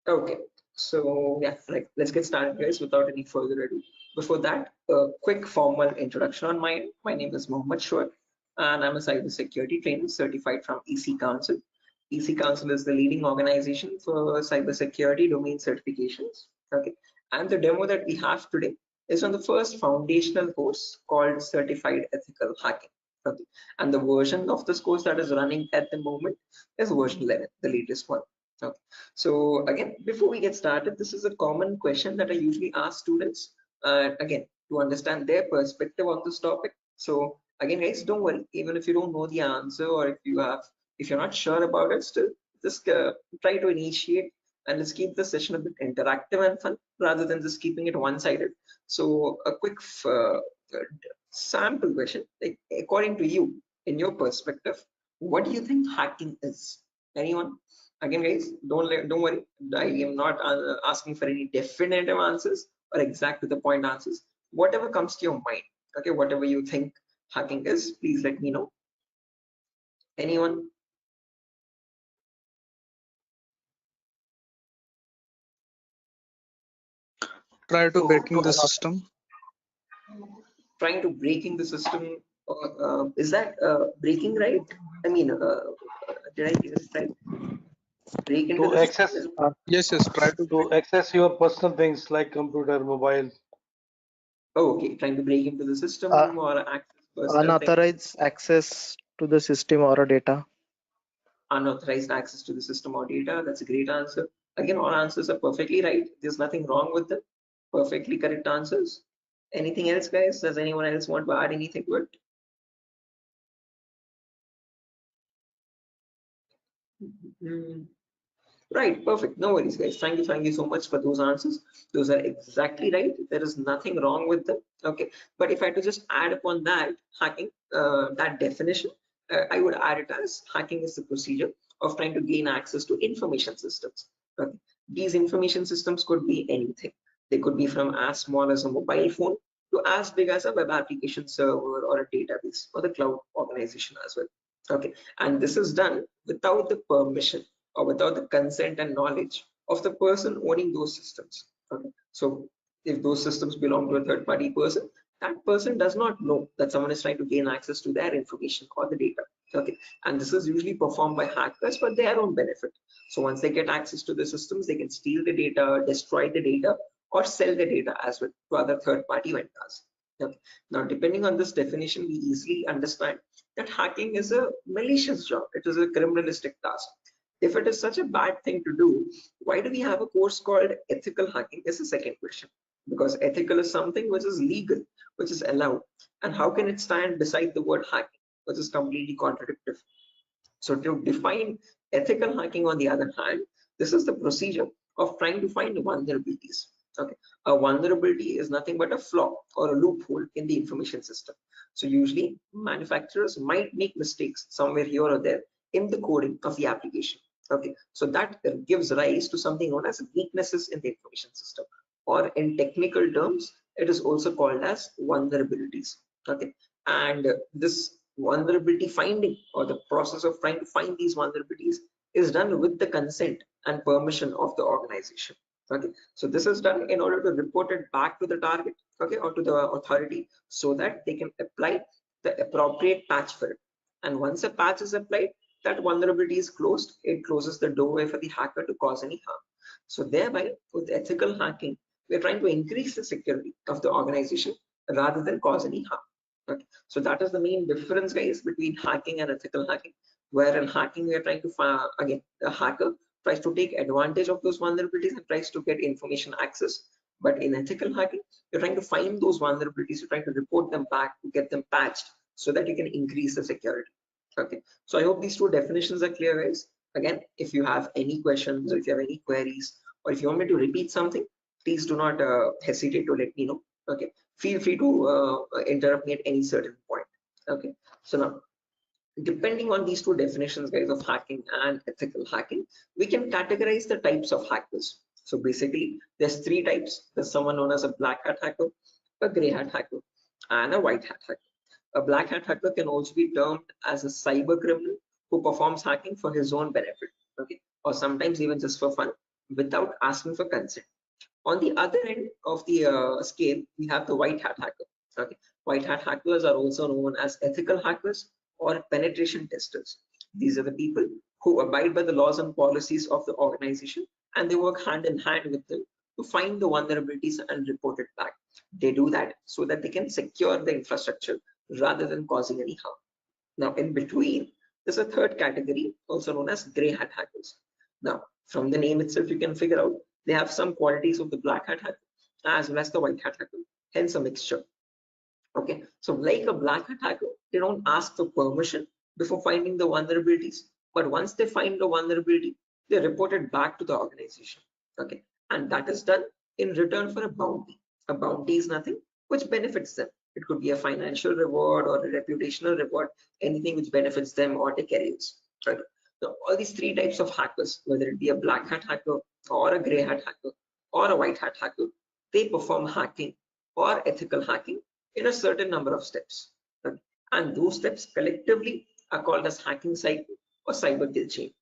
Okay, so yeah, right. Let's get started, guys, without any further ado. Before that, a quick formal introduction on my end. My name is Mohammed Shoaib, and I'm a cybersecurity trainer certified from EC Council. EC Council is the leading organization for cybersecurity domain certifications. Okay, and the demo that we have today is on the first foundational course called Certified Ethical Hacking. Okay, and the version of this course that is running at the moment is version 11, the latest one. Okay. So again, before we get started, this is a common question that I usually ask students, again, to understand their perspective on this topic. So again, guys, don't worry, even if you don't know the answer, or if you're not sure about it, still just try to initiate, and let's keep the session a bit interactive and fun rather than just keeping it one-sided. So a quick sample question, like according to you, in your perspective, what do you think hacking is? Anyone? Again, guys, don't worry, I am not asking for any definitive answers or exact to the point answers. Whatever comes to your mind, okay, whatever you think hacking is, please let me know. Anyone? Try to breaking the system. Trying to breaking the system, is that breaking, right? I mean, did I get it right? Break into To the system access is, Yes, try to to access your personal things like computer, mobile. oh, okay, trying to break into the Uh, system or access personal things. Unauthorized access to the system or data. Unauthorized access to the system or data. That's a great answer. Again, all answers are perfectly right. There's nothing wrong with them. Perfectly correct answers. Anything else, guys? Does anyone else want to add anything to it? Right, perfect. No worries, guys. Thank you so much for those answers. Those are exactly right. There is nothing wrong with them. Okay, but if I had to just add upon that hacking, that definition, I would add it as hacking is the procedure of trying to gain access to information systems. Okay, these information systems could be anything. They could be from as small as a mobile phone to as big as a web application server or a database or the cloud organization as well. Okay, and this is done without the permission or without the consent and knowledge of the person owning those systems. Okay, so if those systems belong to a third party person, that person does not know that someone is trying to gain access to their information or the data. Okay, and this is usually performed by hackers for their own benefit. So once they get access to the systems, they can steal the data, destroy the data, or sell the data as well to other third party vendors. Okay. Now, depending on this definition, we easily understand that hacking is a malicious job. It is a criminalistic task. If it is such a bad thing to do, why do we have a course called ethical hacking? Is the second question. Because ethical is something which is legal, which is allowed. And how can it stand beside the word hacking, which is completely contradictory? So to define ethical hacking, on the other hand, this is the procedure of trying to find vulnerabilities. Okay, a vulnerability is nothing but a flaw or a loophole in the information system. So usually manufacturers might make mistakes somewhere here or there in the coding of the application. Okay, so that gives rise to something known as weaknesses in the information system, or in technical terms, it is also called as vulnerabilities. Okay, and this vulnerability finding, or the process of trying to find these vulnerabilities, is done with the consent and permission of the organization. Okay, so this is done in order to report it back to the target, okay, or to the authority, so that they can apply the appropriate patch for it. And once a patch is applied, that vulnerability is closed. It closes the doorway for the hacker to cause any harm. So thereby, with ethical hacking, we're trying to increase the security of the organization rather than cause any harm. Okay. So that is the main difference, guys, between hacking and ethical hacking. Where in hacking, we are trying to find, again, the hacker tries to take advantage of those vulnerabilities and tries to get information access. But in ethical hacking, you're trying to find those vulnerabilities, you're trying to report them back to get them patched so that you can increase the security. Okay, so I hope these two definitions are clear, guys. Again, if you have any questions, or if you have any queries, or if you want me to repeat something, please do not hesitate to let me know. Okay, feel free to interrupt me at any certain point. Okay, so now, depending on these two definitions, guys, of hacking and ethical hacking, we can categorize the types of hackers. So basically, there's three types. There's someone known as a black hat hacker, a gray hat hacker, and a white hat hacker. A black hat hacker can also be termed as a cyber criminal who performs hacking for his own benefit, okay, or sometimes even just for fun, without asking for consent. On the other end of the scale, we have the white hat hacker. Okay, white hat hackers are also known as ethical hackers or penetration testers. These are the people who abide by the laws and policies of the organization, and they work hand in hand with them to find the vulnerabilities and report it back. They do that so that they can secure the infrastructure rather than causing any harm. Now, in between, there's a third category, also known as gray hat hackers. Now, from the name itself, you can figure out they have some qualities of the black hat hacker as well as the white hat hacker, hence a mixture. Okay, so like a black hat hacker, they don't ask for permission before finding the vulnerabilities, but once they find the vulnerability, they report it back to the organization. Okay, and that is done in return for a bounty. A bounty is nothing which benefits them. It could be a financial reward or a reputational reward, anything which benefits them or their careers. Right. So all these three types of hackers, whether it be a black hat hacker or a gray hat hacker or a white hat hacker, they perform hacking or ethical hacking in a certain number of steps. Okay. And those steps collectively are called as hacking cycle or cyber kill chain.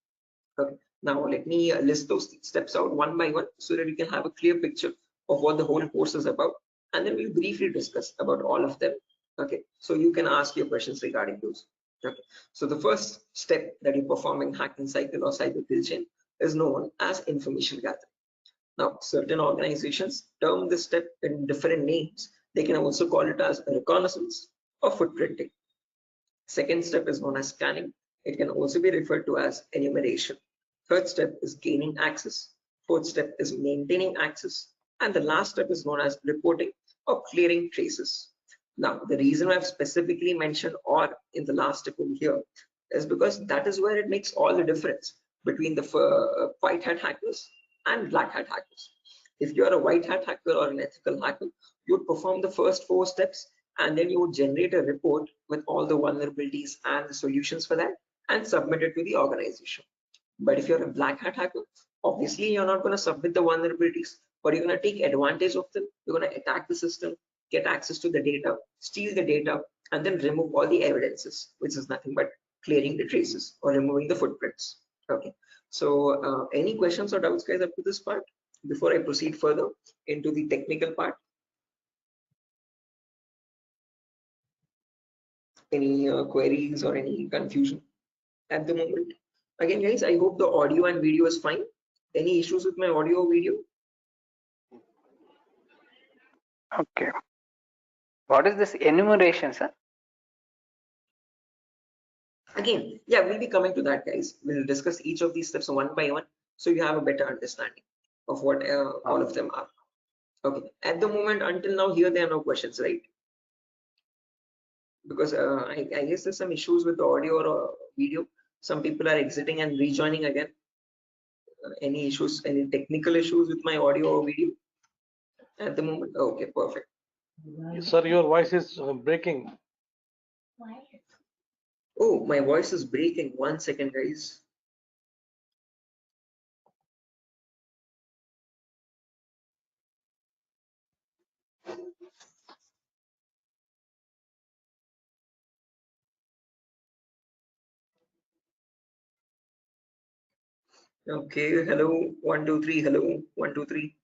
Okay. Now let me list those steps out one by one so that we can have a clear picture of what the whole course is about, and then we'll briefly discuss about all of them. Okay, so you can ask your questions regarding those. Okay, so the first step that you perform in hacking cycle or cyber kill chain is known as information gathering. Now, certain organizations term this step in different names. They can also call it as reconnaissance or footprinting. Second step is known as scanning. It can also be referred to as enumeration. Third step is gaining access. Fourth step is maintaining access. And the last step is known as reporting or clearing traces. Now, the reason I've specifically mentioned "or" in the last step over here is because that is where it makes all the difference between the white hat hackers and black hat hackers. If you're a white hat hacker or an ethical hacker, you would perform the first 4 steps and then you would generate a report with all the vulnerabilities and the solutions for that and submit it to the organization. But if you're a black hat hacker, obviously you're not going to submit the vulnerabilities, but you're going to take advantage of them. You're going to attack the system, get access to the data, steal the data, and then remove all the evidences, which is nothing but clearing the traces or removing the footprints. Okay, so any questions or doubts, guys, up to this part before I proceed further into the technical part? Any queries or any confusion at the moment? Again, guys, I hope the audio and video is fine. Any issues with my audio or video? Okay. What is this enumeration, sir? Again, yeah, we'll be coming to that, guys. We'll discuss each of these steps one by one so you have a better understanding of what all of them are. Okay, at the moment, until now, here there are no questions, right? Because I guess there's some issues with the audio or video. Some people are exiting and rejoining again. Any issues, any technical issues with my audio or video at the moment? Okay, perfect. Sir, your voice is breaking. Oh, my voice is breaking. 1 second, guys. Okay, hello, 1 2 3, hello, 1 2 3.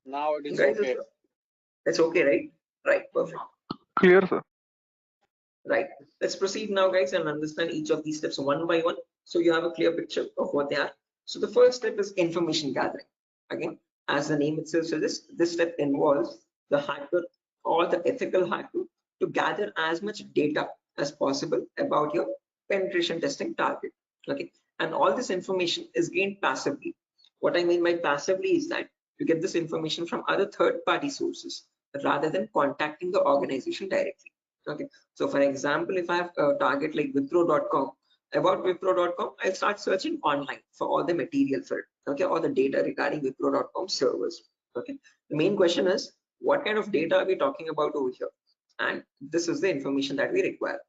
Now it is Guys, okay. it's okay, right? Right, perfect. Clear, sir. Right, let's proceed now, guys, and understand each of these steps one by one so you have a clear picture of what they are. So the first step is information gathering. Again, as the name itself suggests, this step involves the hacker or the ethical hacker to gather as much data as possible about your penetration testing target. Okay, and all this information is gained passively. What I mean by passively is that you get this information from other third-party sources rather than contacting the organization directly. Okay, so for example, if I have a target like Wipro.com, about Wipro.com, I'll start searching online for all the material for it, okay, all the data regarding Wipro.com servers. Okay, the main question is, what kind of data are we talking about over here? And this is the information that we require.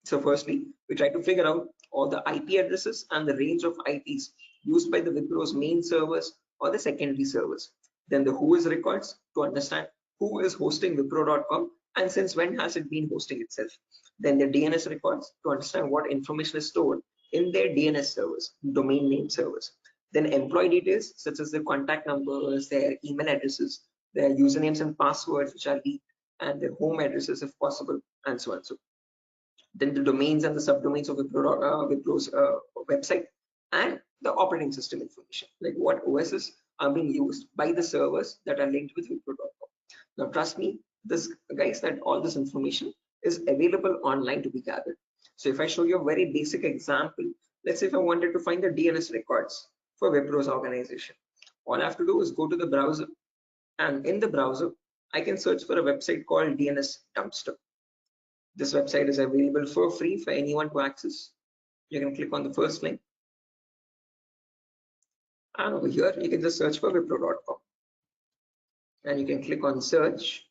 So firstly, we try to figure out all the IP addresses and the range of IPs used by the Wipro's main servers or the secondary servers. Then the who is records to understand who is hosting Wipro.com and since when has it been hosting itself. Then the DNS records to understand what information is stored in their DNS servers, domain name servers. Then employee details such as their contact numbers, their email addresses, their usernames and passwords which are leaked, and their home addresses if possible, and so on. So then the domains and the subdomains of Wipro's website, and the operating system information, like what OSs are being used by the servers that are linked with Wipro.com. Now trust me, this guys, that all this information is available online to be gathered. So if I show you a very basic example, let's say if I wanted to find the DNS records for Wipro's organization, all I have to do is go to the browser, and in the browser I can search for a website called DNS Dumpster. This website is available for free for anyone to access. You can click on the first link, and over here you can just search for Wipro.com, and you can click on search,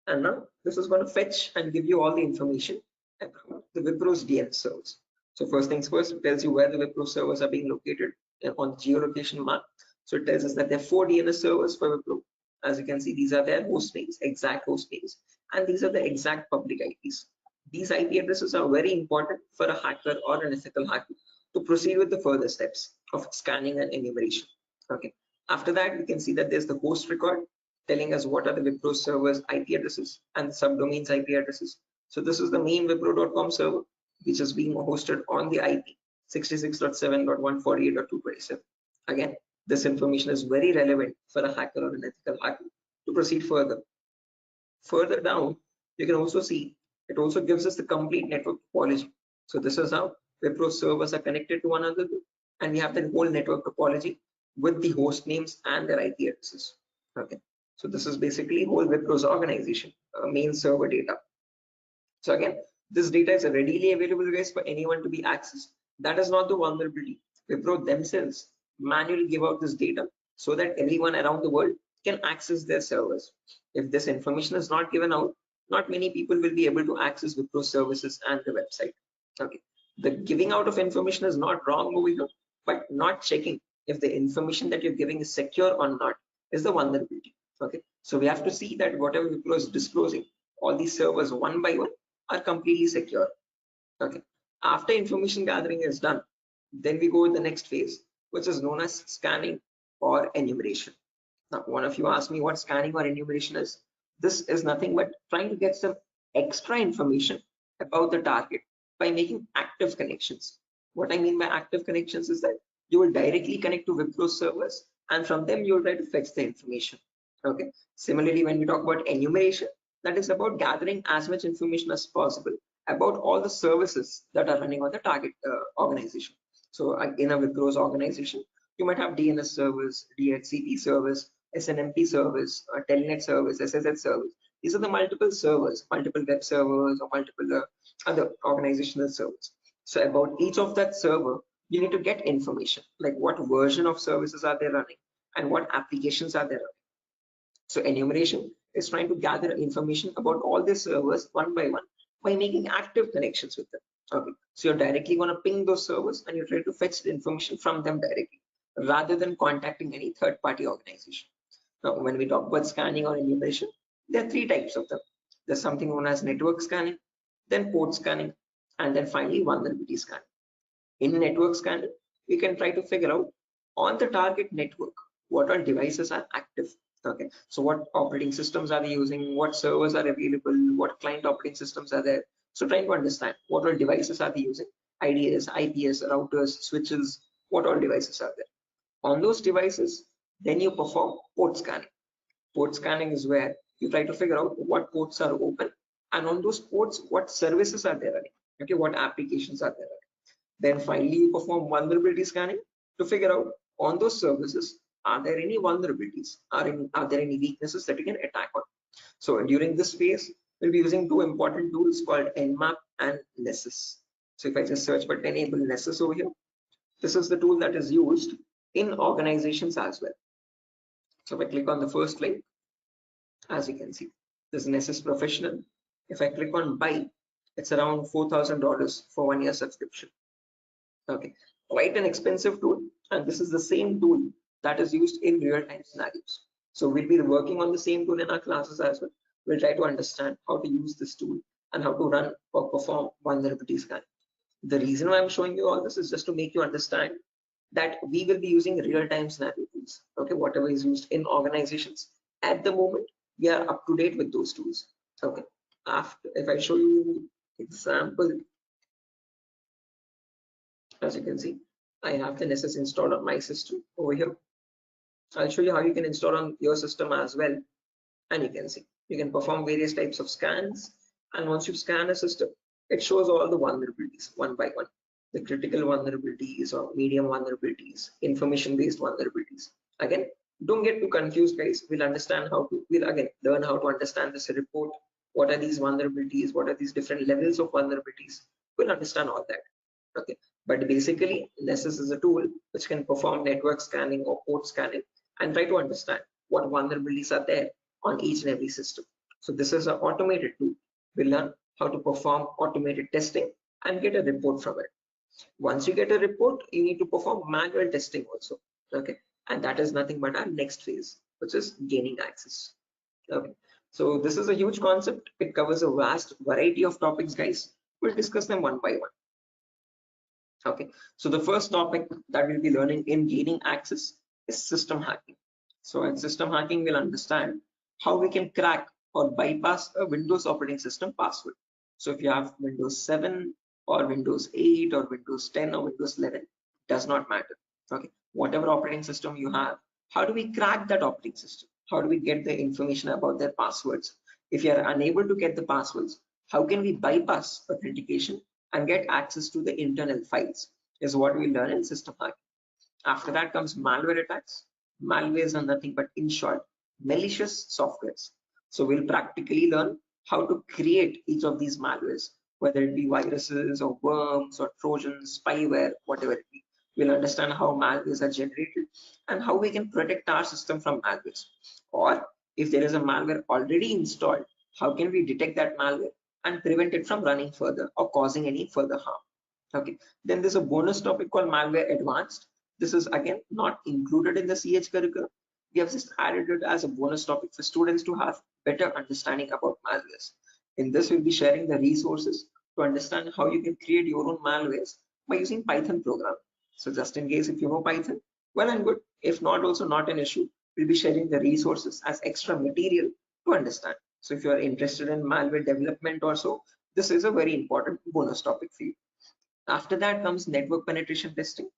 and now this is going to fetch and give you all the information about the Wipro's DNS servers. So first things first, it tells you where the Wipro servers are being located on the geolocation map. So it tells us that there are 4 DNS servers for Wipro. As you can see, these are their host names, exact host names, and these are the exact public IPs. These IP addresses are very important for a hacker or an ethical hacker to proceed with the further steps of scanning and enumeration. Okay. After that, we can see that there's the host record telling us what are the Wipro servers IP addresses and the subdomains IP addresses. So this is the main Wipro.com server, which is being hosted on the IP 66.7.148.227. Again, this information is very relevant for a hacker or an ethical hacker to proceed further. Further down, you can also see it also gives us the complete network topology. So this is how Wipro servers are connected to one another, and we have the whole network topology with the host names and their IP addresses. Okay, so this is basically whole Wipro's organization main server data. So again, this data is readily available, guys, for anyone to be accessed. That is not the vulnerability. Wipro themselves manually give out this data so that everyone around the world can access their servers. If this information is not given out, not many people will be able to access Wipro services and the website. Okay, the giving out of information is not wrong over here, but not checking if the information that you're giving is secure or not is the vulnerability. Okay, so we have to see that whatever Wipro is disclosing, all these servers one by one are completely secure. Okay, after information gathering is done, then we go to the next phase, which is known as scanning or enumeration. Now, one of you asked me what scanning or enumeration is. This is nothing but trying to get some extra information about the target by making active connections. What I mean by active connections is that you will directly connect to Wipro servers, and from them you will try to fetch the information. Okay. Similarly, when we talk about enumeration, that is about gathering as much information as possible about all the services that are running on the target organization. So in a Wipro's organization, you might have DNS servers, DHCP servers, SNMP servers, Telnet servers, SSH servers. These are the multiple servers, multiple web servers, or multiple other organizational servers. So about each of that server, you need to get information, like what version of services are they running and what applications are they running. So enumeration is trying to gather information about all the servers one by one by making active connections with them. Okay, so you're directly going to ping those servers and you try to fetch the information from them directly rather than contacting any third-party organization. Now, when we talk about scanning or enumeration, there are 3 types of them. There's something known as network scanning, then port scanning, and then finally vulnerability scanning. In network scanning, we can try to figure out on the target network what all devices are active. Okay, so what operating systems are they using, what servers are available, what client operating systems are there. So trying to understand what all devices are they using, IDS, IPS, routers, switches, what all devices are there. On those devices, then you perform port scanning. Port scanning is where you try to figure out what ports are open, and on those ports, what services are there running. Okay, what applications are there running. Then finally, you perform vulnerability scanning to figure out on those services, are there any vulnerabilities? Are there any weaknesses that you can attack on? So during this phase, we'll be using 2 important tools called Nmap and Nessus. So if I just search for enable Nessus over here, this is the tool that is used in organizations as well. So if I click on the first link, as you can see, this Nessus Professional. If I click on buy, it's around $4,000 for 1 year subscription. Okay, quite an expensive tool, and this is the same tool that is used in real-time scenarios. So we'll be working on the same tool in our classes as well. We'll try to understand how to use this tool and how to run or perform vulnerability scanning. The reason why I'm showing you all this is just to make you understand that we will be using real-time scenario tools. Okay, whatever is used in organizations at the moment, we are up to date with those tools. Okay, after if I show you example, as you can see, I have the Nessus installed on my system over here. I'll show you how you can install on your system as well, and you can see you can perform various types of scans, and once you scan a system, it shows all the vulnerabilities one by one, the critical vulnerabilities or medium vulnerabilities, information based vulnerabilities. Again, don't get too confused, guys. We'll again learn how to understand this report. What are these vulnerabilities? What are these different levels of vulnerabilities? We'll understand all that. Okay, but basically Nessus is a tool which can perform network scanning or port scanning and try to understand what vulnerabilities are there on each and every system. So this is an automated tool. We learn how to perform automated testing and get a report from it. Once you get a report, you need to perform manual testing also. Okay, and that is nothing but our next phase, which is gaining access. Okay, so this is a huge concept. It covers a vast variety of topics, guys. We'll discuss them one by one. Okay, so the first topic that we'll be learning in gaining access is system hacking. So in system hacking, we'll understand how we can crack or bypass a Windows operating system password. So if you have Windows 7 or Windows 8 or Windows 10 or Windows 11, does not matter. Okay, whatever operating system you have, how do we crack that operating system? How do we get the information about their passwords? If you are unable to get the passwords, how can we bypass authentication and get access to the internal files is what we learn in system hacking. After that comes malware attacks. Malwares are nothing but, in short, malicious softwares. So we'll practically learn how to create each of these malwares, whether it be viruses or worms or trojans, spyware, whatever it be. We'll understand how malwares are generated and how we can protect our system from malwares. Or if there is a malware already installed, how can we detect that malware and prevent it from running further or causing any further harm. Okay, then there's a bonus topic called malware advanced. This is again not included in the CH curriculum. We have just added it as a bonus topic for students to have better understanding about malwares. In this, we'll be sharing the resources to understand how you can create your own malwares by using Python program. So just in case if you know Python, well and good. If not, also not an issue. We'll be sharing the resources as extra material to understand. So if you are interested in malware development also, this is a very important bonus topic for you. After that comes network penetration testing.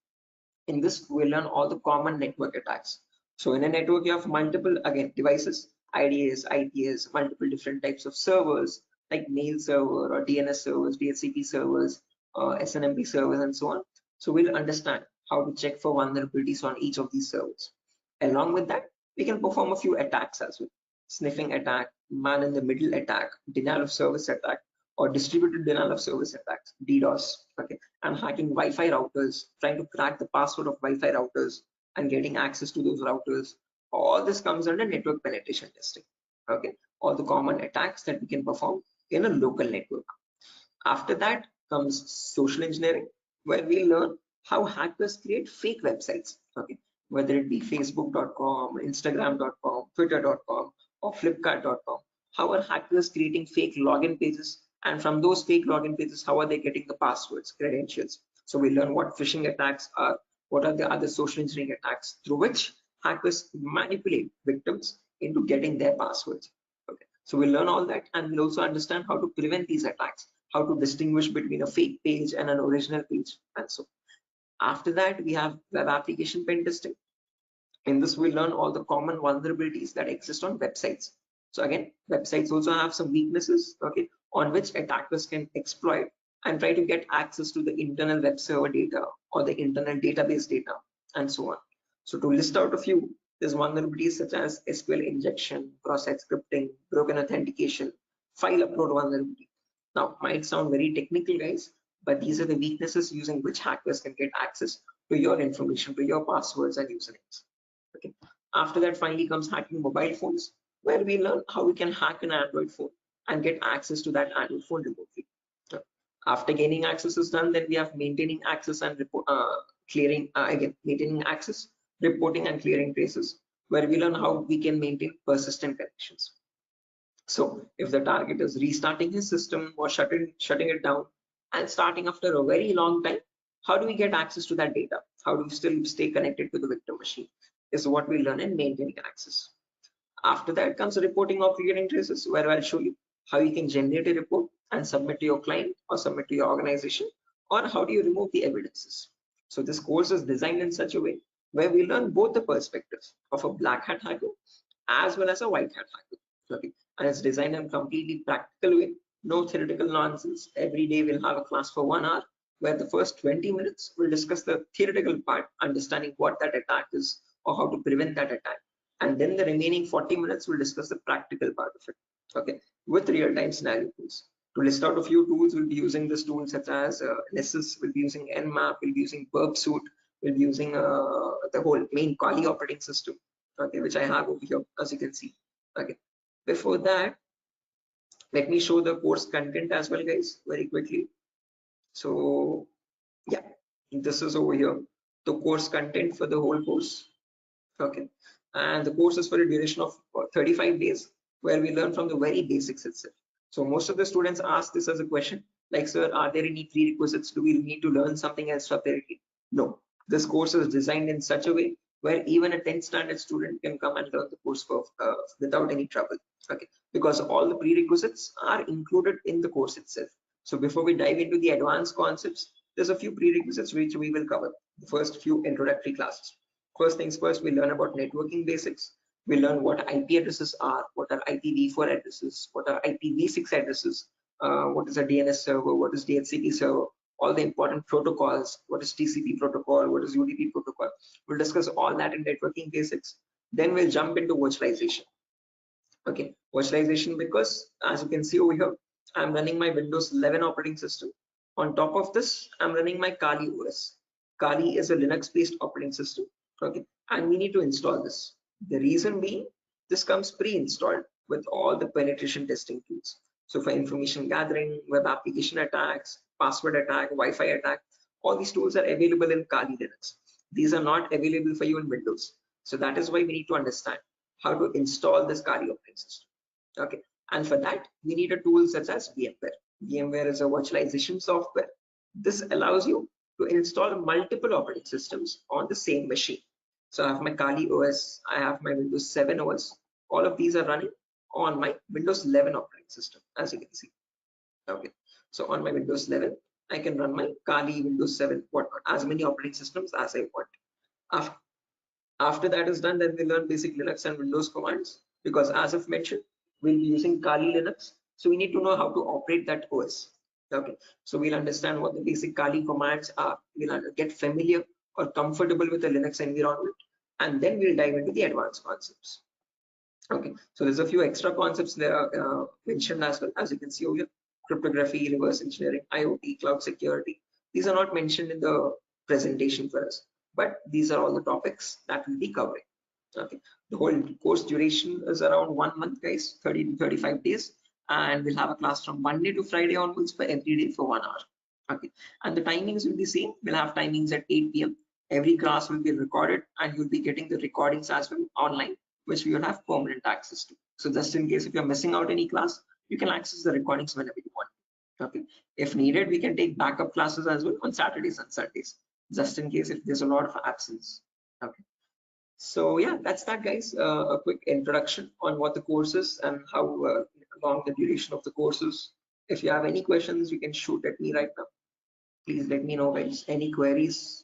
In this, we'll learn all the common network attacks. So in a network, you have multiple, again, devices, IDS, IPS, multiple different types of servers like mail server or DNS servers, DHCP servers, SNMP servers, and so on. So we'll understand how to check for vulnerabilities on each of these servers. Along with that, we can perform a few attacks as well. Sniffing attack, man in the middle attack, denial of service attack, or distributed denial of service attacks, DDoS. Okay, and hacking Wi-Fi routers, trying to crack the password of Wi-Fi routers and getting access to those routers. All this comes under network penetration testing. Okay, all the common attacks that we can perform in a local network. After that comes social engineering, where we learn how hackers create fake websites. Okay, whether it be facebook.com, instagram.com, twitter.com, or flipkart.com. How are hackers creating fake login pages, and from those fake login pages, how are they getting the passwords, credentials? So we learn what phishing attacks are, what are the other social engineering attacks through which hackers manipulate victims into getting their passwords. Okay, so we learn all that, and we'll also understand how to prevent these attacks, how to distinguish between a fake page and an original page, and so. After that, we have web application pen testing. In this, we learn all the common vulnerabilities that exist on websites. So again, websites also have some weaknesses, okay, on which attackers can exploit and try to get access to the internal web server data or the internal database data, and so on. So to list out a few, there's vulnerabilities such as SQL injection, cross-site scripting, broken authentication, file upload vulnerability. Now, might sound very technical, guys, but these are the weaknesses using which hackers can get access to your information, to your passwords and usernames. Okay. After that, finally comes hacking mobile phones, where we learn how we can hack an Android phone and get access to that Android phone remotely. After gaining access is done, then we have maintaining access and maintaining access, reporting and clearing traces, where we learn how we can maintain persistent connections. So if the target is restarting his system or shutting it down and starting after a very long time, how do we get access to that data? how do you still stay connected to the victim machine, is what we learn in maintaining access. After that comes reporting of recurring traces, where I'll show you how you can generate a report and submit to your client or submit to your organization, or how do you remove the evidences. So this course is designed in such a way where we learn both the perspectives of a black hat hacker as well as a white hat hacker. Okay. And it's designed in a completely practical way, no theoretical nonsense. Every day we'll have a class for 1 hour where the first 20 minutes we'll discuss the theoretical part, understanding what that attack is or how to prevent that attack. And then the remaining 40 minutes we'll discuss the practical part of it, okay, with real-time scenario tools. To list out a few tools, we'll be using this tool such as Nessus, we'll be using Nmap, we'll be using Burpsuit, we'll be using the whole main Kali operating system, okay, which I have over here, as you can see. Okay. Before that, let me show the course content as well, guys, very quickly. So yeah, this is over here, the course content for the whole course. Okay, and the course is for a duration of 35 days, where we learn from the very basics itself. So most of the students ask this as a question, like, sir, are there any prerequisites? Do we need to learn something else separately? No, this course is designed in such a way where even a 10th standard student can come and learn the course for, without any trouble. Okay, because all the prerequisites are included in the course itself. So before we dive into the advanced concepts, there's a few prerequisites which we will cover. The first few introductory classes. First things first, we learn about networking basics. We learn what IP addresses are, what are IPv4 addresses, what are IPv6 addresses, what is a DNS server, what is DHCP server, all the important protocols, what is TCP protocol, what is UDP protocol. We'll discuss all that in networking basics. Then we'll jump into virtualization. Okay, virtualization, because as you can see over here, I'm running my Windows 11 operating system. On top of this, I'm running my Kali OS. Kali is a Linux-based operating system. Okay, and we need to install this. The reason being, this comes pre-installed with all the penetration testing tools. So for information gathering, web application attacks, password attack, Wi-Fi attack, all these tools are available in Kali Linux. These are not available for you in Windows. So that is why we need to understand how to install this Kali operating system. Okay, and for that we need a tool such as VMware. VMware is a virtualization software. This allows you to install multiple operating systems on the same machine. So I have my Kali OS, I have my Windows 7 OS. All of these are running on my Windows 11 operating system, as you can see. Okay, so on my Windows 11, I can run my Kali, Windows 7, whatnot, as many operating systems as I want. After that is done, then we learn basic Linux and Windows commands, because as I've mentioned, we'll be using Kali Linux. So we need to know how to operate that OS. Okay, so we'll understand what the basic Kali commands are. We'll get familiar or comfortable with the Linux environment, and then we'll dive into the advanced concepts. Okay, so there's a few extra concepts there mentioned as well, as you can see over here: cryptography, reverse engineering, IoT, cloud security. These are not mentioned in the presentation for us, but these are all the topics that we'll be covering. Okay, the whole course duration is around 1 month, guys, 30 to 35 days, and we'll have a class from Monday to Friday onwards for every day for 1 hour. Okay, and the timings will be same. We'll have timings at 8 p.m. Every class will be recorded, and you'll be getting the recordings as well online, which we will have permanent access to. So just in case if you're missing out any class, you can access the recordings whenever you want. Okay, if needed, we can take backup classes as well on Saturdays and Sundays, just in case if there's a lot of absence. Okay, so yeah, that's that, guys. A quick introduction on what the course is and how long the duration of the course is. If you have any questions, you can shoot at me right now. Please let me know, guys. Any queries,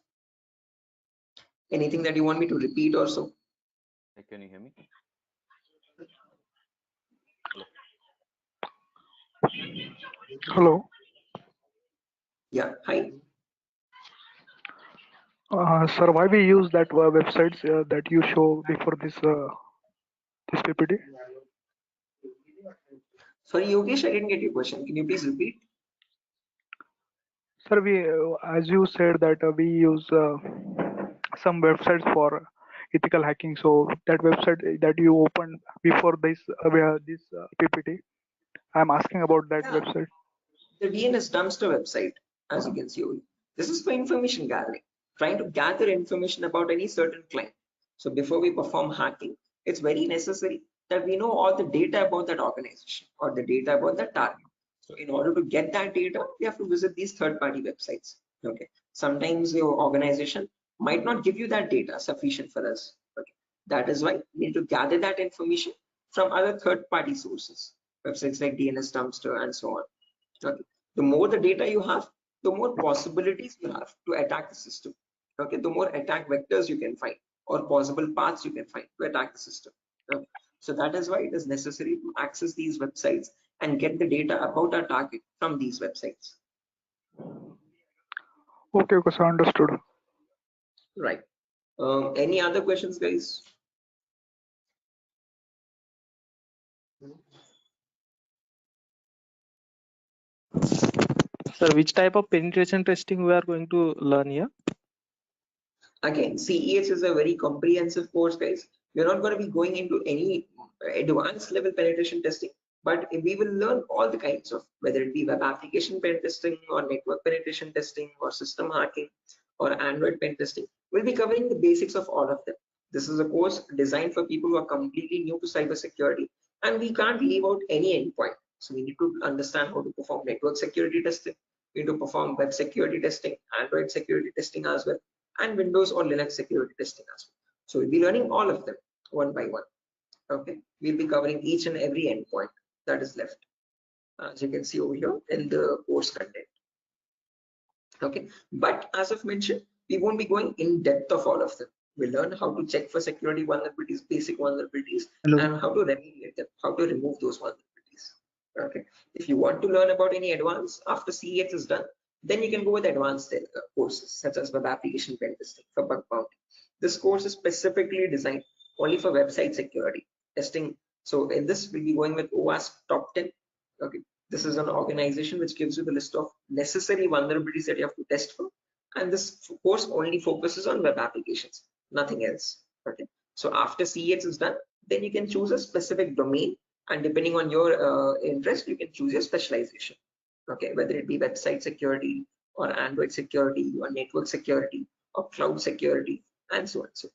anything that you want me to repeat or so. Can you hear me? Hello. Yeah, hi. Sir, why we use that websites that you show before this PPT? Sorry, Yogesh, I didn't get your question. Can you please repeat? Sir, we as you said that we use some websites for ethical hacking. So that website that you opened before this PPT, I'm asking about that Yeah, website. the DNS dumpster website, as you can see over here. This is for information gathering, trying to gather information about any certain client. So before we perform hacking, it's very necessary that we know all the data about that organization or the data about that target. So in order to get that data, we have to visit these third-party websites. Okay. Sometimes your organization might not give you that data sufficient for us. Okay. That is why we need to gather that information from other third-party sources, websites like DNS Dumpster and so on. Okay. The more the data you have, the more possibilities you have to attack the system. Okay. The more attack vectors you can find or possible paths you can find to attack the system. Okay. So that is why it is necessary to access these websites and get the data about our target from these websites. Okay, okay, so understood. Right. Any other questions, guys? Sir, which type of penetration testing we are going to learn here? Again, CEH is a very comprehensive course, guys. We're not going to be going into any advanced level penetration testing, but we will learn all the kinds of, whether it be web application pen testing or network penetration testing or system hacking or Android pen testing. We'll be covering the basics of all of them. This is a course designed for people who are completely new to cybersecurity, and we can't leave out any endpoint. So we need to understand how to perform network security testing. We need to perform web security testing, Android security testing as well, and Windows or Linux security testing as well. So we'll be learning all of them one by one. Okay, we'll be covering each and every endpoint that is left, as you can see over here in the course content. Okay, but as I've mentioned, we won't be going in depth of all of them. We'll learn how to check for security vulnerabilities, basic vulnerabilities, and how to remediate them, how to remove those vulnerabilities. Okay, if you want to learn about any advanced after CEH is done, then you can go with advanced courses such as web application pen testing for bug bounty. This course is specifically designed only for website security testing. So in this, we'll be going with OWASP Top 10. Okay, this is an organization which gives you the list of necessary vulnerabilities that you have to test for, and this course only focuses on web applications, nothing else. Okay, so after CEH is done, then you can choose a specific domain, and depending on your interest, you can choose your specialization. Okay, whether it be website security or Android security or network security or cloud security and so on. So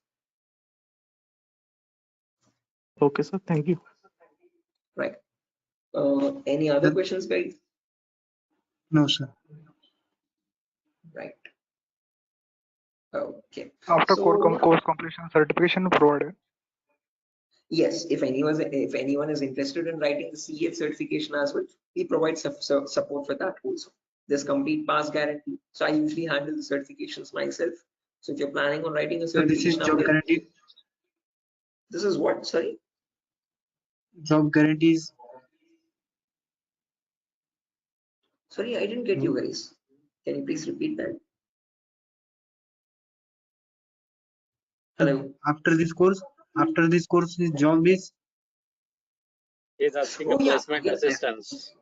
Okay, sir. Thank you. right. Any other questions, guys? No, sir. Right. Okay. After So course completion, certification provided. yes, if anyone is interested in writing the CEH certification as well, we provide support for that also. There's complete pass guarantee. So I usually handle the certifications myself. So if you're planning on writing a So this is certification, job guarantee. this is what? Sorry. Job guarantees. Sorry, I didn't get you guys. Can you please repeat that? Hello. After this course, his job is. He's asking Oh a yeah, placement assistance.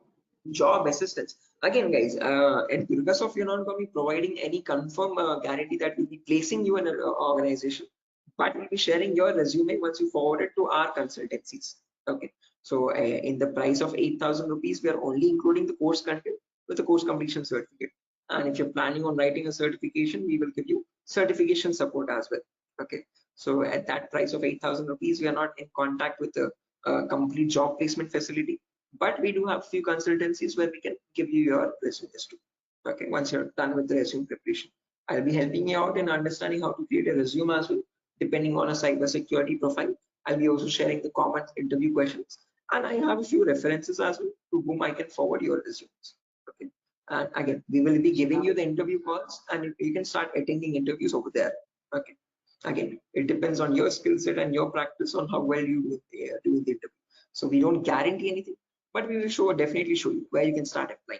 job assistance. Again, guys, at Durgasoft, you're not going to be providing any confirm guarantee that we'll be placing you in an organization, but we'll be sharing your resume once you forward it to our consultancies. Okay, so in the price of 8,000 rupees, we are only including the course content with the course completion certificate. And if you're planning on writing a certification, we will give you certification support as well. Okay, so at that price of 8,000 rupees, we are not in contact with the complete job placement facility, but we do have few consultancies where we can give you your resumes too. Okay, once you're done with the resume preparation, I'll be helping you out in understanding how to create a resume as well, depending on a cybersecurity profile. I'll be also sharing the common interview questions, and I have a few references as well to whom I can forward your resumes. Okay, and again, we will be giving you the interview calls, and you can start attending interviews over there. Okay, again, it depends on your skill set and your practice on how well you do the interview. So we don't guarantee anything, but we will definitely show you where you can start applying.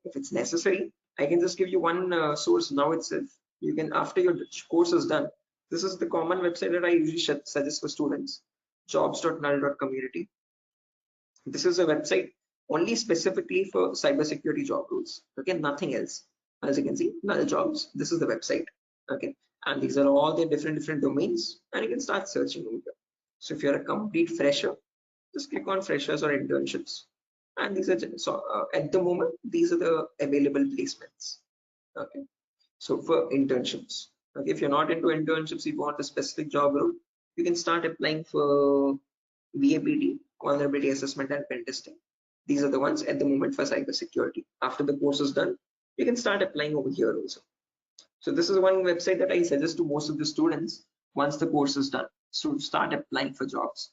If it's necessary, I can just give you one source now itself. You can, after your course is done, this is the common website that I usually suggest for students, jobs.null.community. This is a website only specifically for cybersecurity job roles. Okay, nothing else. As you can see, null jobs. This is the website. Okay, and these are all the different domains, and you can start searching over here. So if you're a complete fresher, just click on freshers or internships, and these are at the moment these are the available placements. Okay, so for internships, okay, if you're not into internships, you want a specific job role, you can start applying for VAPT, vulnerability assessment and pen testing. These are the ones at the moment for cybersecurity. After the course is done, you can start applying over here also. So this is one website that I suggest to most of the students once the course is done, to start applying for jobs.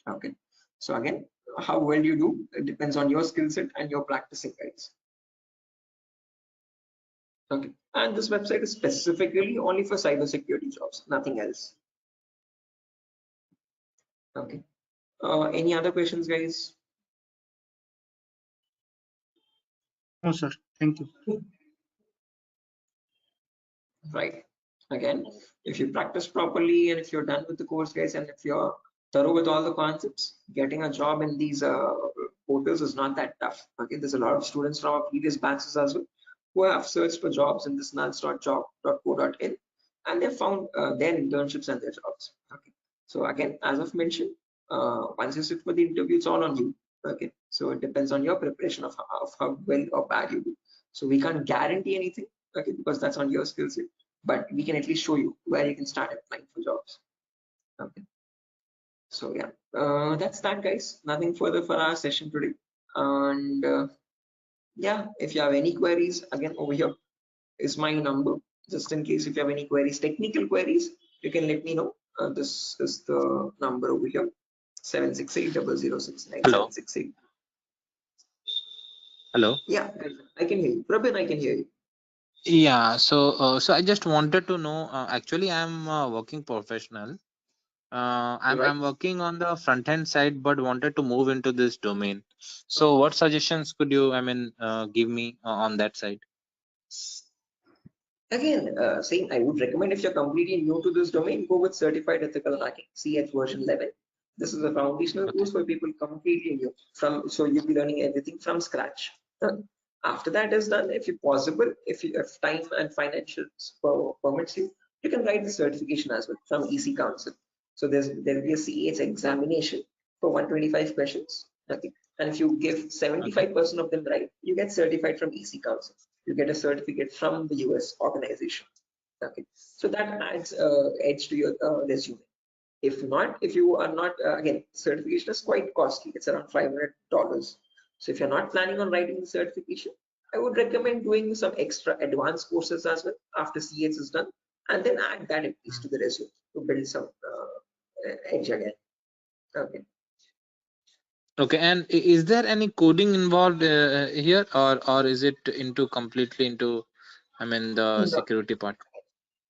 Okay, so again, how well you do, it depends on your skill set and your practicing, guys. Okay, and this website is specifically only for cybersecurity jobs, nothing else. Okay, any other questions, guys? No, sir. Thank you. Right, again, if you practice properly and if you're done with the course, guys, and if you're thorough with all the concepts, getting a job in these portals is not that tough. Okay, there's a lot of students from our previous batches as well who have searched for jobs in this nuns.job.co.in, and they found their internships and their jobs. Okay, so again, as I've mentioned, once you sit for the interview, it's all on you. Okay, so it depends on your preparation of how well or bad you do. So we can't guarantee anything, okay, because that's on your skill set, but we can at least show you where you can start applying for jobs. Okay, so yeah, that's that, guys. Nothing further for our session today. And yeah, if you have any queries, again, over here is my number, just in case if you have any queries, technical queries, you can let me know. This is the number over here, 768-006-9768. Hello. Hello. Yeah, I can hear you. Prabin, I can hear you. Yeah. So I just wanted to know. Actually, I'm a working professional. I'm working on the front end side, but wanted to move into this domain. So, what suggestions could you, give me on that side? Again, same, I would recommend if you're completely new to this domain, go with Certified Ethical Hacking, CH version 11. This is a foundational course for people completely new, so you'll be learning everything from scratch. After that is done, if you possible, if time and financial permits you, you can write the certification as well from EC Council. So there'll be a CH examination for 125 questions. Okay, and if you give 75% of them right, you get certified from EC Council. You get a certificate from the US organization. Okay, so that adds edge to your resume. If not, if you are not, again, certification is quite costly. It's around $500. So if you're not planning on writing the certification, I would recommend doing some extra advanced courses as well after CH is done, and then add that at least to the resume to build some edge again. Okay. Okay. And is there any coding involved here, or is it into completely into, the No, security part?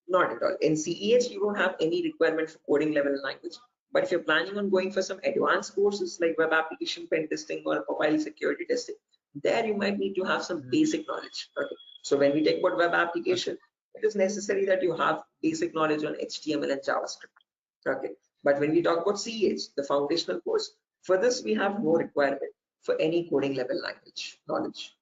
not at all. In CEH, you don't have any requirement for coding level language. But if you're planning on going for some advanced courses like web application pen testing or mobile security testing, there you might need to have some basic knowledge. Okay. So when we talk about web application, it is necessary that you have basic knowledge on HTML and JavaScript. Okay. But when we talk about CEH, the foundational course, for this we have no requirement for any coding level language knowledge.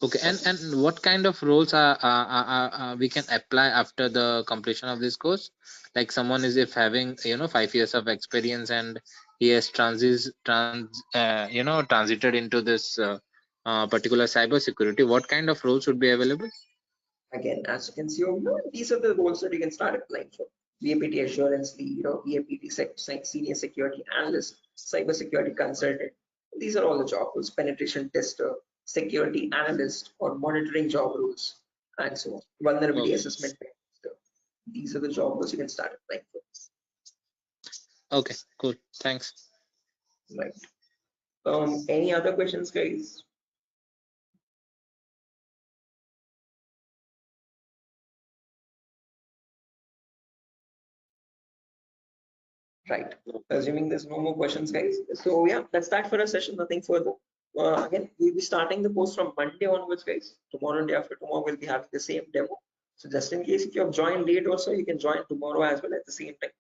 Okay. And what kind of roles we can apply after the completion of this course? Like someone is if having 5 years of experience and he has transited into this particular cybersecurity, what kind of roles would be available? Again, as you can see over here, these are the roles that you can start applying for. VAPT assurance lead, VAPT senior security analyst, cybersecurity consultant. These are all the job roles. Penetration tester, security analyst, or monitoring job roles, and so on. Vulnerability assessment tester. These are the job roles you can start applying for. Okay, cool. Thanks. Right. Any other questions, guys? Right. Assuming there's no more questions, guys. So yeah, that's that for a session. Nothing further. Again, we'll be starting the course from Monday onwards, guys. Tomorrow and day after tomorrow, we'll be having the same demo. So just in case if you have joined late also, you can join tomorrow as well at the same time.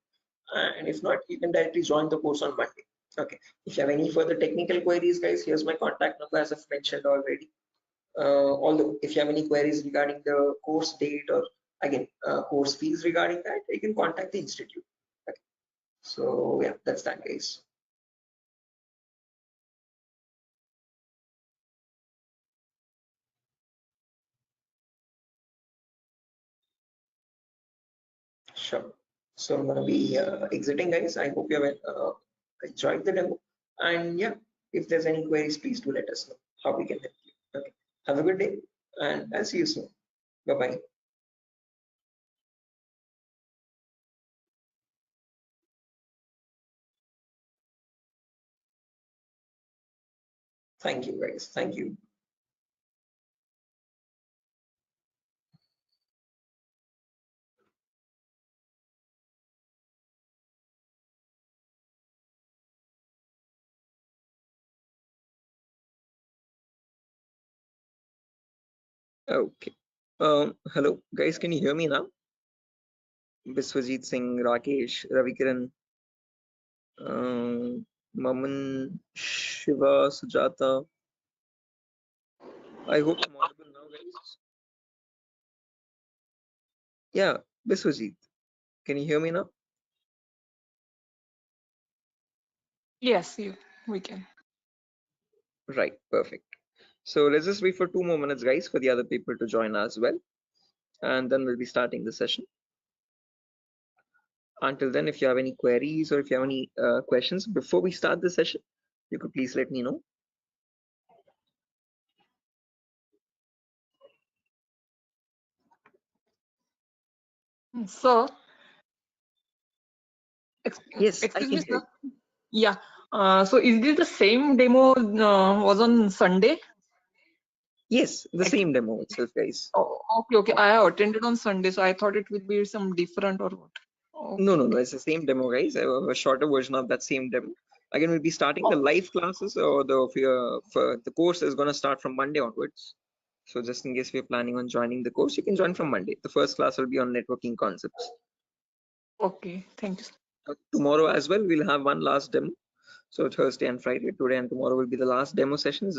And if not, you can directly join the course on Monday. Okay. If you have any further technical queries, guys, here's my contact number as I've mentioned already. Although if you have any queries regarding the course date or again course fees regarding that, you can contact the institute. Okay. So yeah, that's that, guys. Sure. So I'm gonna be exiting, guys. I hope you have enjoyed the demo. And yeah, if there's any queries, please do let us know how we can help you. Okay. Have a good day, and I'll see you soon. Bye bye. Thank you, guys. Thank you. Okay. Hello, guys. Can you hear me now? Biswajit Singh, Rakesh, Ravikiran, Maman, Shiva, Sujata. I hope I'm audible now, guys. Yeah, Biswajit. Can you hear me now? Yes, we can. Right, perfect. So let's just wait for 2 more minutes, guys, for the other people to join as well. And then we'll be starting the session. Until then, if you have any queries or if you have any questions before we start the session, you could please let me know. So, Yes, I excuse can me, hear sir. you. Yeah. So is this the same demo was on Sunday? Yes, the same demo itself, guys. Oh, okay. I have attended on Sunday, so I thought it would be some different or what. No, Okay. it's the same demo, guys. A shorter version of that same demo. Again, we'll be starting the live classes, or for the course is going to start from Monday onwards. So just in case we're planning on joining the course, you can join from Monday. The first class will be on networking concepts. Okay, thank you, sir. Tomorrow as well, we'll have one last demo. So Thursday and Friday, today and tomorrow will be the last demo sessions,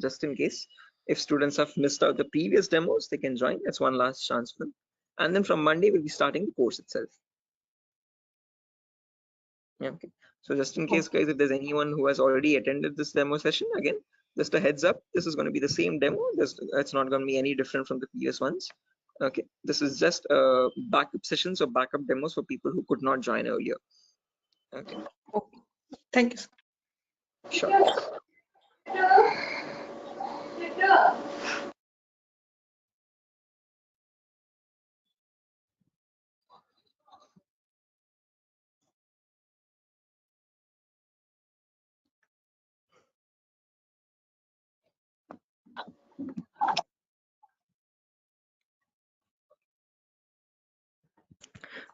just in case if students have missed out the previous demos, they can join. That's one last chance for them. And then from Monday, we'll be starting the course itself. Yeah, okay. So just in case, guys, if there's anyone who has already attended this demo session, again, just a heads up, this is going to be the same demo. It's not going to be any different from the previous ones. Okay, this is just backup sessions or backup demos for people who could not join earlier. Okay. Okay. Thank you, sir. Sure.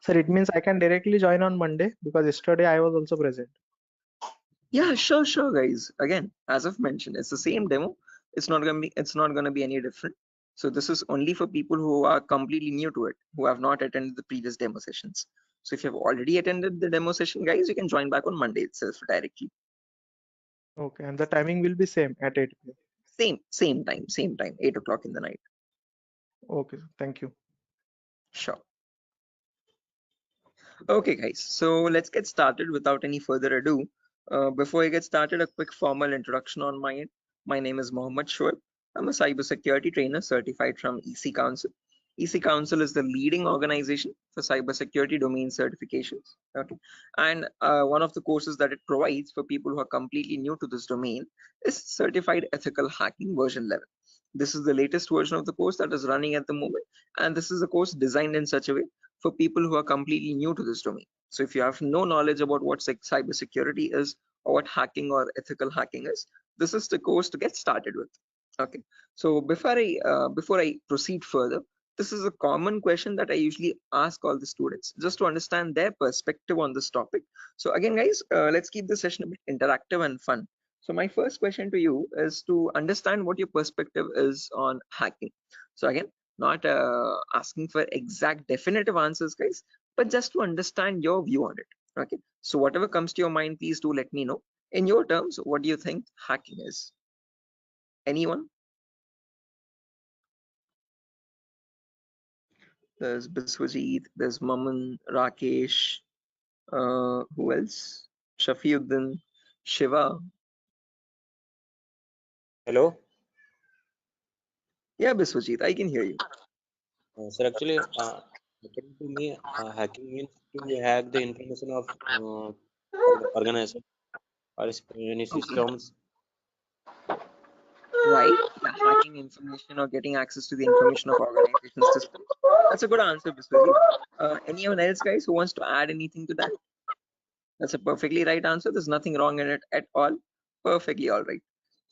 Sir, it means I can directly join on Monday because yesterday I was also present. Yeah, sure, guys. Again, as I've mentioned, it's the same demo. It's not gonna be any different. So this is only for people who are completely new to it, who have not attended the previous demo sessions. So if you have already attended the demo session, guys, you can join back on Monday itself directly. Okay, and the timing will be same at 8 p.m. Same time, 8 o'clock in the night. Okay, thank you. Sure. Okay, guys, so let's get started without any further ado. Before I get started, a quick formal introduction on my end. My name is Mohammed Shoaib. I'm a cybersecurity trainer certified from EC Council. EC Council is the leading organization for cybersecurity domain certifications. Okay, and one of the courses that it provides for people who are completely new to this domain is Certified Ethical Hacking version 11. This is the latest version of the course that is running at the moment, and this is a course designed in such a way for people who are completely new to this domain. So if you have no knowledge about what cybersecurity is or what hacking or ethical hacking is, this is the course to get started with. Okay. So before I proceed further, this is a common question that I usually ask all the students just to understand their perspective on this topic. So again, guys, let's keep the session a bit interactive and fun. So my first question to you is to understand what your perspective is on hacking. So again, not asking for exact definitive answers, guys, but just to understand your view on it. Okay, so whatever comes to your mind, please do let me know. In your terms, what do you think hacking is? Anyone? There's Biswajit, there's Maman, Rakesh, who else? Shafiuddin, Shiva. Hello, Yeah, Biswajit, I can hear you. sir. Actually, according to me, hacking means to hack the information of organization or any Okay. systems. Right, yeah, hacking information or getting access to the information of organization systems. That's a good answer, Biswajit. Anyone else, guys, who wants to add anything to that? That's a perfectly right answer. There's nothing wrong in it at all. Perfectly all right.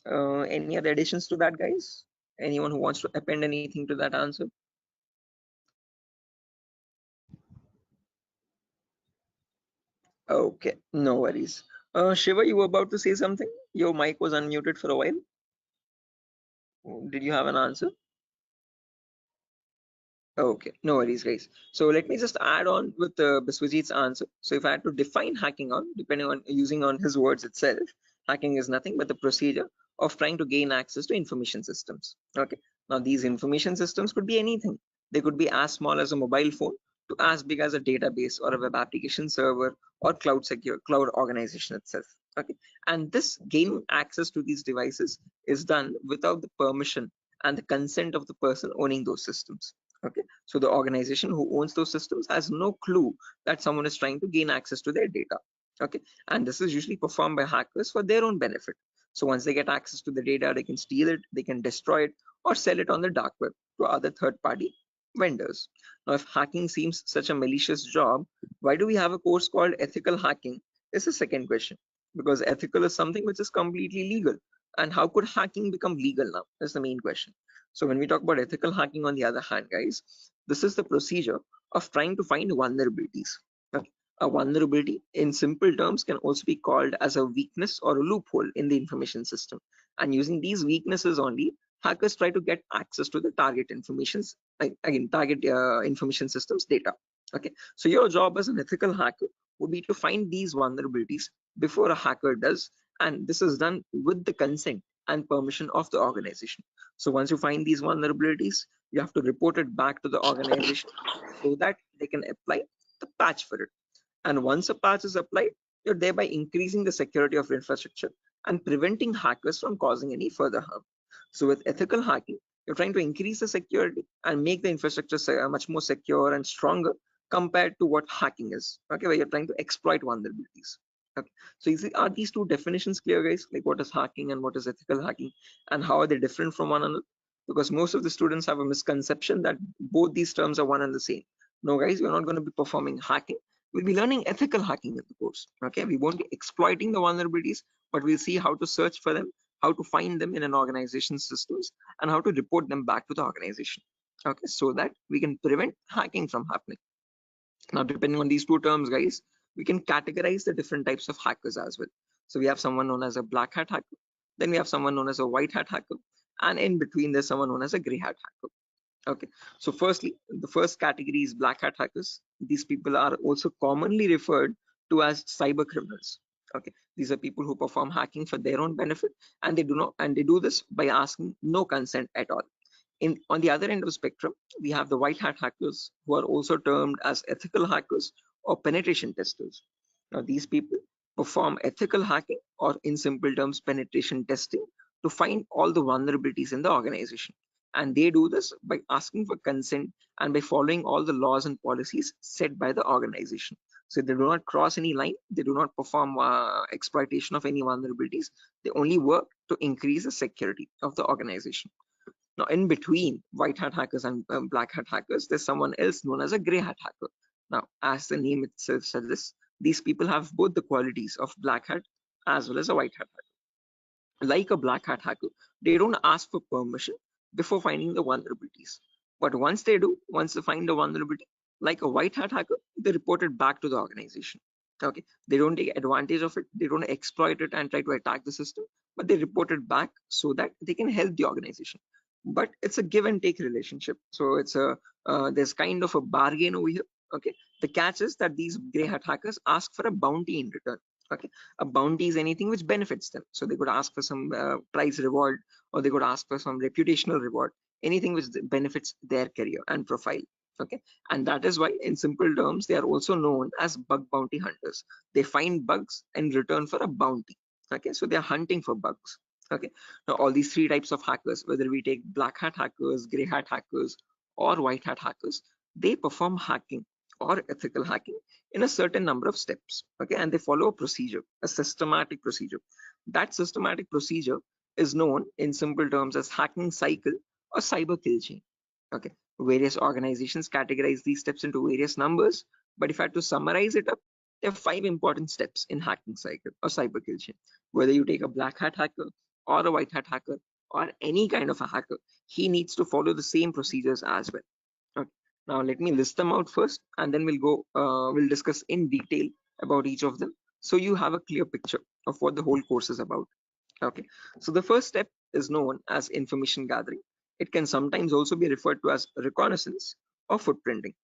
Any other additions to that, guys? Anyone who wants to append anything to that answer? Okay, no worries. Shiva, you were about to say something? Your mic was unmuted for a while. Did you have an answer? Okay, no worries, guys. So let me just add on with Biswajit's answer. So if I had to define hacking on, depending on using on his words itself, hacking is nothing but the procedure of trying to gain access to information systems. Okay, now these information systems could be anything. They could be as small as a mobile phone to as big as a database or a web application server or cloud organization itself. Okay, and this gain access to these devices is done without the permission and the consent of the person owning those systems. Okay, so the organization who owns those systems has no clue that someone is trying to gain access to their data. Okay, and this is usually performed by hackers for their own benefit. So once they get access to the data, they can steal it, they can destroy it, or sell it on the dark web to other third-party vendors. Now, if hacking seems such a malicious job, why do we have a course called ethical hacking? Is the second question. Because ethical is something which is completely legal. And how could hacking become legal now? Is the main question. So when we talk about ethical hacking, on the other hand, guys, this is the procedure of trying to find vulnerabilities. Okay. A vulnerability in simple terms can also be called as a weakness or a loophole in the information system. And using these weaknesses only, hackers try to get access to the target informations, target information systems data. Okay, so your job as an ethical hacker would be to find these vulnerabilities before a hacker does, and this is done with the consent and permission of the organization. So once you find these vulnerabilities, you have to report it back to the organization so that they can apply the patch for it. And once a patch is applied, you're thereby increasing the security of infrastructure and preventing hackers from causing any further harm. So with ethical hacking, you're trying to increase the security and make the infrastructure much more secure and stronger compared to what hacking is. Okay, where you're trying to exploit vulnerabilities. Okay, so are these two definitions clear, guys? Like what is hacking and what is ethical hacking, and how are they different from one another? Because most of the students have a misconception that both these terms are one and the same. No, guys, we're not going to be performing hacking. We'll be learning ethical hacking in the course. Okay, we won't be exploiting the vulnerabilities, but we'll see how to search for them, how to find them in an organization's systems, and how to report them back to the organization. Okay, so that we can prevent hacking from happening. Now, depending on these two terms, guys, we can categorize the different types of hackers as well. So we have someone known as a black hat hacker, then we have someone known as a white hat hacker, and in between there's someone known as a gray hat hacker. Okay, so firstly, the first category is black hat hackers. These people are also commonly referred to as cyber criminals. Okay, these are people who perform hacking for their own benefit, and they do this by asking no consent at all. On the other end of the spectrum, we have the white hat hackers, who are also termed as ethical hackers or penetration testers. Now, these people perform ethical hacking, or in simple terms, penetration testing, to find all the vulnerabilities in the organization. And they do this by asking for consent and by following all the laws and policies set by the organization. So they do not cross any line, they do not perform exploitation of any vulnerabilities, they only work to increase the security of the organization. Now, in between white hat hackers and black hat hackers, there's someone else known as a gray hat hacker. Now, as the name itself suggests, these people have both the qualities of black hat as well as a white hat hacker. Like a black hat hacker, they don't ask for permission before finding the vulnerabilities. But once they do, once they find the vulnerability, like a white hat hacker, they report it back to the organization. Okay, they don't take advantage of it, they don't exploit it and try to attack the system, but they report it back so that they can help the organization. But it's a give and take relationship, so it's a there's kind of a bargain over here. Okay, the catch is that these gray hat hackers ask for a bounty in return. Okay, a bounty is anything which benefits them, so they could ask for some prize reward, or they could ask for some reputational reward, anything which benefits their career and profile. Okay, and that is why, in simple terms, they are also known as bug bounty hunters. They find bugs in return for a bounty. Okay, so they are hunting for bugs. Okay, now all these three types of hackers, whether we take black hat hackers, gray hat hackers, or white hat hackers, they perform hacking or ethical hacking in a certain number of steps. Okay, and they follow a procedure, a systematic procedure. That systematic procedure is known in simple terms as hacking cycle or cyber kill chain. Okay, various organizations categorize these steps into various numbers, but if I had to summarize it up, there are 5 important steps in hacking cycle or cyber kill chain. Whether you take a black hat hacker or a white hat hacker or any kind of a hacker, he needs to follow the same procedures as well. Okay. Now let me list them out first, and then we'll discuss in detail about each of them, so you have a clear picture of what the whole course is about. Okay. So the first step is known as information gathering. It can sometimes also be referred to as reconnaissance or footprinting.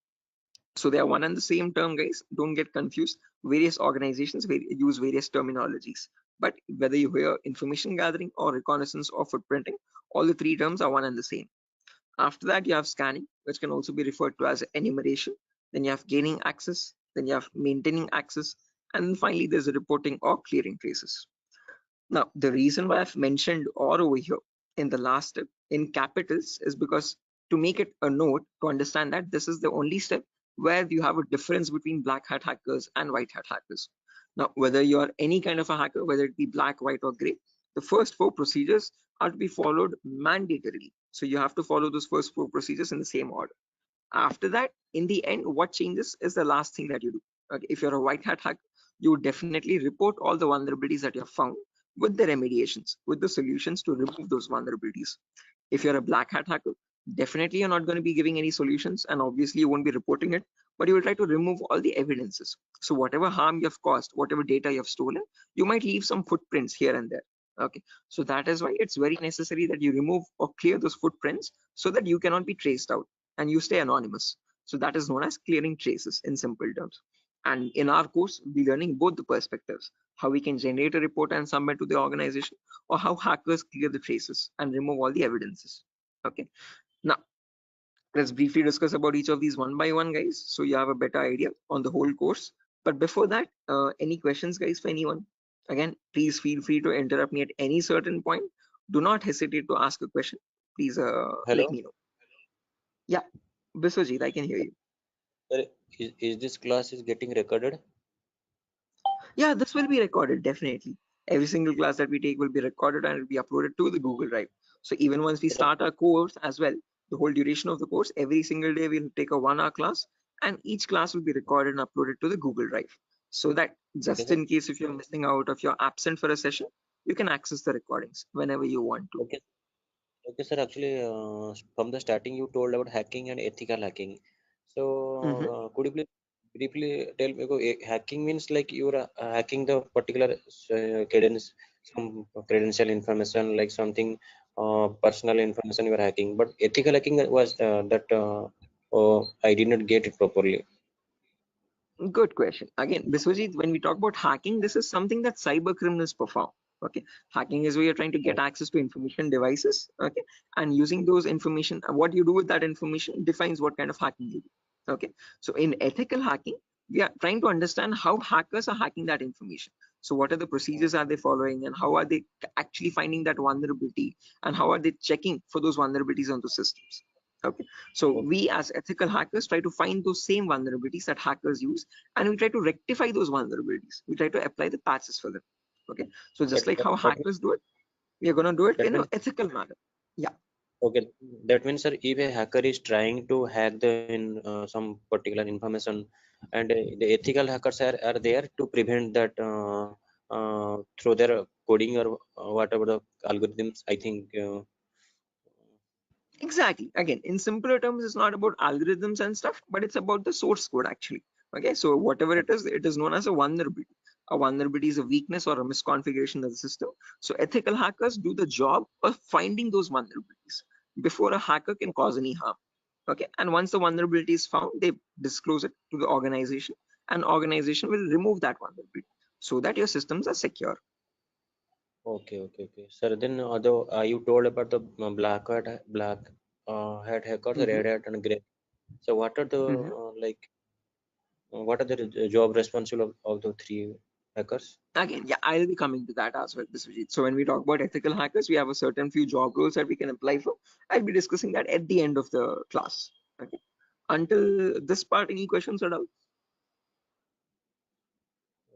So they are one and the same term, guys. Don't get confused. Various organizations use various terminologies. But whether you hear information gathering or reconnaissance or footprinting, all the three terms are one and the same. After that, you have scanning, which can also be referred to as enumeration. Then you have gaining access. Then you have maintaining access. And then finally, there's a reporting or clearing traces. Now, the reason why I've mentioned or over here in the last step in capitals is because to make it a note to understand that this is the only step where you have a difference between black hat hackers and white hat hackers. Now, whether you are any kind of a hacker, whether it be black, white, or gray, the first four procedures are to be followed mandatorily. So you have to follow those first four procedures in the same order. After that, in the end, what changes is the last thing that you do. Okay, if you're a white hat hacker, you would definitely report all the vulnerabilities that you have found with the remediations, with the solutions to remove those vulnerabilities. If you're a black hat hacker, definitely you're not going to be giving any solutions, and obviously you won't be reporting it, but you will try to remove all the evidences. So whatever harm you have caused, whatever data you have stolen, you might leave some footprints here and there. Okay, so that is why it's very necessary that you remove or clear those footprints so that you cannot be traced out and you stay anonymous. So that is known as clearing traces in simple terms. And in our course, we're learning both the perspectives, how we can generate a report and submit to the organization, or how hackers clear the traces and remove all the evidences. Okay. Now, let's briefly discuss about each of these one by one, guys, so you have a better idea on the whole course. But before that, any questions, guys, for anyone? Again, please feel free to interrupt me at any certain point. Do not hesitate to ask a question. Please let Hello, me know. Yeah, Biswajit, I can hear you. sir. Is this class is getting recorded? Yeah, this will be recorded, definitely. Every single class that we take will be recorded and it will be uploaded to the Google Drive. So even once we start our course as well, the whole duration of the course, every single day we'll take a 1 hour class, and each class will be recorded and uploaded to the Google Drive. So that Okay, just sir. in case if you're missing out, if you're absent for a session, you can access the recordings whenever you want to. Okay, okay, sir. Actually, from the starting, you told about hacking and ethical hacking. So, Mhm. could you please briefly tell me? Hacking means like you're hacking the particular credence, some credential information, like something personal information you are hacking. But ethical hacking was that. Oh, I did not get it properly. Good question. Again, Biswajit, when we talk about hacking, this is something that cyber criminals perform. Okay, hacking is where you're trying to get access to information devices. Okay, and using those information, what you do with that information defines what kind of hacking you do. Okay, so in ethical hacking, we are trying to understand how hackers are hacking that information. So what are the procedures are they following, and how are they actually finding that vulnerability, and how are they checking for those vulnerabilities on the systems? Okay, so we as ethical hackers try to find those same vulnerabilities that hackers use, and we try to rectify those vulnerabilities. We try to apply the patches for them. Okay, so just That, like that, how that means hackers do it, we are going to do it that in an means ethical manner. Yeah, okay. That means, sir, if a hacker is trying to hack some particular information, and the ethical hackers are there to prevent that through their coding or whatever the algorithms. I think. exactly. Again, in simpler terms, it's not about algorithms and stuff, but it's about the source code actually. Okay, so whatever it is known as a vulnerability. A vulnerability is a weakness or a misconfiguration of the system. So ethical hackers do the job of finding those vulnerabilities before a hacker can cause any harm. Okay, and once the vulnerability is found, they disclose it to the organization, and organization will remove that vulnerability so that your systems are secure. Okay, okay, okay. Sir, then although you told about the black hat hackers, Mhm, red hat, and gray. So what are the mhm. what are the job responsible of the three hackers? Again, yeah, I'll be coming to that as well, Biswajit. So when we talk about ethical hackers, we have a certain few job roles that we can apply for. I'll be discussing that at the end of the class. Okay. Until this part, any questions at all?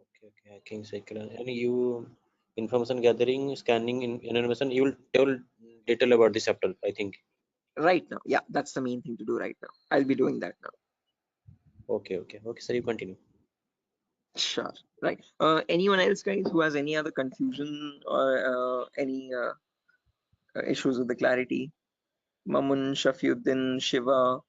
Okay, okay, hacking cycle. And you information gathering, scanning, in information. You will tell detail about this chapter, I think. Right now, yeah, that's the main thing to do right now. I'll be doing that now. Okay, okay, okay. Sir, you continue. Sure. Right. Anyone else, guys, who has any other confusion or any issues with the clarity? Mamun, Shafiuddin, Shiva.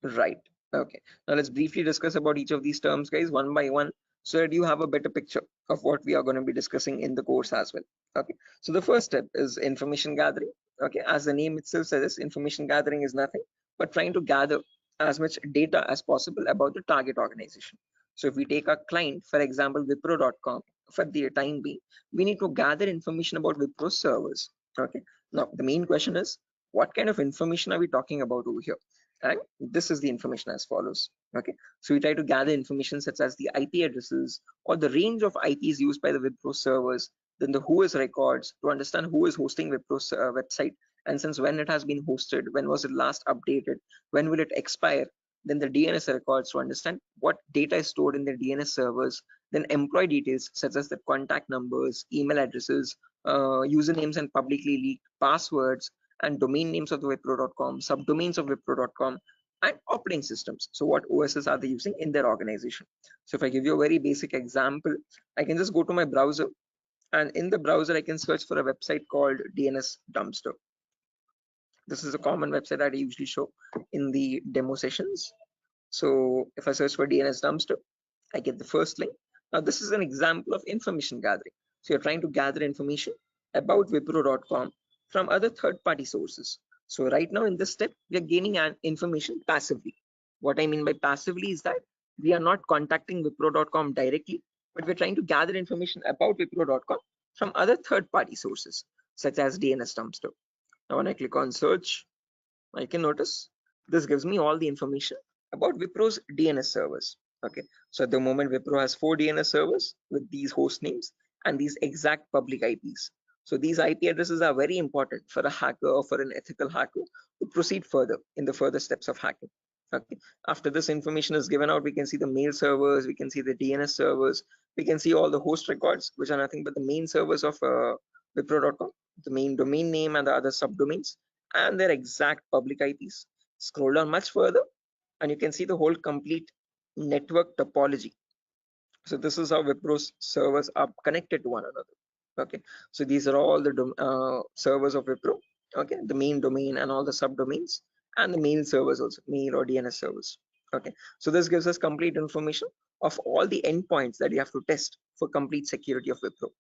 Right. Okay. Now let's briefly discuss about each of these terms, guys, one by one, so that you have a better picture of what we are going to be discussing in the course as well. Okay. So the first step is information gathering. Okay. As the name itself says, information gathering is nothing but trying to gather as much data as possible about the target organization. So if we take a client, for example, Wipro.com, for the time being, we need to gather information about Wipro servers. Okay. Now the main question is, what kind of information are we talking about over here? And this is the information as follows. Okay, so we try to gather information such as the IP addresses or the range of IPs used by the Wipro servers, then the who is records to understand who is hosting Wipro's website, and since when it has been hosted, when was it last updated, when will it expire, then the DNS records to understand what data is stored in the DNS servers, then employee details such as the contact numbers, email addresses, usernames and publicly leaked passwords, and domain names of the Wipro.com, subdomains of Wipro.com, and operating systems. So what OSs are they using in their organization? So if I give you a very basic example, I can just go to my browser, and in the browser I can search for a website called DNS Dumpster. This is a common website that I usually show in the demo sessions. So if I search for DNS Dumpster, I get the first link. Now this is an example of information gathering. So you're trying to gather information about Wipro.com from other third-party sources. So right now in this step, we are gaining information passively. What I mean by passively is that we are not contacting Wipro.com directly, but we're trying to gather information about Wipro.com from other third-party sources, such as DNS Dumpster. Now when I click on search, I can notice this gives me all the information about Wipro's DNS servers. Okay, so at the moment Wipro has 4 DNS servers with these host names and these exact public IPs. So these IP addresses are very important for a hacker or for an ethical hacker to proceed further in the further steps of hacking. Okay, after this information is given out, we can see the mail servers, we can see the DNS servers, we can see all the host records, which are nothing but the main servers of Wipro.com, the main domain name and the other subdomains, and their exact public IPs. Scroll down much further and you can see the whole complete network topology. So this is how Wipro's servers are connected to one another. Okay, so these are all the servers of Wipro. Okay, the main domain and all the subdomains, and the mail servers also, mail or DNS servers. Okay, so this gives us complete information of all the endpoints that you have to test for complete security of Wipro.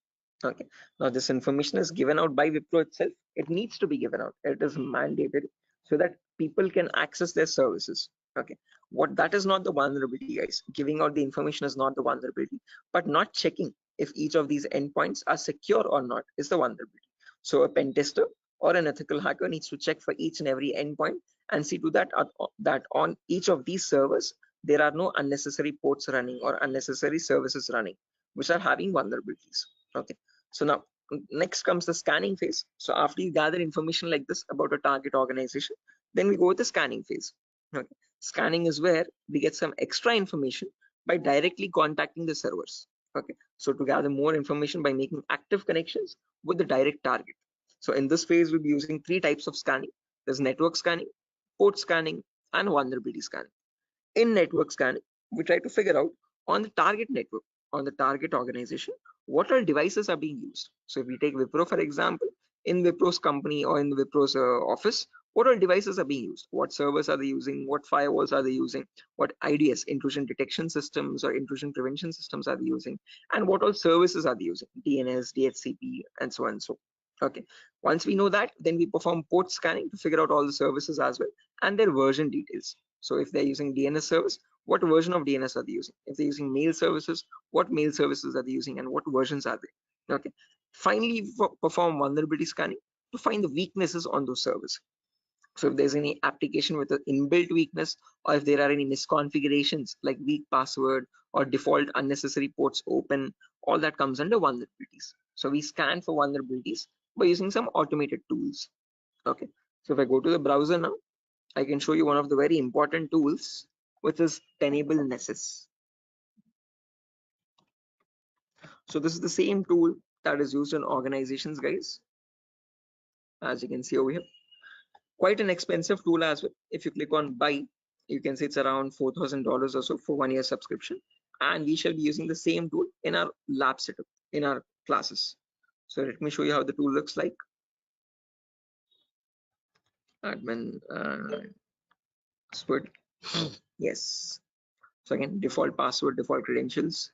Okay, now this information is given out by Wipro itself. It needs to be given out. It is mandated so that people can access their services. Okay, what that is not the vulnerability, guys. Giving out the information is not the vulnerability, but not checking if each of these endpoints are secure or not is the vulnerability. So a pen tester or an ethical hacker needs to check for each and every endpoint and see to that that on each of these servers there are no unnecessary ports running or unnecessary services running which are having vulnerabilities. Okay, so now next comes the scanning phase. So after you gather information like this about a target organization, then we go with the scanning phase. Okay, scanning is where we get some extra information by directly contacting the servers. Okay, so to gather more information by making active connections with the direct target. So in this phase, we'll be using 3 types of scanning. There's network scanning, port scanning, and vulnerability scanning. In network scanning, we try to figure out on the target network, on the target organization, what all devices are being used. So if we take Wipro, for example, in Wipro's company or in Wipro's office, what all devices are being used? What servers are they using? What firewalls are they using? What IDS, intrusion detection systems or intrusion prevention systems are they using? And what all services are they using? DNS, DHCP, and so on and so. Okay, once we know that, then we perform port scanning to figure out all the services as well and their version details. So if they're using DNS service, what version of DNS are they using? If they're using mail services, what mail services are they using and what versions are they? Okay. Finally, perform vulnerability scanning to find the weaknesses on those servers. So if there's any application with an inbuilt weakness, or if there are any misconfigurations like weak password or default unnecessary ports open, all that comes under vulnerabilities. So we scan for vulnerabilities by using some automated tools. Okay. So if I go to the browser now, I can show you one of the very important tools, which is Tenable Nessus. So this is the same tool that is used in organizations, guys. As you can see over here, quite an expensive tool as well. If you click on buy, You can say it's around $4,000 or so for 1 year subscription, and we shall be using the same tool in our lab setup in our classes. So let me show you how the tool looks like. Admin password. Yes. So again, default password, default credentials,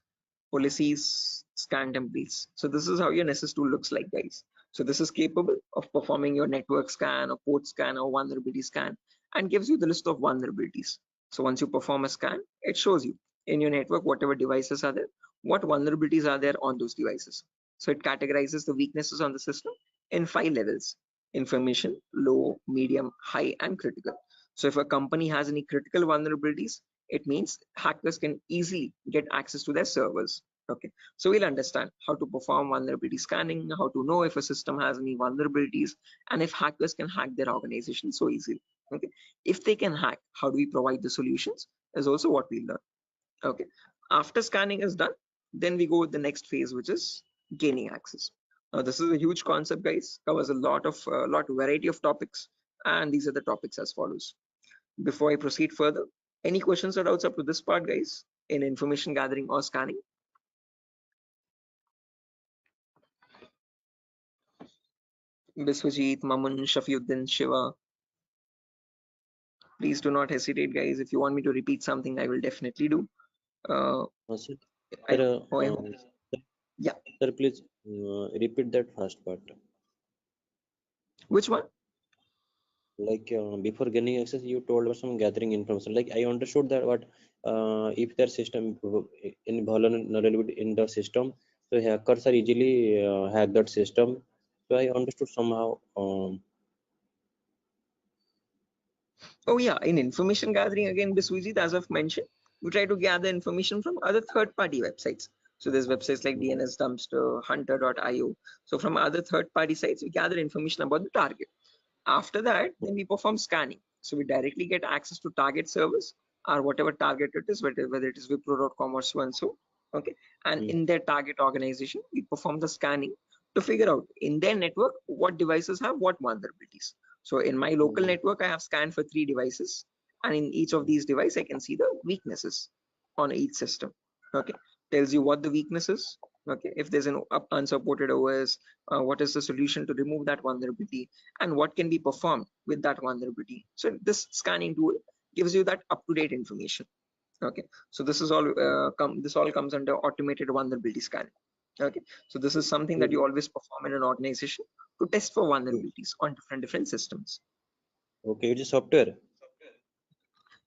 policies, scan templates. So this is how your Nessus tool looks like, guys. So this is capable of performing your network scan or port scan or vulnerability scan, and gives you the list of vulnerabilities. So once you perform a scan, it shows you in your network whatever devices are there, what vulnerabilities are there on those devices. So it categorizes the weaknesses on the system in 5 levels: information, low, medium, high, and critical. So if a company has any critical vulnerabilities, it means hackers can easily get access to their servers. Okay, so we'll understand how to perform vulnerability scanning, how to know if a system has any vulnerabilities, and if hackers can hack their organization so easily. Okay, if they can hack, how do we provide the solutions is also what we learn. Okay, after scanning is done, then we go with the next phase, which is gaining access. Now this is a huge concept, guys, covers a lot variety of topics, and these are the topics as follows. Before I proceed further, any questions or doubts up to this part, guys, in information gathering or scanning? Biswajit, Mamun, Shafiuddin, Shiva, please do not hesitate, guys. If you want me to repeat something, I will definitely do. Sir, Yeah. Sir, please repeat that first part. Which one? Like before gaining access, you told us some gathering information. Like I understood that what if their system in vulnerability in the system, so hackers are easily hack that system. So I understood somehow. Oh yeah, in information gathering again, Biswajit, as I've mentioned, we try to gather information from other third-party websites. So there's websites like DNS Dumpster, Hunter.io. So from other third-party sites, we gather information about the target. After that, then we perform scanning. So we directly get access to target servers or whatever target it is, whether it is Wipro.com or so and so. Okay. And in their target organization, we perform the scanning to figure out in their network what devices have what vulnerabilities. So in my local network, I have scanned for 3 devices, and in each of these devices, I can see the weaknesses on each system. Okay. Tells you what the weakness is. Okay. If there's an unsupported OS, what is the solution to remove that vulnerability, and what can be performed with that vulnerability. So this scanning tool gives you that up-to-date information. Okay, so this is all this all comes under automated vulnerability scanning. Okay, so this is something that you always perform in an organization to test for vulnerabilities on different systems. Okay, it is software.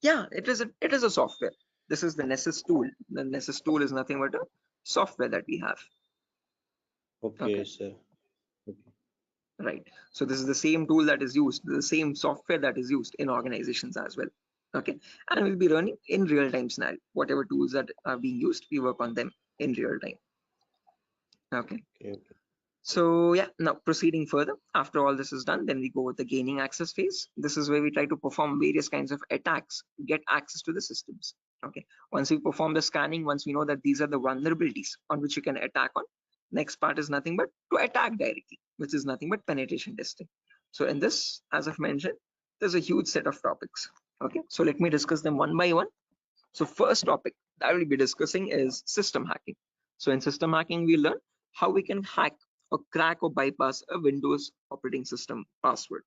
Yeah, it is a software. This is the Nessus tool. The Nessus tool is nothing but a software that we have. Okay, sir. Okay. Right. So this is the same tool that is used, the same software that is used in organizations as well. Okay, and we'll be running in real-time scenario. Whatever tools that are being used, we work on them in real time. Okay. So yeah, now proceeding further, after all this is done, then we go with the gaining access phase. This is where we try to perform various kinds of attacks to get access to the systems. Okay, once we perform the scanning, once we know that these are the vulnerabilities on which you can attack on, next part is nothing but to attack directly, which is nothing but penetration testing. So in this, as I've mentioned, there's a huge set of topics. Okay, so let me discuss them one by one. So first topic that we'll be discussing is system hacking. So in system hacking, we learn how we can hack or crack or bypass a Windows operating system password.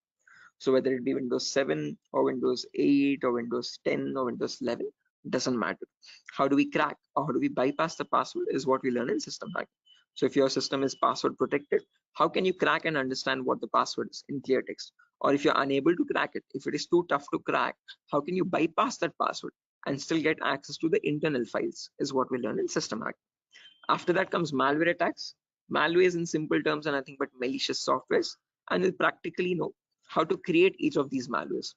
So whether it be Windows 7 or Windows 8 or Windows 10 or Windows 11, doesn't matter. How do we crack or how do we bypass the password is what we learn in system hacking. So if your system is password protected, how can you crack and understand what the password is in clear text? Or if you're unable to crack it, if it is too tough to crack, how can you bypass that password and still get access to the internal files is what we learn in system hacking. After that comes malware attacks. Malware is in simple terms are nothing but malicious softwares, and we'll practically know how to create each of these malwares.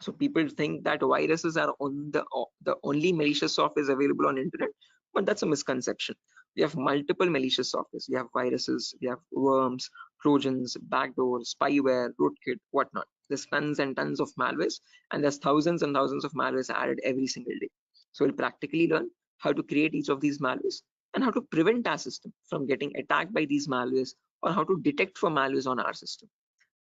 So people think that viruses are on the only malicious software available on internet, but that's a misconception. We have multiple malicious softwares. We have viruses, we have worms, trojans, backdoors, spyware, rootkit, whatnot. There's tons and tons of malwares, and there's thousands and thousands of malwares added every single day. So we'll practically learn how to create each of these malwares and how to prevent our system from getting attacked by these malwares, or how to detect for malwares on our system.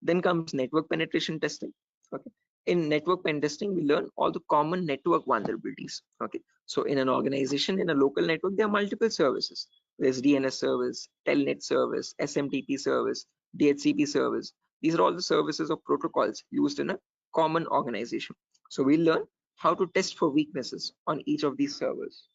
Then comes network penetration testing. Okay, In network pen testing, we learn all the common network vulnerabilities. Okay, so in an organization, in a local network, there are multiple services. There's DNS service, Telnet service, SMTP service, DHCP service. These are all the services or protocols used in a common organization. So we learn how to test for weaknesses on each of these servers.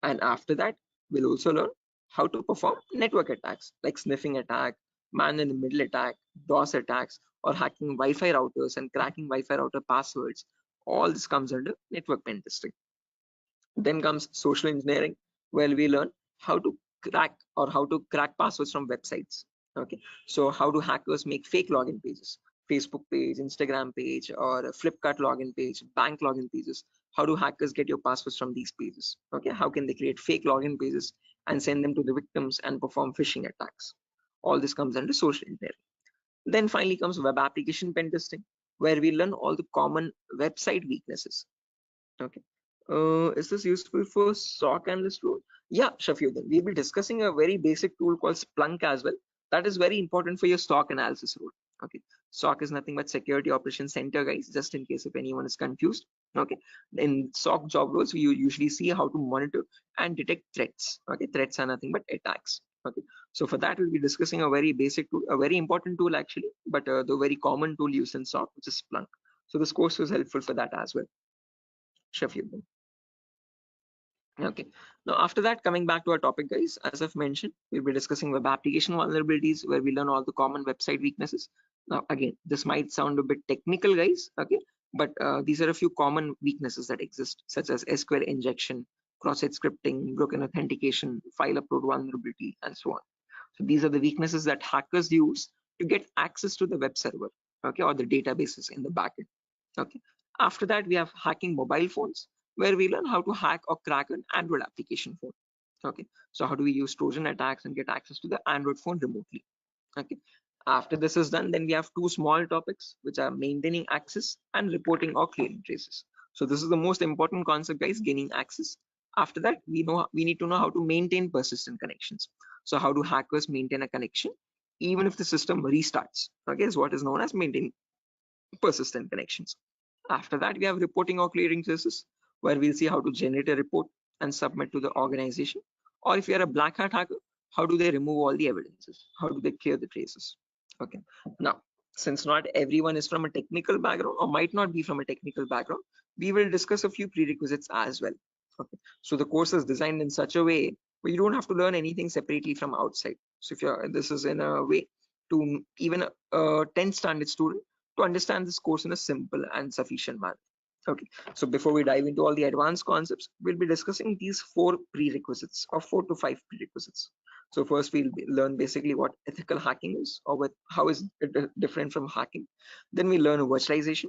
And after that, we'll also learn how to perform network attacks like sniffing attack, man in the middle attack, DOS attacks, or hacking Wi-Fi routers and cracking Wi-Fi router passwords. All this comes under network pen testing. Then comes social engineering, where we learn how to crack passwords from websites. Okay, so how do hackers make fake login pages, Facebook page, Instagram page, or a Flipkart login page, bank login pages? How do hackers get your passwords from these pages? Okay, how can they create fake login pages and send them to the victims and perform phishing attacks? All this comes under social engineering. Then finally comes web application pen testing, where we learn all the common website weaknesses. Okay. Is this useful for SOC analyst role? Yeah, Shafiuddin. We'll be discussing a very basic tool called Splunk as well. That is very important for your SOC analysis role. Okay. SOC is nothing but Security Operations Center, guys, just in case if anyone is confused. Okay. In SOC job roles, we usually see how to monitor and detect threats. Okay. Threats are nothing but attacks. Okay. So for that, we'll be discussing a very basic tool, a very important tool actually, but the very common tool used in SOC, which is Splunk. So this course was helpful for that as well. Shafiuddin. Okay, now after that, coming back to our topic, guys, as I've mentioned, we'll be discussing web application vulnerabilities, where we learn all the common website weaknesses. Now again, this might sound a bit technical, guys, okay, but these are a few common weaknesses that exist, such as SQL injection, cross-site scripting, broken authentication, file upload vulnerability, and so on. So these are the weaknesses that hackers use to get access to the web server, okay, or the databases in the backend. Okay, after that, we have hacking mobile phones, where we learn how to hack or crack an Android application phone. Okay, so how do we use Trojan attacks and get access to the Android phone remotely? Okay, after this is done, then we have two small topics, which are maintaining access and reporting or clearing traces. So this is the most important concept, guys, gaining access. After that, we need to know how to maintain persistent connections. So how do hackers maintain a connection even if the system restarts? Okay, is what is known as maintaining persistent connections. After that, we have reporting or clearing traces, where we'll see how to generate a report and submit to the organization. Or if you're a black hat hacker, how do they remove all the evidences? How do they clear the traces? Okay. Now, since not everyone is from a technical background or might not be from a technical background, we will discuss a few prerequisites as well. Okay. So the course is designed in such a way where you don't have to learn anything separately from outside. So if this is in a way to even a 10th standard student to understand this course in a simple and sufficient manner. Okay, so before we dive into all the advanced concepts, we'll be discussing these 4 prerequisites or 4 to 5 prerequisites. So first we'll learn basically what ethical hacking is, or how is it different from hacking. Then we learn virtualization.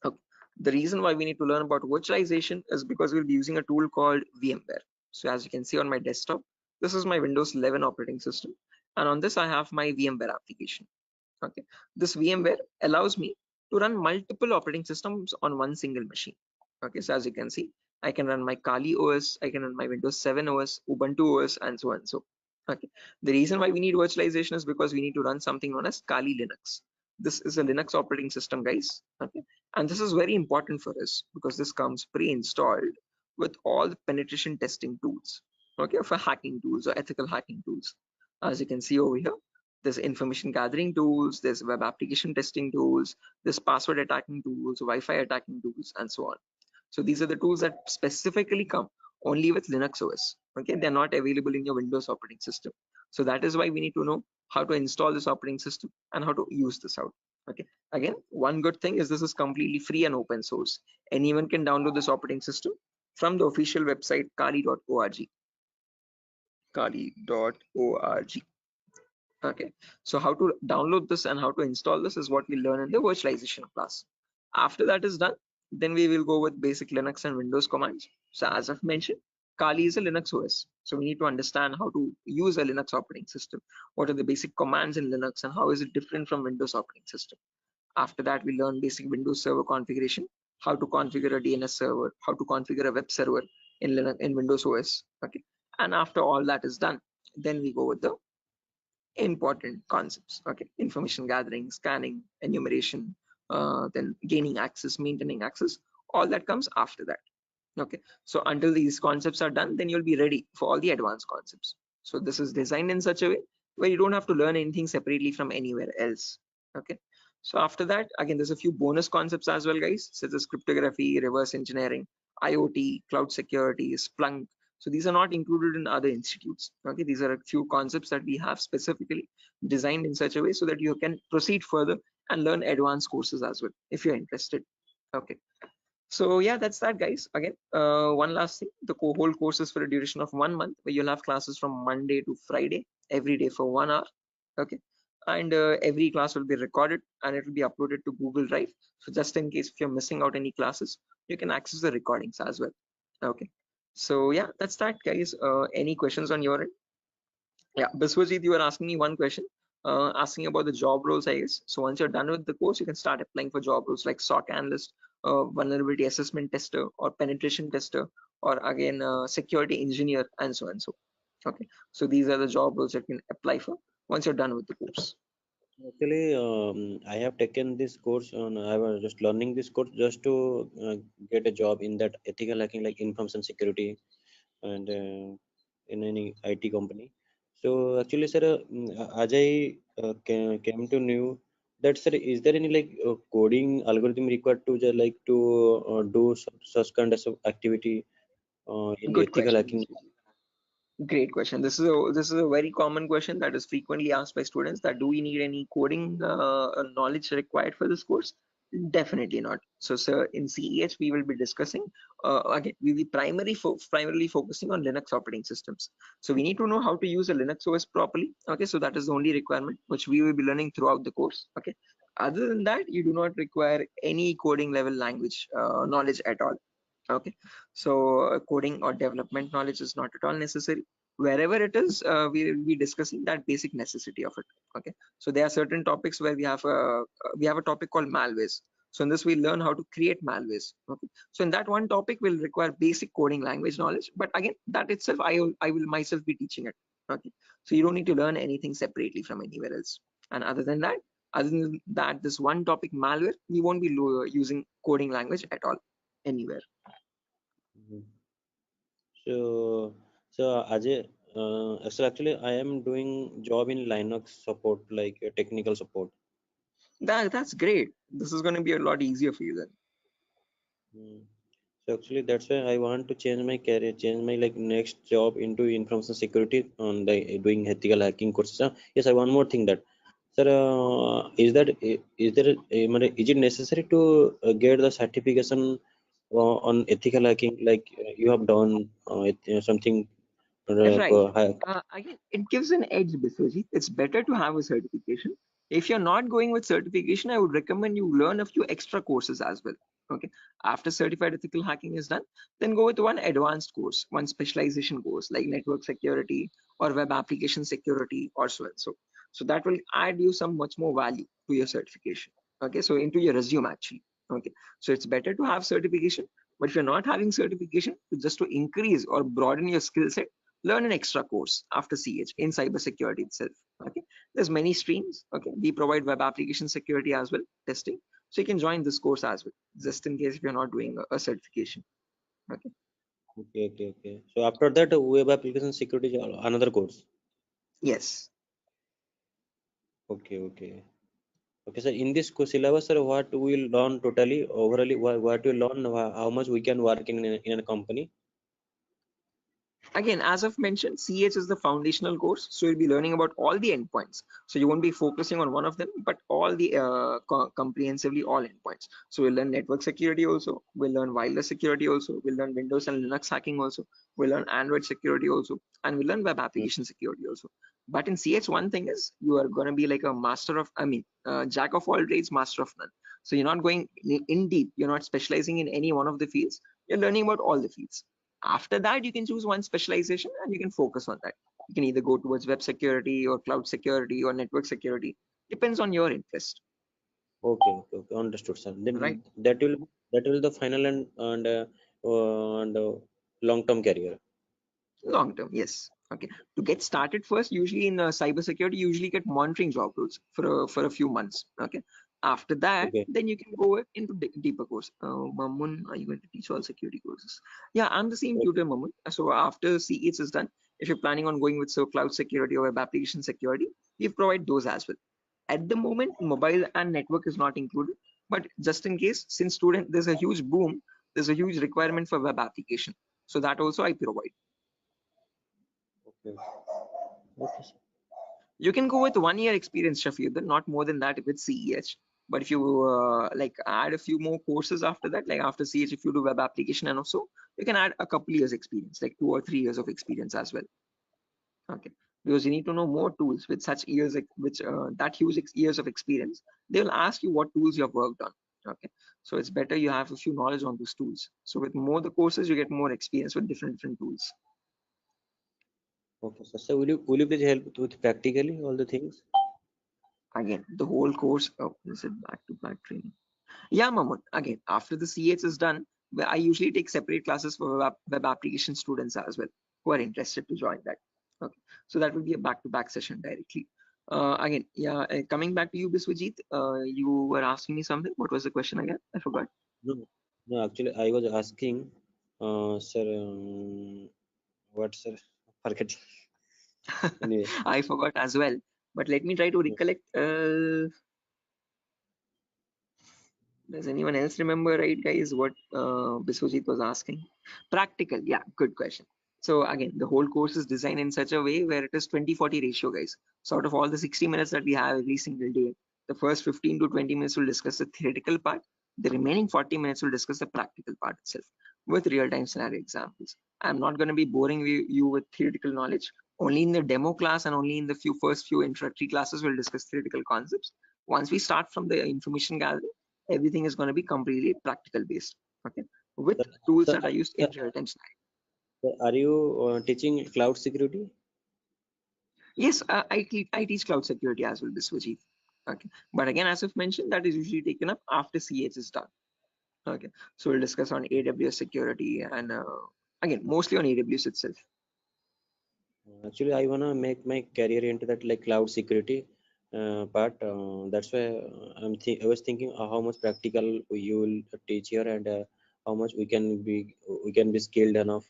Okay. The reason why we need to learn about virtualization is because we'll be using a tool called VMware. So as you can see on my desktop, this is my Windows 11 operating system, and on this I have my VMware application. Okay, this VMware allows me to run multiple operating systems on one single machine. Okay, so as you can see, I can run my Kali OS, I can run my Windows 7 OS, Ubuntu OS, and so on and so. Okay, the reason why we need virtualization is because we need to run something known as Kali Linux. This is a Linux operating system, guys. Okay, and this is very important for us because this comes pre-installed with all the penetration testing tools. Okay, for hacking tools or ethical hacking tools. As you can see over here, there's information gathering tools, there's web application testing tools, there's password attacking tools, Wi-Fi attacking tools, and so on. So these are the tools that specifically come only with Linux OS. Okay, they're not available in your Windows operating system. So that is why we need to know how to install this operating system and how to use this out. Okay, again, one good thing is this is completely free and open source. Anyone can download this operating system from the official website kali.org. Kali.org. Okay, so how to download this and how to install this is what we learn in the virtualization class. After that is done, then we will go with basic Linux and Windows commands. So as I've mentioned, Kali is a Linux OS. So we need to understand how to use a Linux operating system. What are the basic commands in Linux and how is it different from Windows operating system? After that, we learn basic Windows server configuration, how to configure a DNS server, how to configure a web server in Linux, in Windows OS. Okay, and after all that is done, then we go with the important concepts. Okay, information gathering, scanning, enumeration, then gaining access, maintaining access, all that comes after that. Okay, so until these concepts are done, then you'll be ready for all the advanced concepts. So this is designed in such a way where you don't have to learn anything separately from anywhere else. Okay, so after that, again, there's a few bonus concepts as well, guys, such as cryptography, reverse engineering, IoT, cloud security, Splunk. So these are not included in other institutes. Okay, these are a few concepts that we have specifically designed in such a way so that you can proceed further and learn advanced courses as well if you're interested. Okay, so yeah, that's that, guys. Again, one last thing, the whole course is for a duration of 1 month, where you'll have classes from Monday to Friday every day for 1 hour. Okay, and every class will be recorded and it will be uploaded to Google Drive. So just in case if you're missing out any classes, you can access the recordings as well. Okay, so yeah, that's that, guys. Any questions on your end? Yeah, Biswajit, you were asking me one question, asking about the job roles, I guess. So once you're done with the course, you can start applying for job roles like SOC analyst, vulnerability assessment tester, or penetration tester, or again, security engineer, and so and so. Okay, so these are the job roles that you can apply for once you're done with the course. Actually, I have taken this course on. I was just learning this course just to get a job in that ethical hacking, like information security, and in any IT company. So actually, sir, as I came to know that, sir, is there any like coding algorithm required to just like to do such kind of activity in Good ethical question. hacking? Great question. This is a very common question that is frequently asked by students, that do we need any coding knowledge required for this course? Definitely not. So, sir, in CEH we will be discussing again. We will be primarily focusing on Linux operating systems. So we need to know how to use a Linux OS properly. Okay, so that is the only requirement which we will be learning throughout the course. Okay. Other than that, you do not require any coding level language knowledge at all. Okay, so coding or development knowledge is not at all necessary. Wherever it is, we will be discussing that basic necessity of it. Okay, so there are certain topics where we have a topic called malwares. So in this we learn how to create malwares. Okay, so in that one topic will require basic coding language knowledge, but again, that itself I will myself be teaching it. Okay, so you don't need to learn anything separately from anywhere else. And other than that, this one topic malware, we won't be using coding language at all anywhere. Mhm. So Ajay, so actually I am doing job in Linux support, like technical support. That's great. This is going to be a lot easier for you then. Mm. So actually that's why I want to change my career, change my like next job into information security on the doing ethical hacking courses. Yes, I one more thing that, sir, is there is it necessary to get the certification on ethical hacking, like you have done something Right. Again, it gives an edge, Biswajit. It's better to have a certification. If you're not going with certification, I would recommend you learn a few extra courses as well. Okay. After certified ethical hacking is done, then go with one advanced course, one specialization course like network security or web application security or so and so. So that will add you some much more value to your certification. Okay. So into your resume actually. Okay. So it's better to have certification, but if you're not having certification, just to increase or broaden your skill set, learn an extra course after CH in cybersecurity itself. Okay, there's many streams. Okay, we provide web application security as well, testing. So you can join this course as well, just in case if you're not doing a certification. Okay. Okay. So after that, web application security is another course. Yes. Okay. So in this course syllabus, sir, what we will learn totally overall, what we learn, how much we can work in a company. Again, as I've mentioned, CH is the foundational course, so you'll be learning about all the endpoints. So you won't be focusing on one of them, but all the comprehensively all endpoints. So we'll learn network security also, we'll learn wireless security also, we'll learn Windows and Linux hacking also, we'll learn Android security also, and we'll learn web application security also. But in CH, one thing is you are going to be like a master of, jack of all trades, master of none. So you're not going in deep, you're not specializing in any one of the fields, you're learning about all the fields. After that, you can choose one specialization and you can focus on that. You can either go towards web security or cloud security or network security. Depends on your interest. Okay. Understood, sir. Right. Then that will the final and long term career. Long term, yes. Okay. To get started first, usually in cybersecurity, you usually get monitoring job roles for a few months. Okay. After that, Okay. then you can go into deeper course. Mamun, are you going to teach all security courses? Yeah, I'm the same tutor, Mamun. So after CEH is done, if you're planning on going with cloud security or web application security, we provide those as well. At the moment, mobile and network is not included, but just in case, since student, there's a huge boom, there's a huge requirement for web application. So that also I provide. Okay. Okay, sir. You can go with 1 year experience, Shafiuddin, not more than that with CEH. But if you like add a few more courses after that, like after CH, if you do web application and also, you can add a couple years experience, like 2 or 3 years of experience as well. Okay, because you need to know more tools with such years, which that huge years of experience. They will ask you what tools you have worked on. Okay, so it's better you have a few knowledge on those tools. So with more the courses, you get more experience with different tools. Okay, sir. So will you please help with practically all the things? Again, the whole course. Oh, is it back-to-back training? Yeah, Mahmood. Again, after the CH is done, I usually take separate classes for web application students as well who are interested to join that. Okay, so that will be a back-to-back session directly. Again, yeah, coming back to you, Biswajit, you were asking me something. What was the question again? I forgot. No, actually, I was asking, sir, what, sir? Forget. Anyway. I forgot as well. But let me try to recollect. Does anyone else remember, right, guys, what Biswajit was asking? Practical, yeah, good question. So again, the whole course is designed in such a way where it is 20-40 ratio, guys. So out of all the 60 minutes that we have every single day, the first 15 to 20 minutes will discuss the theoretical part. The remaining 40 minutes will discuss the practical part itself with real-time scenario examples. I'm not going to be boring you with theoretical knowledge. Only in the demo class and only in the first few introductory classes we'll discuss theoretical concepts. Once we start from the information gathering, everything is going to be completely practical based. Okay, with tools that are used in real time scenario. Are you teaching cloud security? Yes, I teach cloud security as well, Biswajit. Okay, but again, as I've mentioned, that is usually taken up after CH is done. Okay, so we'll discuss on AWS security and again, mostly on AWS itself. Actually, I wanna make my career into that like cloud security part. That's why I was thinking how much practical you will teach here and how much we can be skilled enough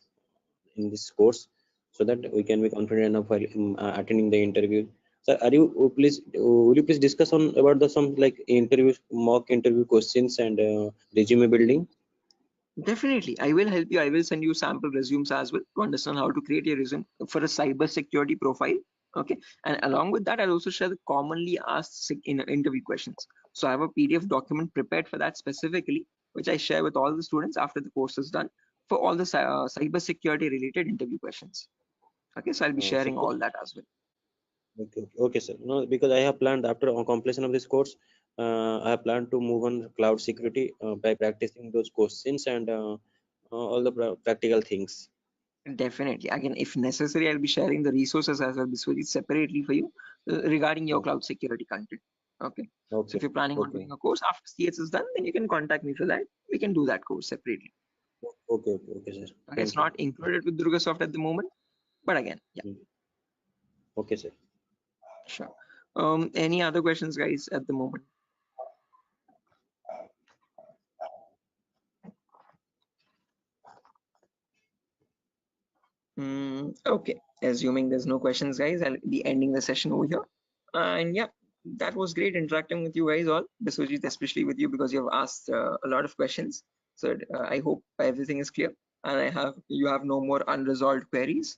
in this course, so that we can be confident enough while attending the interview. So, will you please discuss on about the some like mock interview questions and resume building? Definitely, I will help you. I will send you sample resumes as well to understand how to create a resume for a cyber security profile. Okay, and along with that, I'll also share the commonly asked interview questions. So I have a PDF document prepared for that specifically, which I share with all the students after the course is done for all the cyber security related interview questions. Okay, so I'll be sharing all that as well. Okay, sir. No, because I have planned after completion of this course, I have planned to move on cloud security by practicing those questions and all the practical things. Definitely. Again, if necessary, I'll be sharing the resources as well, Biswajit, separately for you regarding your cloud security content. Okay. So if you're planning on doing a course after CS is done, then you can contact me for that. We can do that course separately. Okay, sir. Okay, it's not included with Durga Soft at the moment, but again, yeah. Okay, sir. Sure. Any other questions, guys, at the moment? Okay, assuming there's no questions, guys, I'll be ending the session over here. And yeah, that was great interacting with you guys all, Biswajit, especially with you because you have asked a lot of questions. So I hope everything is clear and you have no more unresolved queries.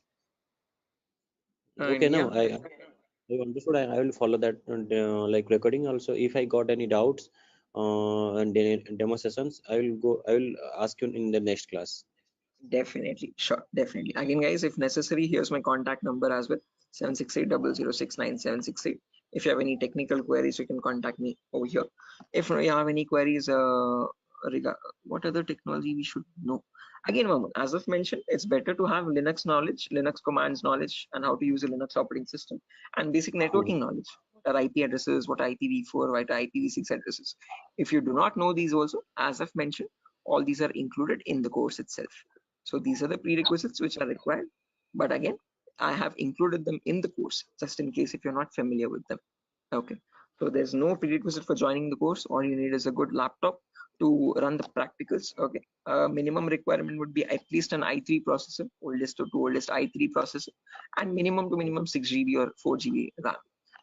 Okay, And now yeah, I understood. I will follow that like recording also. If I got any doubts and demo sessions, I will ask you in the next class. definitely, sure, definitely. Again, guys, if necessary, here's my contact number as well, 76800697768. If you have any technical queries, you can contact me over here. If you have any queries what other technology we should know. Again, Mamun, as I've mentioned, it's better to have Linux knowledge, Linux commands knowledge, and how to use a Linux operating system, and basic networking knowledge. What are IP addresses, what are IPv4, what are IPv6 addresses. If you do not know these also, as I've mentioned, all these are included in the course itself. So these are the prerequisites which are required. But again, I have included them in the course just in case if you're not familiar with them. Okay. So there's no prerequisite for joining the course. All you need is a good laptop to run the practicals. Okay, minimum requirement would be at least an i3 processor, oldest to oldest i3 processor, and minimum to minimum 6 GB or 4 GB RAM.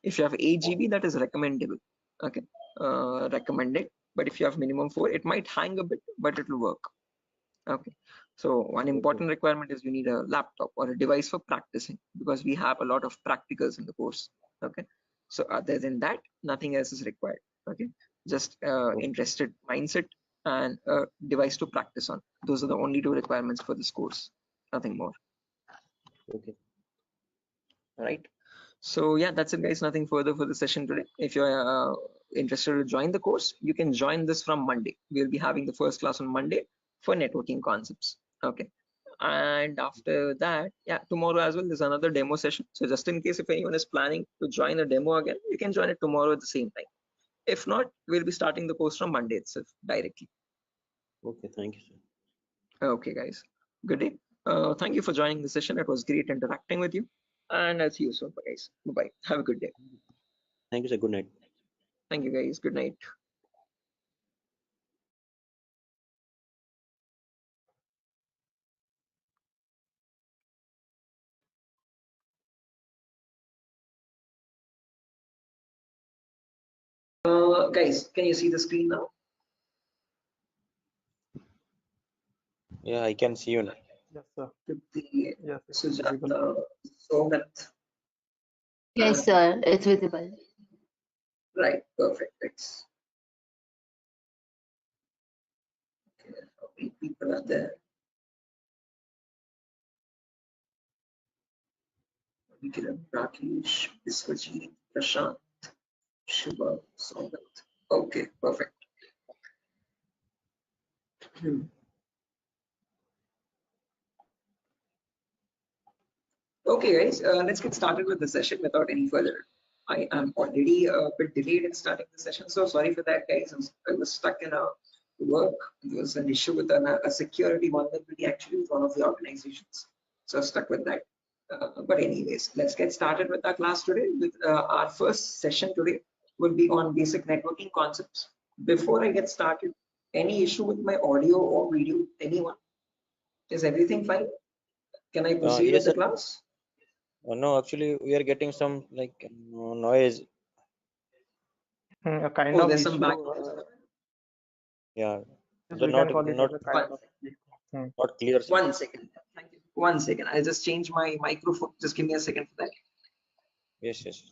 If you have 8 GB, that is recommendable. Okay, recommended. But if you have minimum 4, it might hang a bit, but it will work. Okay, so one important requirement is you need a laptop or a device for practicing, because we have a lot of practicals in the course. Okay, so other than that, nothing else is required. Okay, just interested mindset and a device to practice on. Those are the only 2 requirements for this course, nothing more. Okay. Right, so yeah, that's it guys, nothing further for the session today. If you're interested to join the course, you can join this from Monday. We'll be having the first class on Monday for networking concepts. Okay, and after that, yeah, tomorrow as well there's another demo session. So just in case if anyone is planning to join the demo again, you can join it tomorrow at the same time. If not, we'll be starting the course from Monday itself directly. Okay, thank you, sir. Okay guys, good day. Thank you for joining the session. It was great interacting with you, and I'll see you soon guys. Bye, have a good day. Thank you, sir. Good night. Thank you guys, good night. Guys, can you see the screen now? Yeah, I can see you now. Yes, sir. The Yes, it's visible. Sujata, Sogat. Yes, sir, it's visible. Right, perfect. Thanks. Okay, how many people are there? Kiran, Rakesh, Biswajit, Prashant, Shiva, Sogat. Okay, perfect. Okay, guys, let's get started with the session without any further. I am already a bit delayed in starting the session, so sorry for that, guys. I was stuck in a work. There was an issue with a security vulnerability actually with one of the organizations, so stuck with that. But anyways, let's get started with our class today. With our first session today will be on basic networking concepts. Before I get started, any issue with my audio or video? Anyone? Is everything fine? Can I proceed Yes, with the sir. class? No, actually, we are getting some like noise. A kind Oh, of there's some issue. background. Yeah, Yes, they're we not can call it not as a kind of. not clear. Sir. 1 second. Thank you. 1 second. I'll just change my microphone. Just give me a second for that. Yes, yes.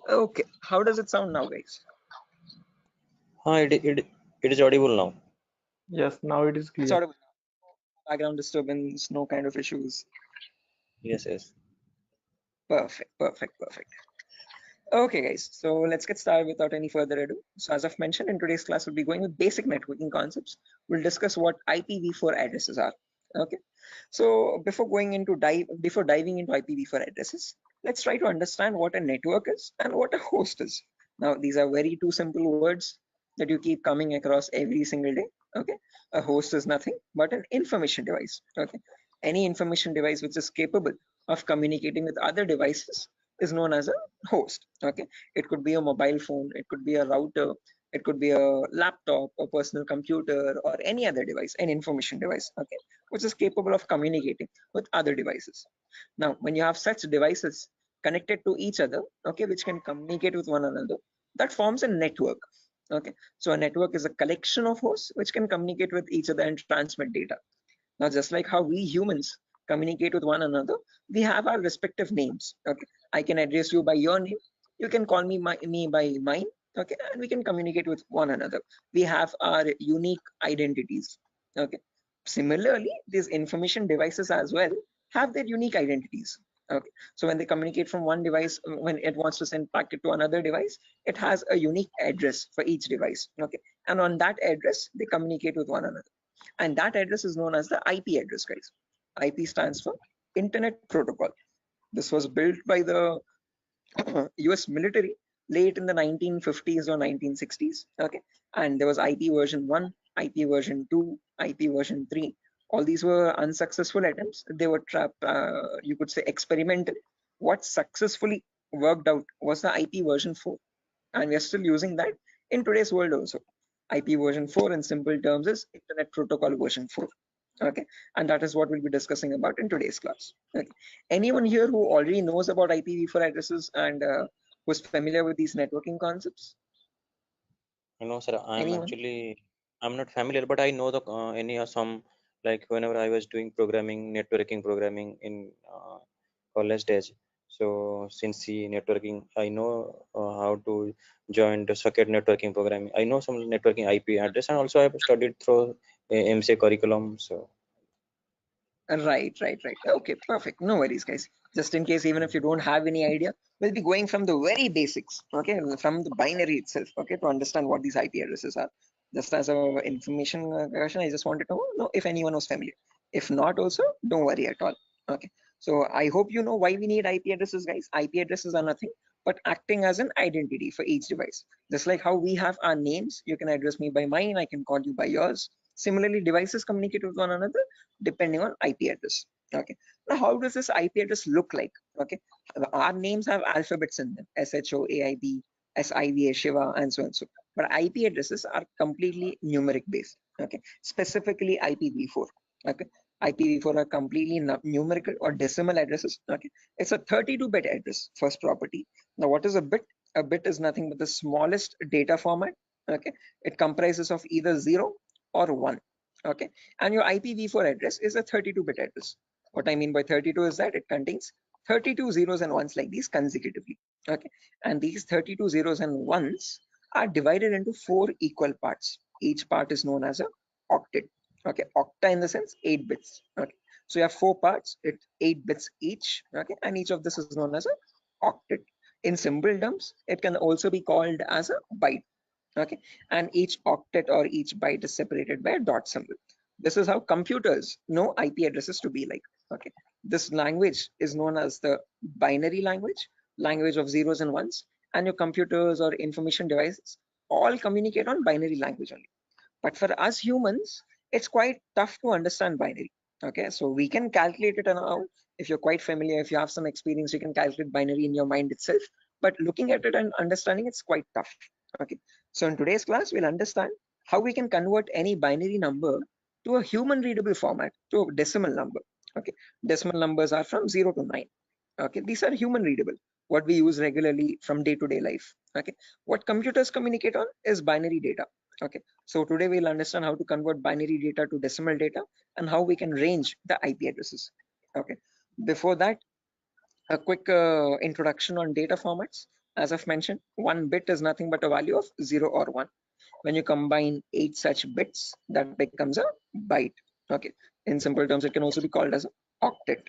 Okay. How does it sound now, guys? It is audible now. Yes, now it is clear. Sort of background disturbance, no kind of issues. Yes, yes. Perfect, perfect, perfect. Okay, guys, so let's get started without any further ado. So as I've mentioned, in today's class, we'll be going with basic networking concepts. We'll discuss what IPv4 addresses are. Okay, so before diving into IPv4 addresses, let's try to understand what a network is and what a host is. Now, these are very two simple words that you keep coming across every single day. Okay, a host is nothing but an information device. Okay, any information device which is capable of communicating with other devices is known as a host. Okay, it could be a mobile phone, it could be a router, it could be a laptop, a personal computer, or any other device, an information device, okay, which is capable of communicating with other devices. Now, when you have such devices connected to each other, okay, which can communicate with one another, that forms a network. Okay, so a network is a collection of hosts which can communicate with each other and transmit data. Now, just like how we humans communicate with one another, we have our respective names. Okay, I can address you by your name. You can call me by mine, okay, and we can communicate with one another. We have our unique identities, okay. Similarly, these information devices as well have their unique identities, okay. So when they communicate from one device, when it wants to send packet to another device, it has a unique address for each device, okay, and on that address they communicate with one another, and that address is known as the IP address, guys. IP stands for Internet Protocol. This was built by the US military late in the 1950s or 1960s, okay, and there was IP version 1, IP version 2, IP version 3. All these were unsuccessful attempts. They were you could say experimental. What successfully worked out was the IP version 4, and we are still using that in today's world also. IP version 4 in simple terms is Internet Protocol version 4, okay, and that is what we'll be discussing about in today's class, okay. Anyone here who already knows about IPv4 addresses and who's familiar with these networking concepts? No, sir. Anyone? I'm not familiar, but I know the any some, like whenever I was doing programming, networking programming in college days. So since the networking, I know how to join the socket networking programming. I know some networking IP address, and also I've studied through MCA curriculum. So Right. Okay, perfect. No worries, guys. Just in case, even if you don't have any idea, we'll be going from the very basics, okay, from the binary itself, okay, to understand what these IP addresses are. Just as a information question, I just wanted to know if anyone was familiar. If not, also don't worry at all. Okay. So I hope you know why we need IP addresses, guys. IP addresses are nothing but acting as an identity for each device. Just like how we have our names, you can address me by mine, I can call you by yours. Similarly, devices communicate with one another depending on IP address. Okay. Now, how does this IP address look like? Okay. Our names have alphabets in them: SHOAIB, SIVA, Shiva, and so on. So, but IP addresses are completely numeric based. Okay. Specifically IPv4. Okay. IPv4 are completely numerical or decimal addresses. Okay. It's a 32-bit address, first property. Now, what is a bit? A bit is nothing but the smallest data format. Okay. It comprises of either 0 or 1. Okay, and your IPv4 address is a 32-bit address. What I mean by 32 is that it contains 32 zeros and ones like these consecutively. Okay, and these 32 zeros and ones are divided into 4 equal parts. Each part is known as a octet. Okay, octa in the sense 8 bits. Okay, so you have 4 parts, it's 8 bits each. Okay, and each of this is known as a octet. In simple terms, it can also be called as a byte. Okay, and each octet or each byte is separated by a dot symbol. This is how computers know IP addresses to be like. Okay, this language is known as the binary language of zeros and ones, and your computers or information devices all communicate on binary language only. But for us humans, it's quite tough to understand binary. Okay, so we can calculate it now. If you're quite familiar, if you have some experience, you can calculate binary in your mind itself. But looking at it and understanding it's quite tough. Okay, so in today's class, we'll understand how we can convert any binary number to a human readable format, to a decimal number. Okay, decimal numbers are from 0 to 9. Okay, these are human readable, what we use regularly from day-to-day life. Okay, what computers communicate on is binary data. Okay, so today we'll understand how to convert binary data to decimal data and how we can range the IP addresses. Okay, before that, a quick introduction on data formats. As I've mentioned, one bit is nothing but a value of 0 or 1. When you combine 8 such bits, that becomes a byte. Okay, in simple terms, it can also be called as an octet.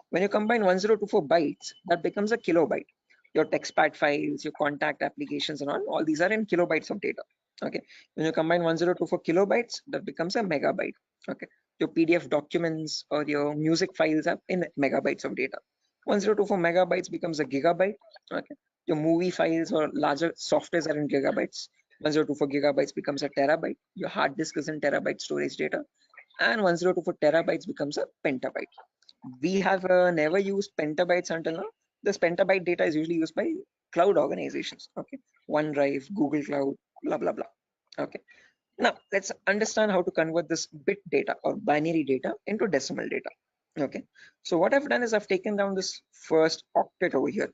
When you combine 1024 bytes, that becomes a kilobyte. Your textpad files, your contact applications and all these are in kilobytes of data. Okay, when you combine 1024 kilobytes, that becomes a megabyte. Okay, your PDF documents or your music files are in megabytes of data. 1024 megabytes becomes a gigabyte. Okay, your movie files or larger softwares are in gigabytes. 1024 gigabytes becomes a terabyte. Your hard disk is in terabyte storage data, and 1024 terabytes becomes a petabyte. We have never used petabytes until now. This petabyte data is usually used by cloud organizations. Okay, OneDrive, Google Cloud, blah blah blah. Okay, now let's understand how to convert this bit data or binary data into decimal data. Okay, so what I've done is I've taken down this first octet over here,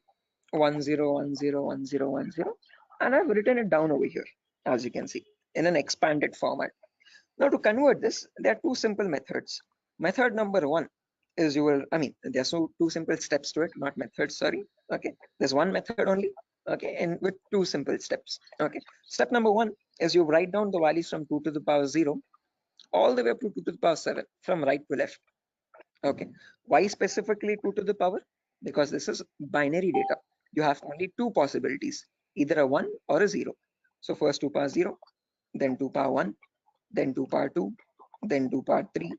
10101010, and I've written it down over here, as you can see, in an expanded format. Now to convert this, there are two simple methods. Method number one is there's two simple steps to it, not methods, sorry. Okay, there's one method only. Okay, and with two simple steps. Okay, step number one is you write down the values from 2 to the power 0 all the way up to 2 to the power 7 from right to left. Okay, why specifically 2 to the power? Because this is binary data. You have only two possibilities, either a 1 or a 0. So first 2 power 0, then 2 power 1, then 2 power 2, then 2 power 3,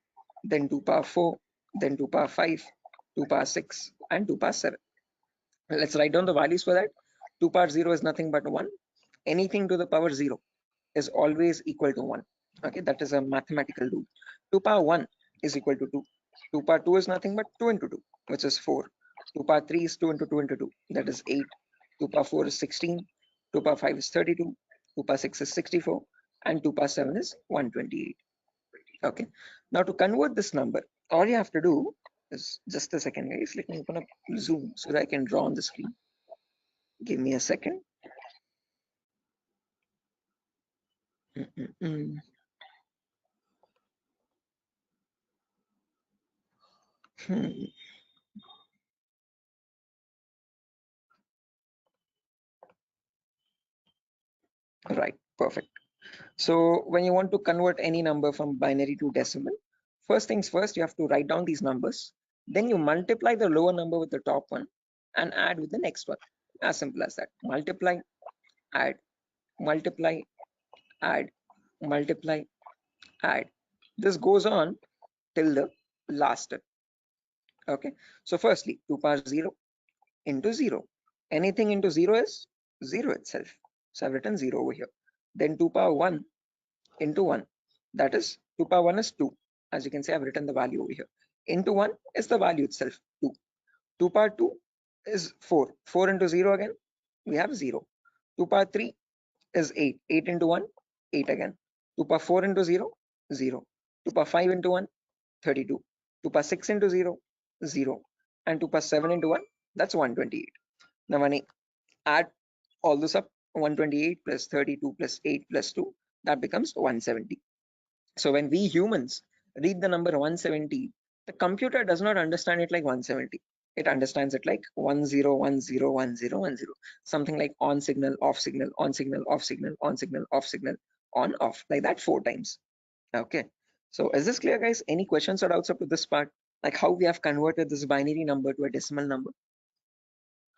then 2 power 4, then 2 power 5, 2 power 6, and 2 power 7. Let's write down the values for that. 2 power 0 is nothing but 1. Anything to the power 0 is always equal to 1. Okay, that is a mathematical rule. 2 power 1 is equal to 2. 2 power 2 is nothing but 2 into 2, which is 4. 2 power 3 is 2 into 2 into 2, that is 8. 2 power 4 is 16. 2 power 5 is 32. 2 power 6 is 64. And 2 power 7 is 128. Okay, now to convert this number, all you have to do is, just a second guys, let me open up Zoom so that I can draw on the screen. Give me a second. Right, perfect. So when you want to convert any number from binary to decimal, first things first, you have to write down these numbers. Then you multiply the lower number with the top one and add with the next one. As simple as that. Multiply, add, multiply, add, multiply, add. This goes on till the last step. Okay, so firstly 2 power 0 into 0. Anything into 0 is 0 itself. So I've written 0 over here. Then 2 power 1 into 1. That is 2 power 1 is 2. As you can see, I've written the value over here. Into 1 is the value itself, 2. 2 power 2 is 4. 4 into 0 again, we have 0. 2 power 3 is 8. 8 into 1, 8 again. 2 power 4 into 0, 0. 2 power 5 into 1, 32. 2 power 6 into 0, 0. And 2 power 7 into 1, that's 128. Now when I add all this up, 128 plus 32 plus 8 plus 2, that becomes 170. So when we humans read the number 170, the computer does not understand it like 170. It understands it like 10101010, something like on signal, off signal, on signal, off signal, on signal, off signal, on, off, like that 4 times. Okay. So is this clear, guys? Any questions or doubts up to this part? Like how we have converted this binary number to a decimal number?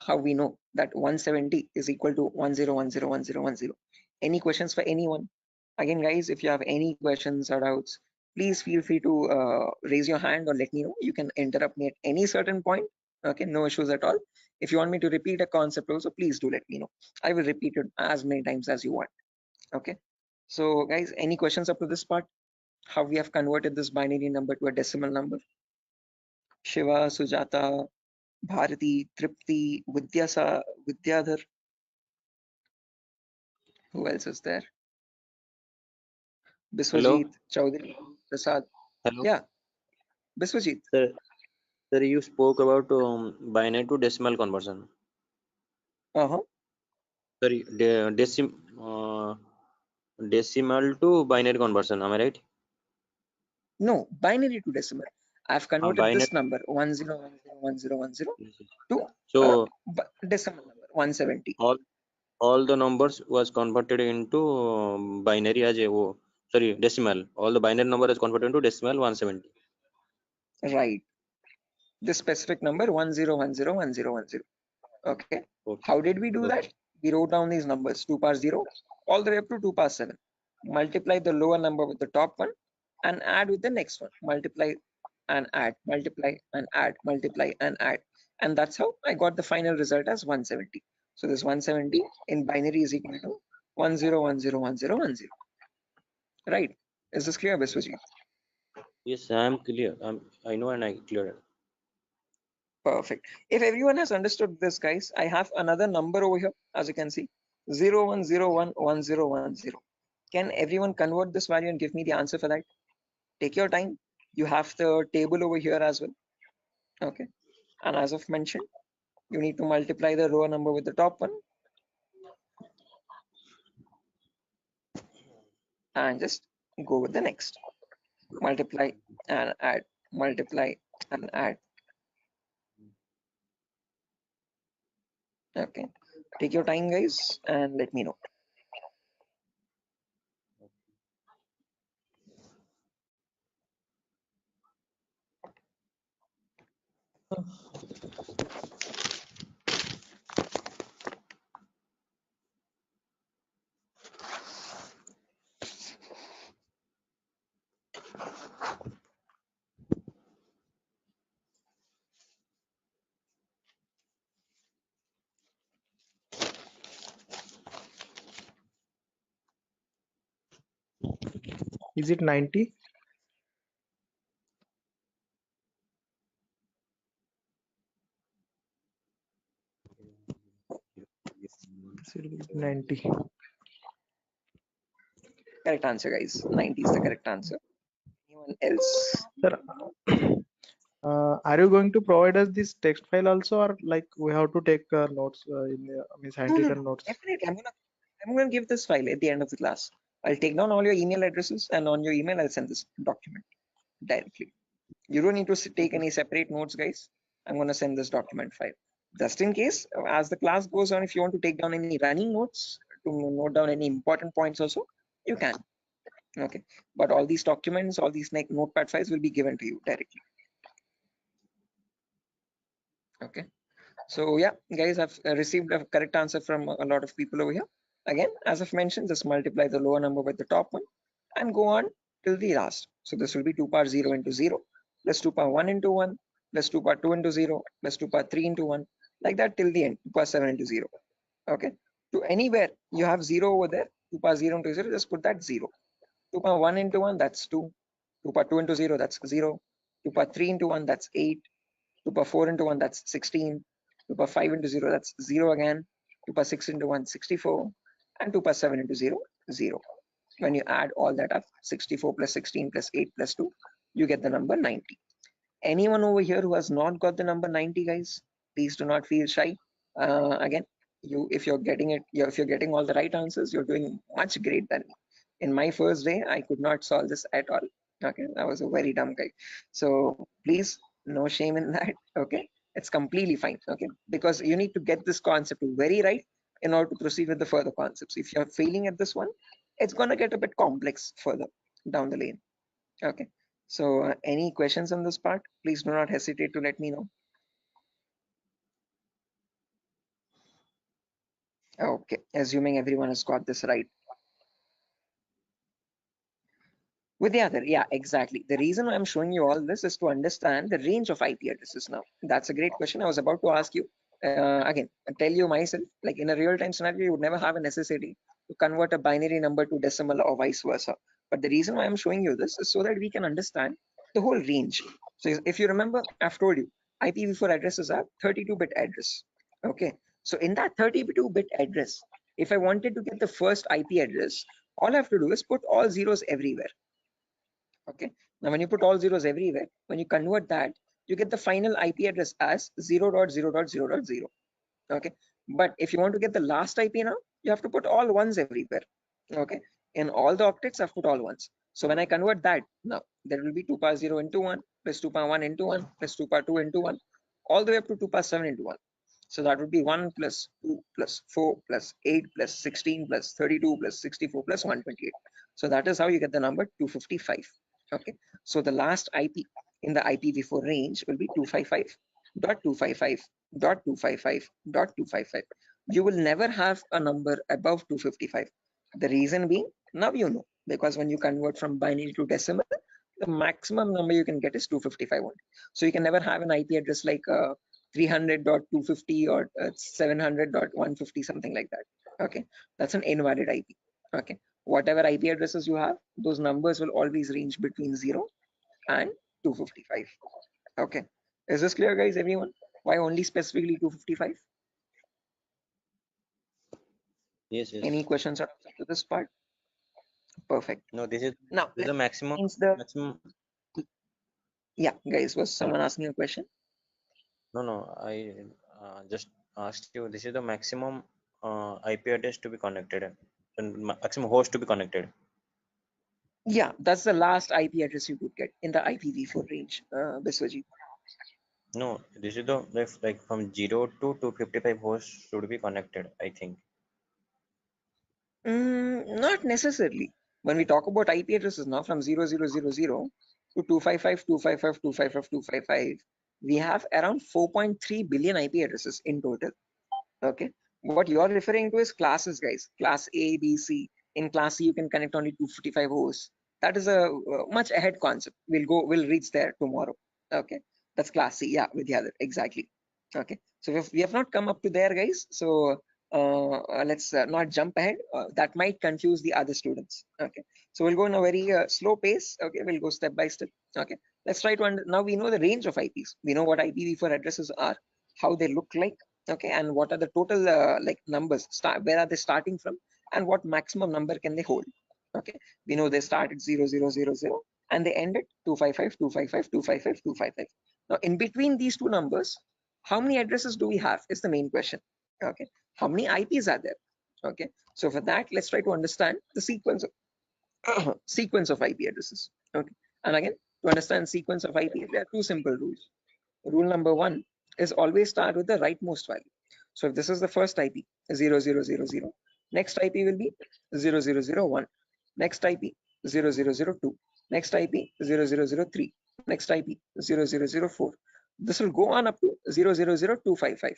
How we know that 170 is equal to 10101010? Any questions for anyone? Again, guys, if you have any questions or doubts, please feel free to raise your hand or let me know. You can interrupt me at any certain point. Okay, no issues at all. If you want me to repeat a concept also, please do let me know. I will repeat it as many times as you want. Okay, so guys, any questions up to this part? How we have converted this binary number to a decimal number? Shiva, Sujata, Bharati, Tripti, Vidyadhar. Who else is there? Hello. Biswajit, Chaudhary, Prasad. Hello. Yeah, Biswajit. Sir, you spoke about binary to decimal conversion. Sorry, decimal to binary conversion. Am I right? No, binary to decimal. I've converted Binary. this number 10101010 to So decimal number 170. all the numbers was converted into binary as a decimal. All the binary number is converted into decimal 170. Right. This specific number 10101010. Okay. How did we do that? We wrote down these numbers 2 power 0 all the way up to 2 power 7. Multiply the lower number with the top one and add with the next one. Multiply and add, multiply and add, multiply and add. And that's how I got the final result as 170. So this 170 in binary is equal to 10101010. Right. Is this clear, Biswajit? Yes, I am clear. I know and I clear. Perfect. If everyone has understood this, guys, I have another number over here, as you can see, 01011010. Can everyone convert this value and give me the answer for that? Take your time. You have the table over here as well. Okay. And as I've mentioned, you need to multiply the row number with the top one and just go with the next. Multiply and add, multiply and add. Okay. Take your time, guys, and let me know. Is it 90? It will be 90. Correct answer, guys. 90 is the correct answer. Anyone else? Sir, are you going to provide us this text file also, or like we have to take notes in means No, handwritten notes? definitely. I'm gonna give this file at the end of the class. I'll take down all your email addresses, and on your email, I'll send this document directly. You don't need to take any separate notes, guys. I'm gonna send this document file. Just in case, as the class goes on, if you want to take down any running notes to note down any important points also, you can. Okay, but all these documents, all these notepad files will be given to you directly. Okay, so yeah, guys, I've received a correct answer from a lot of people over here. Again, as I've mentioned, just multiply the lower number with the top one and go on till the last. So this will be 2 power 0 into 0 plus 2 power 1 into 1 plus 2 power 2 into 0 plus 2 power 3 into 1, like that till the end, 2 power 7 into 0. Okay, to anywhere you have 0 over there, 2 power 0 into 0, just put that 0. 2 power 1 into 1, that's 2. 2 power 2 into 0, that's 0. 2 power 3 into 1, that's 8. 2 power 4 into 1, that's 16. 2 power 5 into 0, that's 0 again. 2 power 6 into 1, 64. And 2 power 7 into 0, 0. When you add all that up, 64 plus 16 plus 8 plus 2, you get the number 90. Anyone over here who has not got the number 90, guys, please do not feel shy. Again, if you're getting all the right answers, you're doing much great than me. In my first day, I could not solve this at all. Okay, I was a very dumb guy. So please, no shame in that. Okay, it's completely fine. Okay, because you need to get this concept very right in order to proceed with the further concepts. If you're failing at this one, it's gonna get a bit complex further down the lane. Okay, so any questions on this part, please do not hesitate to let me know. Okay, assuming everyone has got this right. With the other, yeah, exactly. The reason I'm showing you all this is to understand the range of IP addresses now. That's a great question. I was about to ask you. Again, I tell you myself, like in a real-time scenario, you would never have a necessity to convert a binary number to decimal or vice versa. But the reason why I'm showing you this is so that we can understand the whole range. So if you remember, I've told you, IPv4 addresses are 32-bit address. Okay, so in that 32-bit address, if I wanted to get the first IP address, all I have to do is put all zeros everywhere. Okay, now when you put all zeros everywhere, when you convert that, you get the final IP address as 0.0.0.0. Okay, but if you want to get the last IP now, you have to put all ones everywhere. Okay, in all the octets I've put all ones. So when I convert that, now there will be 2 power 0 into 1 plus 2 power 1 into 1 plus 2 power 2 into 1 all the way up to 2 power 7 into 1. So that would be 1 plus 2 plus 4 plus 8 plus 16 plus 32 plus 64 plus 128. So that is how you get the number 255. Okay, so the last IP in the IPv4 range will be 255.255.255.255. You will never have a number above 255. The reason being, now you know, because when you convert from binary to decimal, the maximum number you can get is 255 only. So you can never have an IP address like 300.250 or 700.150, something like that. Okay, that's an invalid IP. Okay, whatever IP addresses you have, those numbers will always range between 0 and 255. Okay, is this clear, guys? Everyone, why only specifically 255? Yes, yes. Any questions up to this part? Perfect. No, this is Now the maximum. Maximum. Yeah, guys, was someone asking a question? No, I just asked you. This is the maximum IP address to be connected, and maximum host to be connected. Yeah, that's the last IP address you could get in the IPv4 range, Biswajit. No, this is the like from 0 to 255 hosts should be connected, I think. Not necessarily. When we talk about IP addresses now from 0000 to 255, 255, 255, 255, we have around 4.3 billion IP addresses in total. Okay. What you're referring to is classes, guys. Class A, B, C. In class C, you can connect only 255 hosts. That is a much ahead concept. We'll reach there tomorrow. Okay. That's class C. Yeah, Vidyadhar. Exactly. Okay. So we have not come up to there, guys. So let's not jump ahead. That might confuse the other students. Okay. So we'll go in a very slow pace. Okay. We'll go step by step. Okay. Let's try to now we know the range of IPs. We know what IPv4 addresses are, how they look like. Okay, and what are the total like numbers, where are they starting from, and what maximum number can they hold. Okay, we know they start at 0000 and they end at 255, 255, 255, 255. Now in between these two numbers, how many addresses do we have is the main question. Okay, how many IPs are there? Okay, so for that, let's try to understand the sequence of sequence of IP addresses. Okay, and again, to understand sequence of IP, there are two simple rules. Rule number one is always start with the rightmost value. So if this is the first IP, 0000, next IP will be 0001, next IP 0002, next IP 0003, next IP 0004. This will go on up to 000255.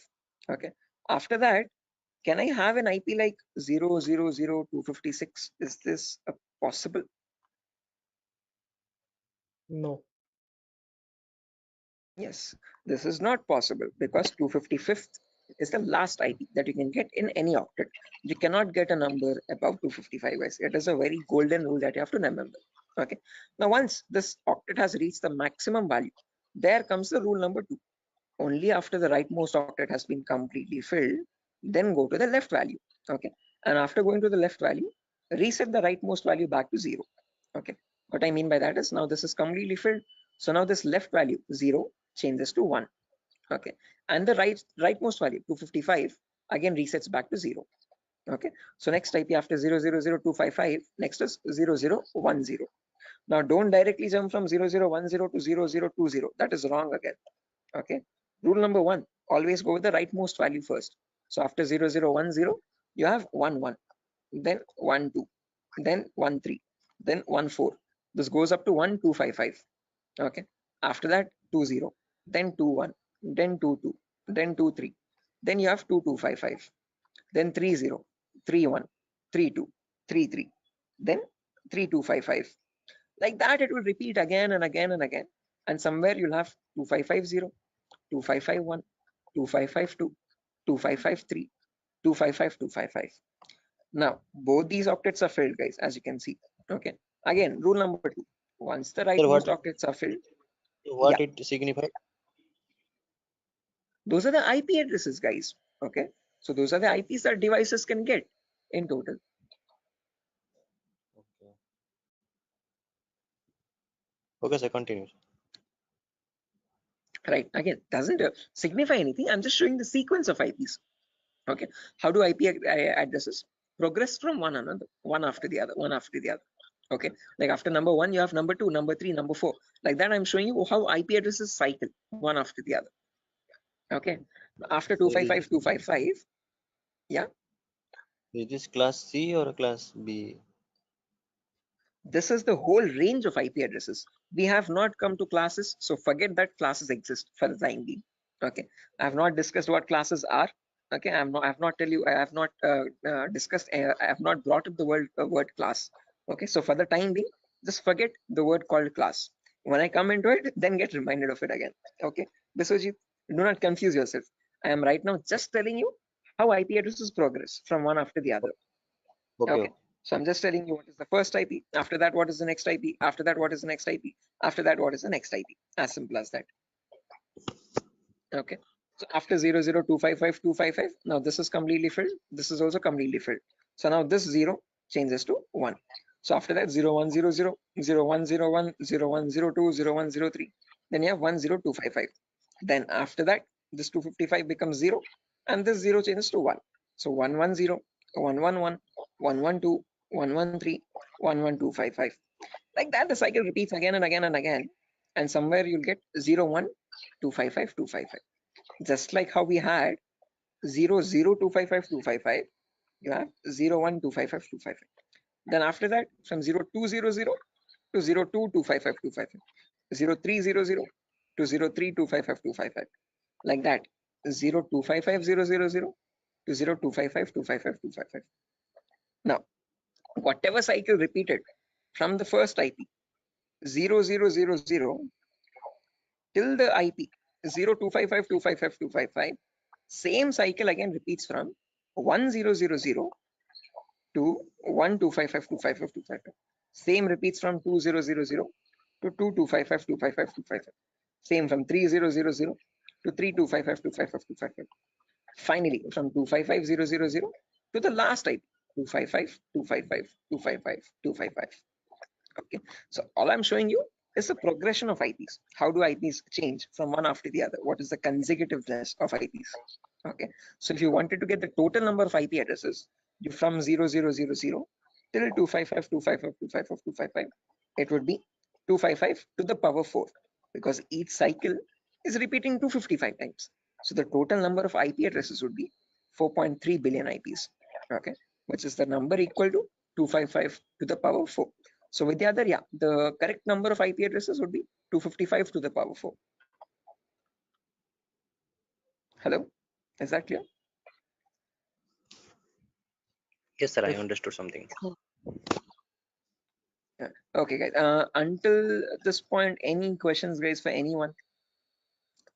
Okay. After that, can I have an IP like 000256? Is this possible? No. Yes, this is not possible because 255th is the last IP that you can get in any octet. You cannot get a number above 255, guys. It is a very golden rule that you have to remember. Okay. Now, once this octet has reached the maximum value, there comes the rule number 2. Only after the rightmost octet has been completely filled, then go to the left value. Okay. And after going to the left value, reset the rightmost value back to 0. Okay. What I mean by that is now this is completely filled. So now this left value 0 changes to 1. Okay, and the rightmost value 255 again resets back to 0. Okay, so next IP after 000255, next is 0010. Now don't directly jump from 0010 to 0020. That is wrong again. Okay, rule number 1, always go with the rightmost value first. So after 0010, you have 11, then 12, then 13, then 14. This goes up to 1255. Okay, after that 20, then 21, then 22, then 23, then you have 2255, then 30, 31, 32, 33, then 3255. Like that it will repeat again and again and again, and somewhere you'll have 2550, 2551, 2552, 2553, 255, 255. Now both these octets are filled, guys, as you can see. Okay, again rule number 2, once the Sir, rightmost octets are filled, what yeah, it signifies? those are the IP addresses, guys. Okay, so those are the IPs that devices can get in total. Okay. Okay, sir, continue. Right, again, doesn't signify anything. I'm just showing the sequence of IPs. Okay, how do IP addresses progress from one another, one after the other, one after the other. Okay, like after number 1, you have number 2, number 3, number 4. Like that, I'm showing you how IP addresses cycle one after the other. Okay, after Sir, 255, 255, yeah. is this class C or class B? This is the whole range of IP addresses. We have not come to classes, so forget that classes exist for the time being. Okay, I have not discussed what classes are. Okay, I have not discussed. I have not brought up the word class. Okay, so for the time being, just forget the word called class. When I come into it, then get reminded of it again. Okay, Biswajit, do not confuse yourself. I am right now just telling you how IP addresses progress from one after the other. Okay. So I'm just telling you what is the first IP. After that, what is the next IP? After that, what is the next IP? After that, what is the next IP? As simple as that. Okay. So after 00255, now this is completely filled. This is also completely filled. So now this 0 changes to 1. So after that, 0100, 0101, 0102, 0103. Then you have 10255. Then after that, this 255 becomes 0, and this 0 changes to 1. So 110, 111, 112, 113, 11255. Like that, the cycle repeats again and again and again. And somewhere you'll get 01 255, 255. Just like how we had 0, 0, 255, 255, you have 0, 1, 255, 255. Then after that, from 0, 2, 0, 0 to 0, 2, 255, 255. 0, 3, 0, 0 to 0, 3, 255, 255. Like that. 0, 255, 0, 0, 0 to 0, 255, 255, 255. Now, whatever cycle repeated from the first IP 0, 0, 0, 0 till the IP 0, 255, 255, 255, same cycle again repeats from 1, 0, 0, 0 to 1, 255, 255, 255. Same repeats from 2, 0, 0, 0 to 2, 255, 255, 255. Same from 3, 0, 0, 0 to 3, 255, 255, 255. Finally, from 255, 0, 0, 0 to the last IP 255, 255, 255, 255. Okay, so all I'm showing you is the progression of IPs. How do IPs change from one after the other? What is the consecutiveness of IPs? Okay, so if you wanted to get the total number of IP addresses, you from 0000 till 255, 255, 255, 255, it would be 255 to the power 4 because each cycle is repeating 255 times. So the total number of IP addresses would be 4.3 billion IPs. Okay, which is the number equal to 255 to the power 4. So with the other, yeah, the correct number of IP addresses would be 255 to the power 4. Hello, is that clear? Yes, sir. I understood something. Yeah. Okay, guys. Until this point, any questions, guys, for anyone?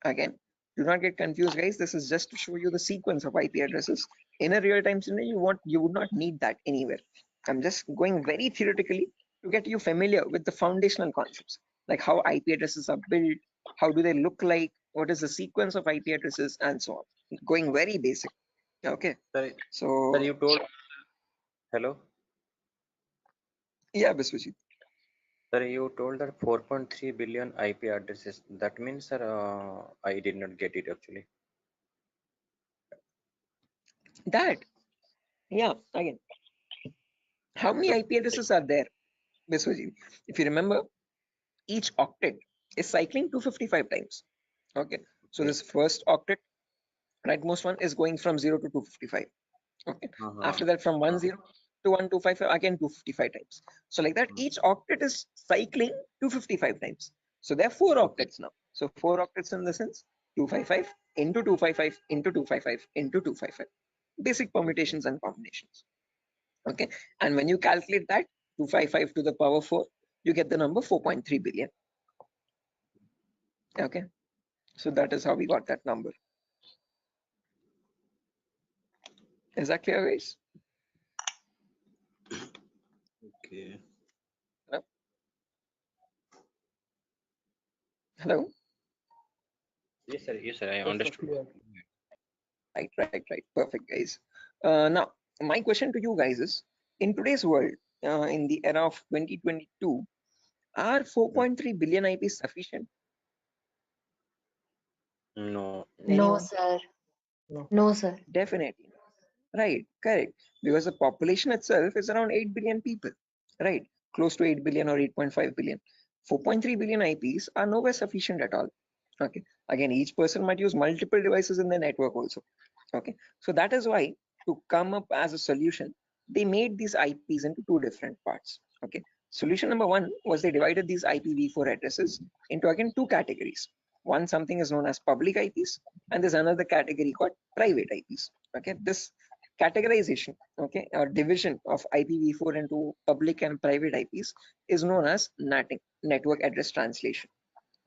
Again, do not get confused, guys. This is just to show you the sequence of IP addresses. In a real-time scenario, you would not need that anywhere. I'm just going very theoretically to get you familiar with the foundational concepts, like how IP addresses are built, how do they look like, what is the sequence of IP addresses, and so on. Going very basic. Okay. Sir, So you told. Hello. Yeah, Biswajit. Sir, you told that 4.3 billion IP addresses. That means, sir, I did not get it actually. That, yeah, again, how many IP addresses are there, Biswajit? If you remember, each octet is cycling 255 times. Okay, so this first octet, rightmost one, is going from 0 to 255. Okay, after that from 10 to 1255, again 255 times. So like that, each octet is cycling 255 times. So there are 4 octets now. So 4 octets in the sense 255 into 255 into 255 into 255. Basic permutations and combinations. Okay, and when you calculate that 255 to the power 4, you get the number 4.3 billion. Okay, so that is how we got that number. Is that clear, guys? Okay. Hello? Hello? Yes, sir. Yes, sir. I understood. Right. Perfect, guys. Now, my question to you guys is, in today's world, in the era of 2022, are 4.3 billion IPs sufficient? No. No, sir. No, sir. Definitely. Right, correct. Because the population itself is around 8 billion people, right? Close to 8 billion or 8.5 billion. 4.3 billion IPs are nowhere sufficient at all. Okay. Again, each person might use multiple devices in the network also. Okay. So that is why, to come up as a solution, they made these IPs into 2 different parts. Okay. Solution number 1 was they divided these IPv4 addresses into again 2 categories. One, something is known as public IPs, and there's another category called private IPs. Okay. This categorization, okay, or division of IPv4 into public and private IPs is known as NATing, network address translation.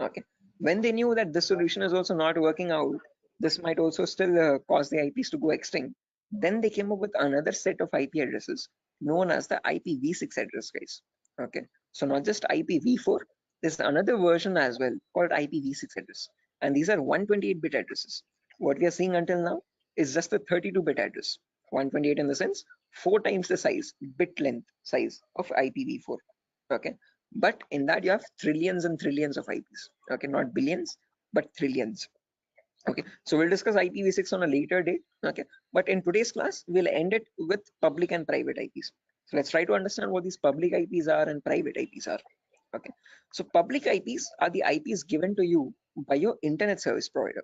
Okay, when they knew that this solution is also not working out, this might also still cause the IPs to go extinct, then they came up with another set of IP addresses known as the IPv6 address, guys. Okay, so not just IPv4, there's another version as well called IPv6 address, and these are 128-bit addresses. What we are seeing until now is just the 32-bit address. 128 in the sense 4 times the size, bit length size of IPv4. Okay, but in that you have trillions and trillions of IPs. Okay, not billions, but trillions. Okay, so we'll discuss IPv6 on a later date. Okay, but in today's class, we'll end it with public and private IPs. So let's try to understand what these public IPs are and private IPs are. Okay, so public IPs are the IPs given to you by your internet service provider.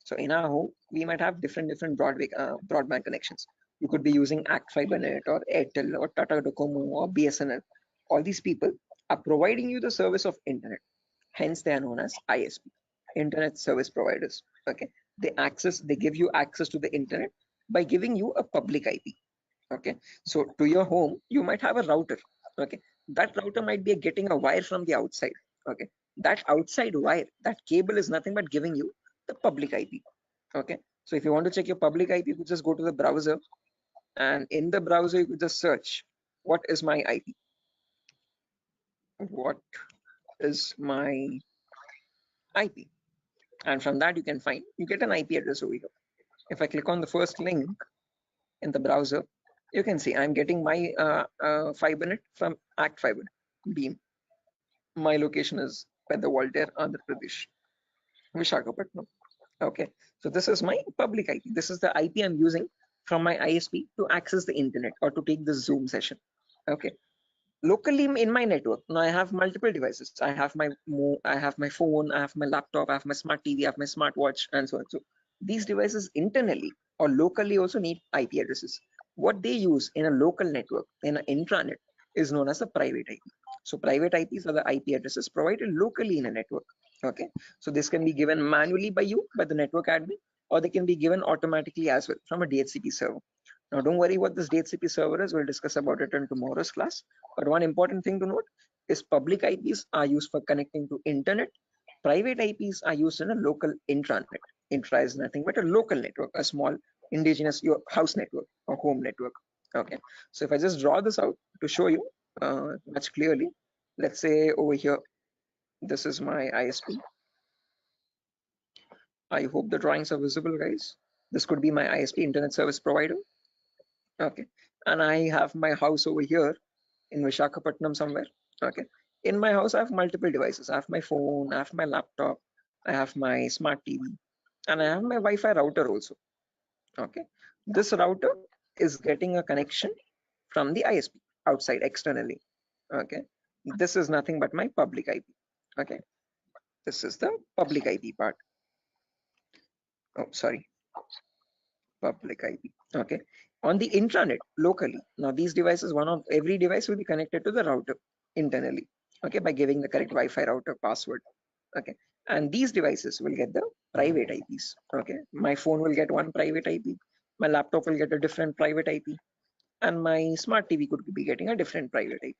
So in our home, we might have different broadband connections. You could be using Act FiberNet or Airtel or Tata Docomo or BSNL. All these people are providing you the service of internet. Hence, they are known as ISP, internet service providers. Okay, they give you access to the internet by giving you a public IP. Okay, so to your home, you might have a router. Okay, that router might be getting a wire from the outside. Okay, that outside wire, that cable is nothing but giving you the public IP. Okay, so if you want to check your public IP, you could just go to the browser, and in the browser you could just search what is my IP. What is my IP? And from that you can find, you get an IP address over here. If I click on the first link in the browser, you can see I'm getting my FiberNet from Act Fiber Beam. My location is Peddawalter, Andhra Pradesh, Vishakhapatnam. Okay, so this is my public IP. This is the IP I'm using from my ISP to access the internet or to take the Zoom session. Okay, locally in my network, now I have multiple devices. I have my phone, I have my laptop, I have my smart TV, I have my smartwatch, and so on. So these devices internally or locally also need IP addresses. What they use in a local network, in an intranet, is known as a private IP. So private IPs are the IP addresses provided locally in a network. Okay, so this can be given manually by you, by the network admin, or they can be given automatically as well from a DHCP server. Now, don't worry what this DHCP server is. We'll discuss about it in tomorrow's class. But one important thing to note is public IPs are used for connecting to internet. Private IPs are used in a local intranet. Intra is nothing but a local network, a small indigenous your house network or home network. Okay, so if I just draw this out to show you much clearly, let's say over here, this is my ISP. I hope the drawings are visible, guys. This could be my ISP, internet service provider. Okay, and I have my house over here in Vishakhapatnam somewhere. Okay, in my house I have multiple devices. I have my phone, I have my laptop, I have my smart TV, and I have my Wi-Fi router also. Okay, this router is getting a connection from the ISP outside externally. Okay, this is nothing but my public IP. Okay, this is the public IP part. Oh, sorry, public IP. Okay, on the intranet locally, now these devices, every device will be connected to the router internally. Okay, by giving the correct Wi-Fi router password. Okay, and these devices will get the private IPs. Okay, my phone will get one private IP, my laptop will get a different private IP, and my smart TV could be getting a different private IP.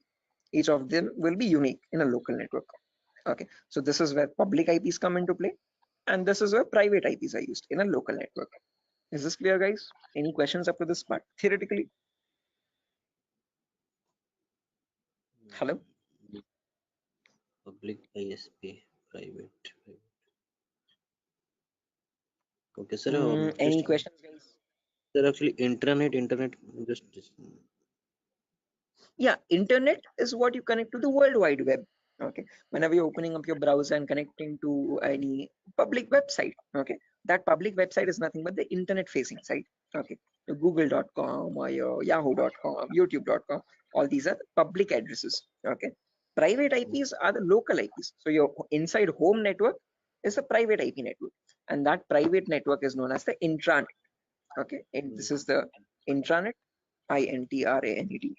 Each of them will be unique in a local network. Okay, so this is where public IPs come into play, and this is where private IPs are used in a local network. Is this clear, guys? Any questions up to this part theoretically? Hello? Public ISP, private. Okay, sir. Any questions, guys? Sir, actually, internet, just Yeah, internet is what you connect to the World Wide Web. Okay, whenever you're opening up your browser and connecting to any public website, okay, that public website is nothing but the internet facing site. Okay, your google.com or your yahoo.com, youtube.com, all these are the public addresses. Okay, private IPs are the local IPs. So your inside home network is a private IP network, and that private network is known as the intranet. Okay, and this is the intranet, INTRANET.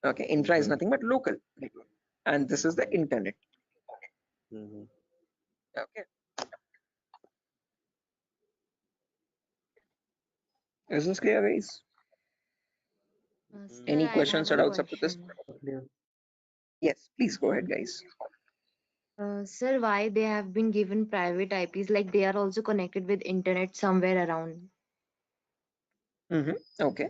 Okay, intra is nothing but local network, and this is the internet. Okay, is this clear, guys? Sir, Any I questions have or a doubts up to this? question. Yes, please go ahead, guys. Sir, why they have been given private IPs? Like they are also connected with internet somewhere around. Okay.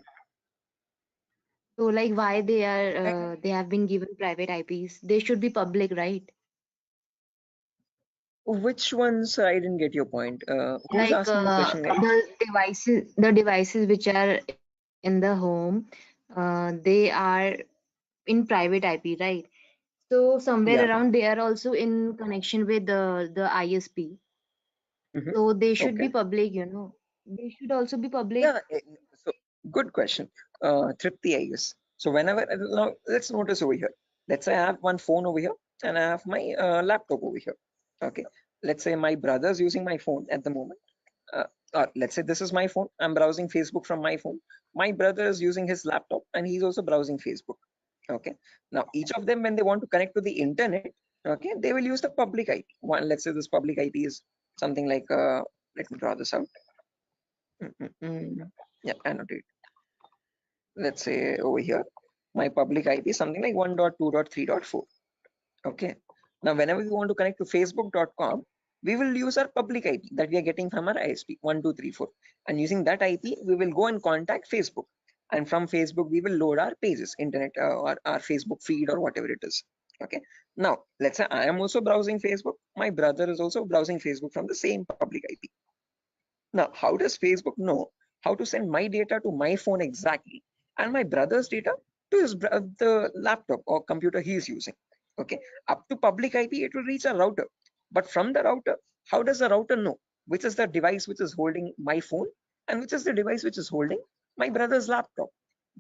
So like why they have been given private IPs? They should be public, right? Which ones? I didn't get your point. Who's Like asking the question, guys? the devices which are in the home, they are in private IP, right? So somewhere Yeah. around they are also in connection with the ISP. So they should be Okay. public, you know. They should also be public. Yeah. So good question, Tripti, I guess. So whenever now let's notice over here. Let's say I have one phone over here, and I have my laptop over here. Okay, let's say my brother's using my phone at the moment. Or let's say this is my phone. I'm browsing Facebook from my phone. My brother is using his laptop and he's also browsing Facebook. Okay. Now each of them, when they want to connect to the internet, okay, they will use the public IP. One, let's say this public IP is something like let me draw this out. Yeah, annotate. Let's say over here, my public IP is something like 1.2.3.4. Okay. Now, whenever we want to connect to facebook.com, we will use our public IP that we are getting from our ISP 1234. And using that IP, we will go and contact Facebook. And from Facebook, we will load our pages, internet or our Facebook feed or whatever it is. Okay. Now, let's say I am also browsing Facebook. My brother is also browsing Facebook from the same public IP. Now, how does Facebook know how to send my data to my phone exactly and my brother's data to the laptop or computer he is using? Okay, up to public IP, it will reach a router. But from the router, how does the router know which is the device which is holding my phone and which is the device which is holding my brother's laptop?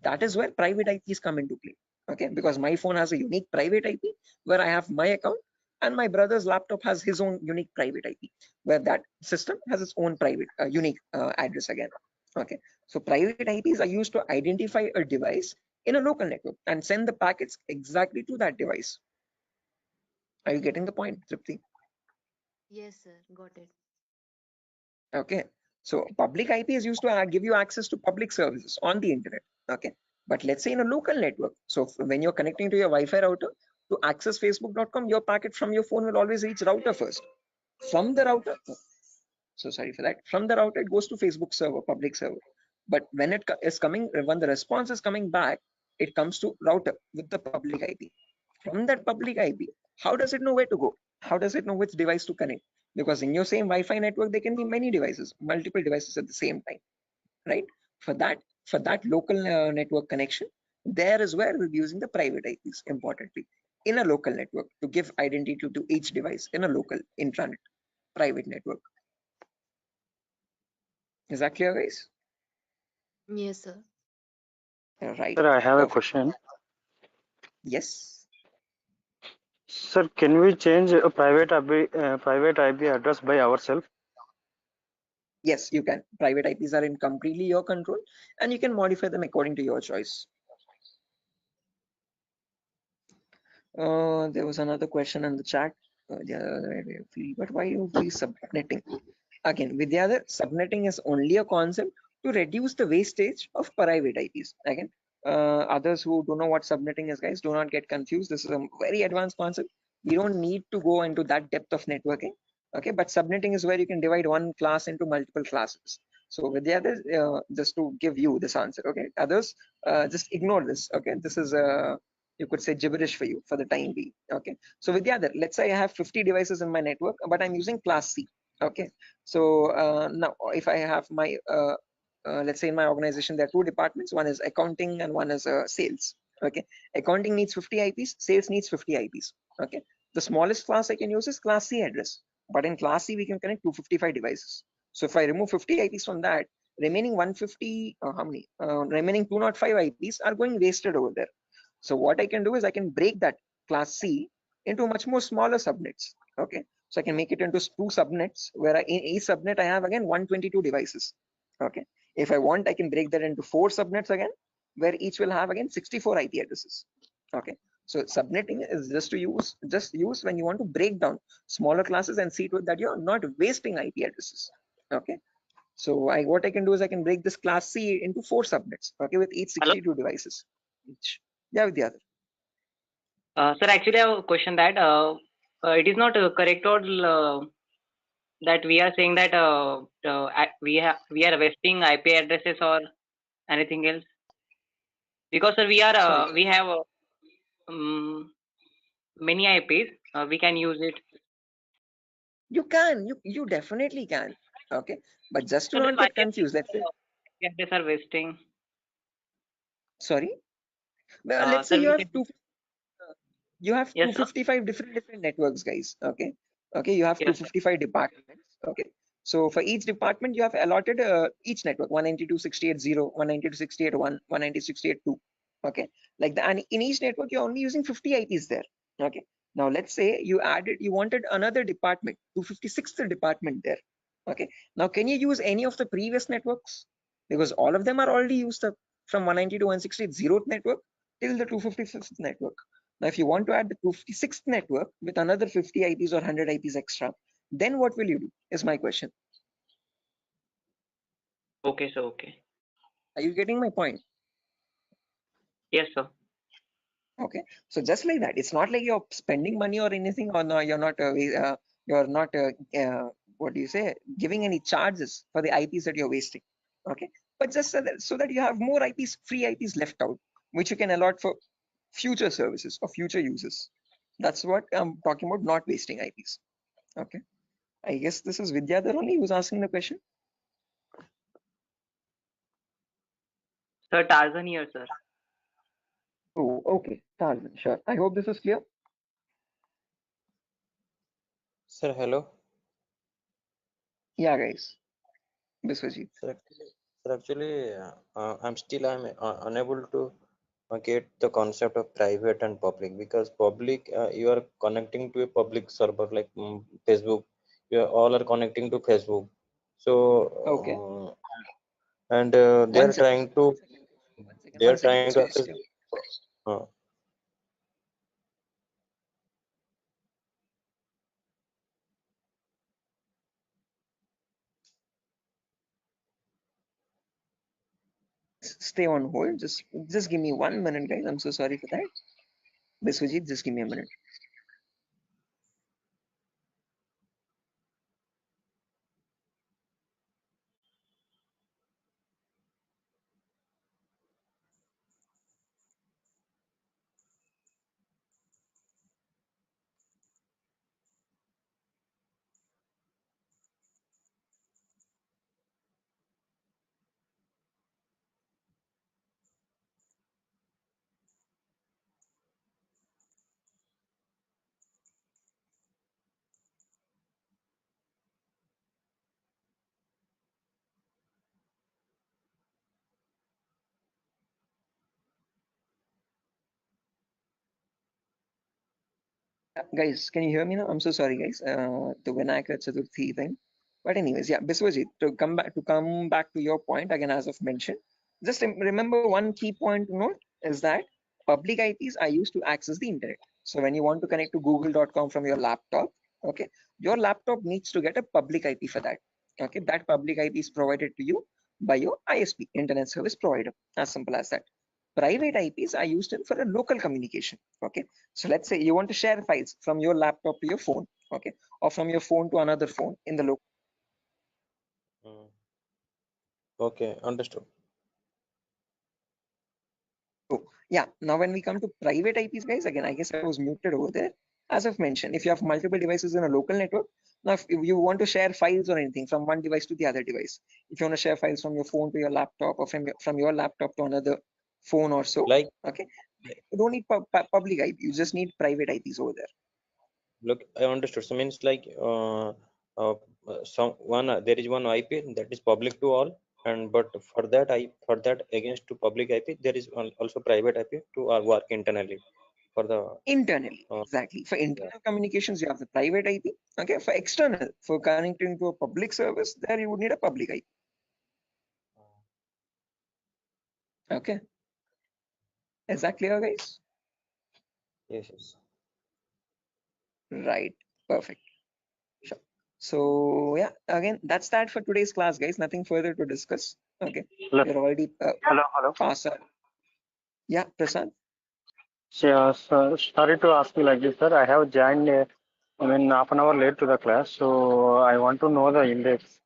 That is where private IPs come into play. Okay, because my phone has a unique private IP where I have my account, and my brother's laptop has his own unique private IP where that system has its own private unique address again. Okay, so private IPs are used to identify a device in a local network and send the packets exactly to that device. Are you getting the point, Tripti? Yes, sir. Got it. Okay, so public IP is used to give you access to public services on the internet. Okay, but let's say in a local network, so when you're connecting to your Wi-Fi router to access facebook.com, your packet from your phone will always reach router first. From the router, so sorry for that, from the router it goes to Facebook server, public server. But when it is coming, when the response is coming back, it comes to router with the public IP. From that public IP, how does it know where to go? How does it know which device to connect? Because in your same Wi-Fi network, there can be many devices, multiple devices at the same time, right? For that local network connection, there is where we'll be using the private IPs, importantly, in a local network to give identity to each device in a local intranet private network. Is that clear, guys? Yes, sir. Right. Sir, I have a Perfect. question. Yes. Sir, can we change a private IP address by ourselves? Yes, you can. Private IPs are in completely your control, and you can modify them according to your choice. There was another question in the chat. But why you be subnetting? Again, Vidyadhar, subnetting is only a concept to reduce the wastage of private IPs. Again, others who don't know what subnetting is, guys, do not get confused. This is a very advanced concept. We don't need to go into that depth of networking. Okay, but subnetting is where you can divide one class into multiple classes. So Vidyadhar, just to give you this answer, okay, others, just ignore this. Okay, this is you could say gibberish for you for the time being. Okay, so Vidyadhar, let's say I have 50 devices in my network, but I'm using class C. Okay, so now if I have my let's say in my organization there are two departments, one is accounting and one is sales. Okay, accounting needs 50 IPs, sales needs 50 IPs. Okay, the smallest class I can use is class C address, but in class C we can connect 255 devices. So if I remove 50 IPs from that, remaining 150 how many remaining 205 IPs are going wasted over there. So what I can do is I can break that class C into much more smaller subnets. Okay, so I can make it into two subnets where in each subnet I have again 122 devices. Okay, if I want, I can break that into 4 subnets again, where each will have again 64 IP addresses. Okay, so subnetting is just use when you want to break down smaller classes and see to it that you're not wasting IP addresses. Okay, so what I can do is I can break this class C into 4 subnets. Okay, with each 62 devices. Each. Yeah, with the other. Sir, actually, I have a question that it is not correct or that we are saying that we are wasting IP addresses or anything else, because sir, we are we have many IPs. We can use it. You can, you definitely can. Okay, but just to So not then why get confused, let's say. addresses are wasting? Sorry. Well, let's say Sir, you we have can. you have Yes, sir. 255 different networks, guys. Okay, you have Yes, sir. 255 departments. Okay, so for each department you have allotted each network 192.68.0, 192.68.1, 192.68.2. Okay, like that, and in each network you're only using 50 IPs there. Okay, Now let's say you wanted another department, 256th department there. Okay. Now can you use any of the previous networks? Because all of them are already used up from 190 to 160, 0th network till the 256th network. Now if you want to add the 256th network with another 50 IPs or 100 IPs extra, then what will you do is my question. Okay, sir. Okay. Are you getting my point? Yes, sir. Okay, so just like that, it's not like you're spending money or anything, or no, you're not what do you say, giving any charges for the IPs that you're wasting. Okay, but just so that you have more IPs, free IPs left out, which you can allot for future services or future uses. That's what I'm talking about, not wasting IPs. Okay, I guess this is Vidyadhar only who's asking the question. Sir, Tarzan here, sir. Oh, okay, Tarzan, sure. I hope this is clear. Sir, hello. Yeah, guys. Biswajit. Sir, actually, I'm unable to get the concept of private and public, because public, you are connecting to a public server like Facebook. You all are connecting to Facebook. So Okay. and One they're second. trying to One second. access. Stay on hold. Just give me 1 minute, guys. I'm so sorry for that. Biswajit, just give me a minute. Guys, can you hear me now? I'm so sorry, guys. The Vinayaka Chaturthi thing. But anyways, yeah, Biswajit, to come back to your point again, as I've mentioned, just remember one key point to note is that public IPs are used to access the internet. So when you want to connect to google.com from your laptop, okay, your laptop needs to get a public IP for that. Okay, that public IP is provided to you by your ISP, internet service provider. As simple as that. Private IPs are used for a local communication. Okay, so let's say you want to share files from your laptop to your phone, okay, or from your phone to another phone in the local. Okay, understood. So yeah, now when we come to private IPs, guys, again, I guess I was muted over there. As I've mentioned, if you have multiple devices in a local network, now if you want to share files or anything from one device to the other device, if you want to share files from your phone to your laptop, or from your laptop to another phone or so, like, okay, you don't need public IP, you just need private IPs over there. Look, I understood. So means like there is one IP that is public to all, and but for that against to public IP there is also private IP to work internally for the internally. Exactly. For internal communications, you have the private IP. Okay. For external, for connecting to a public service, there you would need a public IP. Okay. Is that clear, guys? Yes. Right. Perfect. Sure. So yeah, again, that's that for today's class, guys. Nothing further to discuss. Okay. You're already Hello. past. Yeah, Prasad. Yeah, sorry to ask you like this, sir. I have joined, half an hour late to the class, so I want to know the index.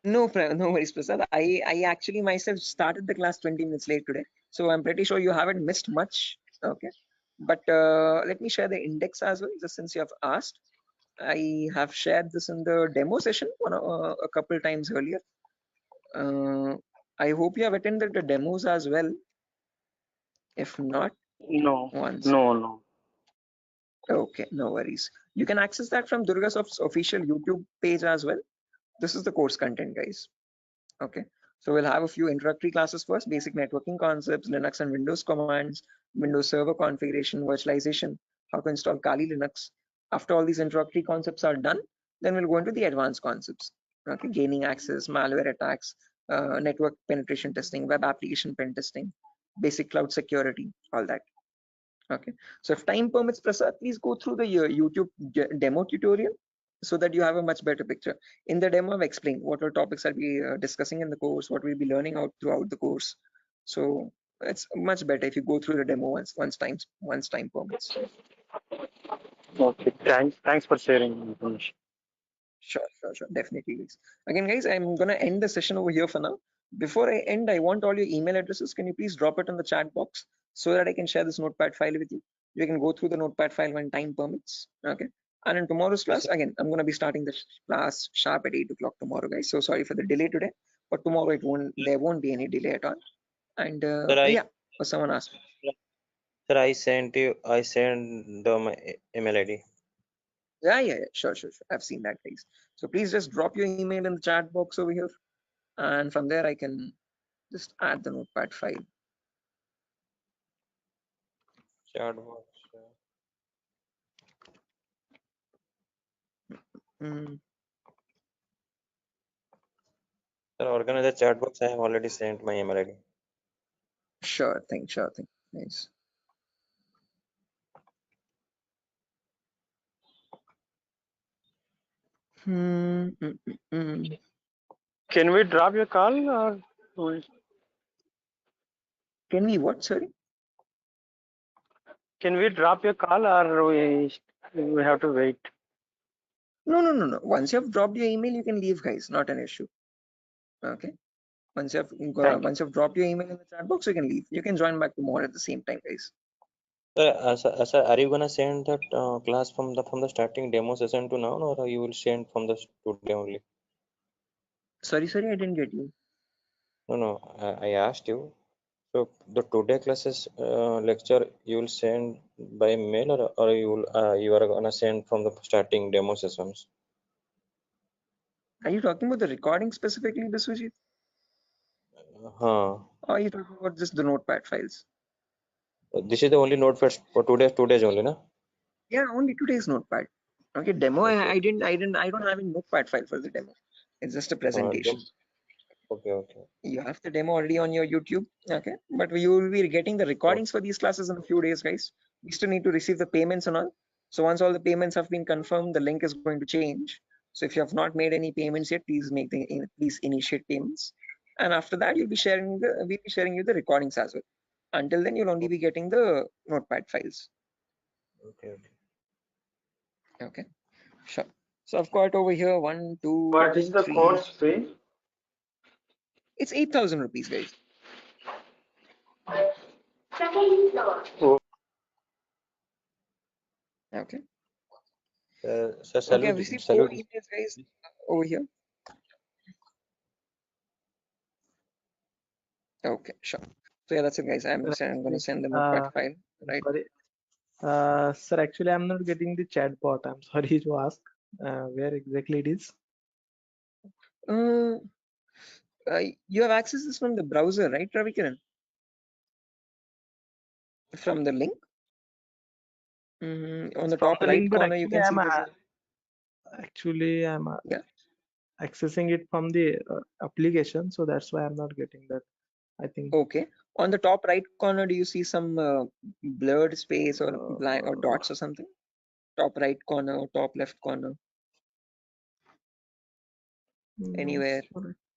No worries, Prasad. I actually myself started the class 20 minutes late today, so I'm pretty sure you haven't missed much. Okay, but let me share the index as well, just since you have asked. I have shared this in the demo session a couple times earlier. I hope you have attended the demos as well. If not, No. Okay, no worries. You can access that from Durgasoft's official YouTube page as well. This is the course content, guys. Okay, so we'll have a few introductory classes first: basic networking concepts, Linux and Windows commands, Windows Server configuration, virtualization, how to install Kali Linux. After all these introductory concepts are done, then we'll go into the advanced concepts. Okay, gaining access, malware attacks, network penetration testing, web application pen testing, basic cloud security, all that. Okay, so if time permits, Prasad, please go through the YouTube demo tutorial so that you have a much better picture. In the demo, I've explained what are topics I'll be discussing in the course, what we'll be learning out throughout the course. So it's much better if you go through the demo once time permits. Okay, thanks for sharing information. Sure, definitely, guys. Again, guys, I'm gonna end the session over here for now. Before I end, I want all your email addresses. Can you please drop it in the chat box so that I can share this notepad file with you? You can go through the notepad file when time permits. Okay. And in tomorrow's class, again, I'm gonna be starting the class sharp at 8 o'clock tomorrow, guys. So sorry for the delay today, but tomorrow there won't be any delay at all. And yeah, someone asked me. Sir, I sent my email ID. Yeah, sure. I've seen that, guys. So please just drop your email in the chat box over here, and from there I can just add the notepad file. Chat box. Sir, organize the chat box. I have already sent my email ID. Sure thing. Nice. Can we drop your call or? Can we what? Sorry. Can we drop your call or we have to wait? No. Once you have dropped your email, you can leave, guys. Not an issue. Okay. Once you've dropped your email in the chat box, you can leave. You can join back tomorrow at the same time, guys. Sir, are you gonna send that class from the starting demo session to now, or you will send from the today only? Sorry, I didn't get you. No, I asked you. So the today classes lecture you will send by mail, or you are gonna send from the starting demo sessions? Are you talking about the recording specifically, Biswajit? Or are you talking about just the notepad files? This is the only notepad for today's only, na? Yeah, only today's notepad. Okay, demo. Okay. I don't have a notepad file for the demo. It's just a presentation. Okay. You have the demo already on your YouTube. Okay, but you will be getting the recordings for these classes in a few days, guys. We still need to receive the payments and all. So once all the payments have been confirmed, the link is going to change. So if you have not made any payments yet, please initiate payments. And after that, we'll be sharing you the recordings as well. Until then, you'll only be getting the notepad files. Okay, sure. So I've got over here 1, 2. What is the course fee? It's 8,000 rupees, guys. Oh. Okay. Sir, Okay, I've received 4 emails, guys, over here. Okay, sure. So yeah, that's it, guys. I'm going to send the notepad file, right? Sorry. Sir, actually, I'm not getting the chat bot. I'm sorry to ask where exactly it is. You have access this from the browser, right, Ravikiran? From the link. On the top right corner, you can see this. Actually, I'm accessing it from the application, so that's why I'm not getting that. I think. Okay. On the top right corner, do you see some blurred space or blind or dots or something? Top right corner or top left corner? Anywhere?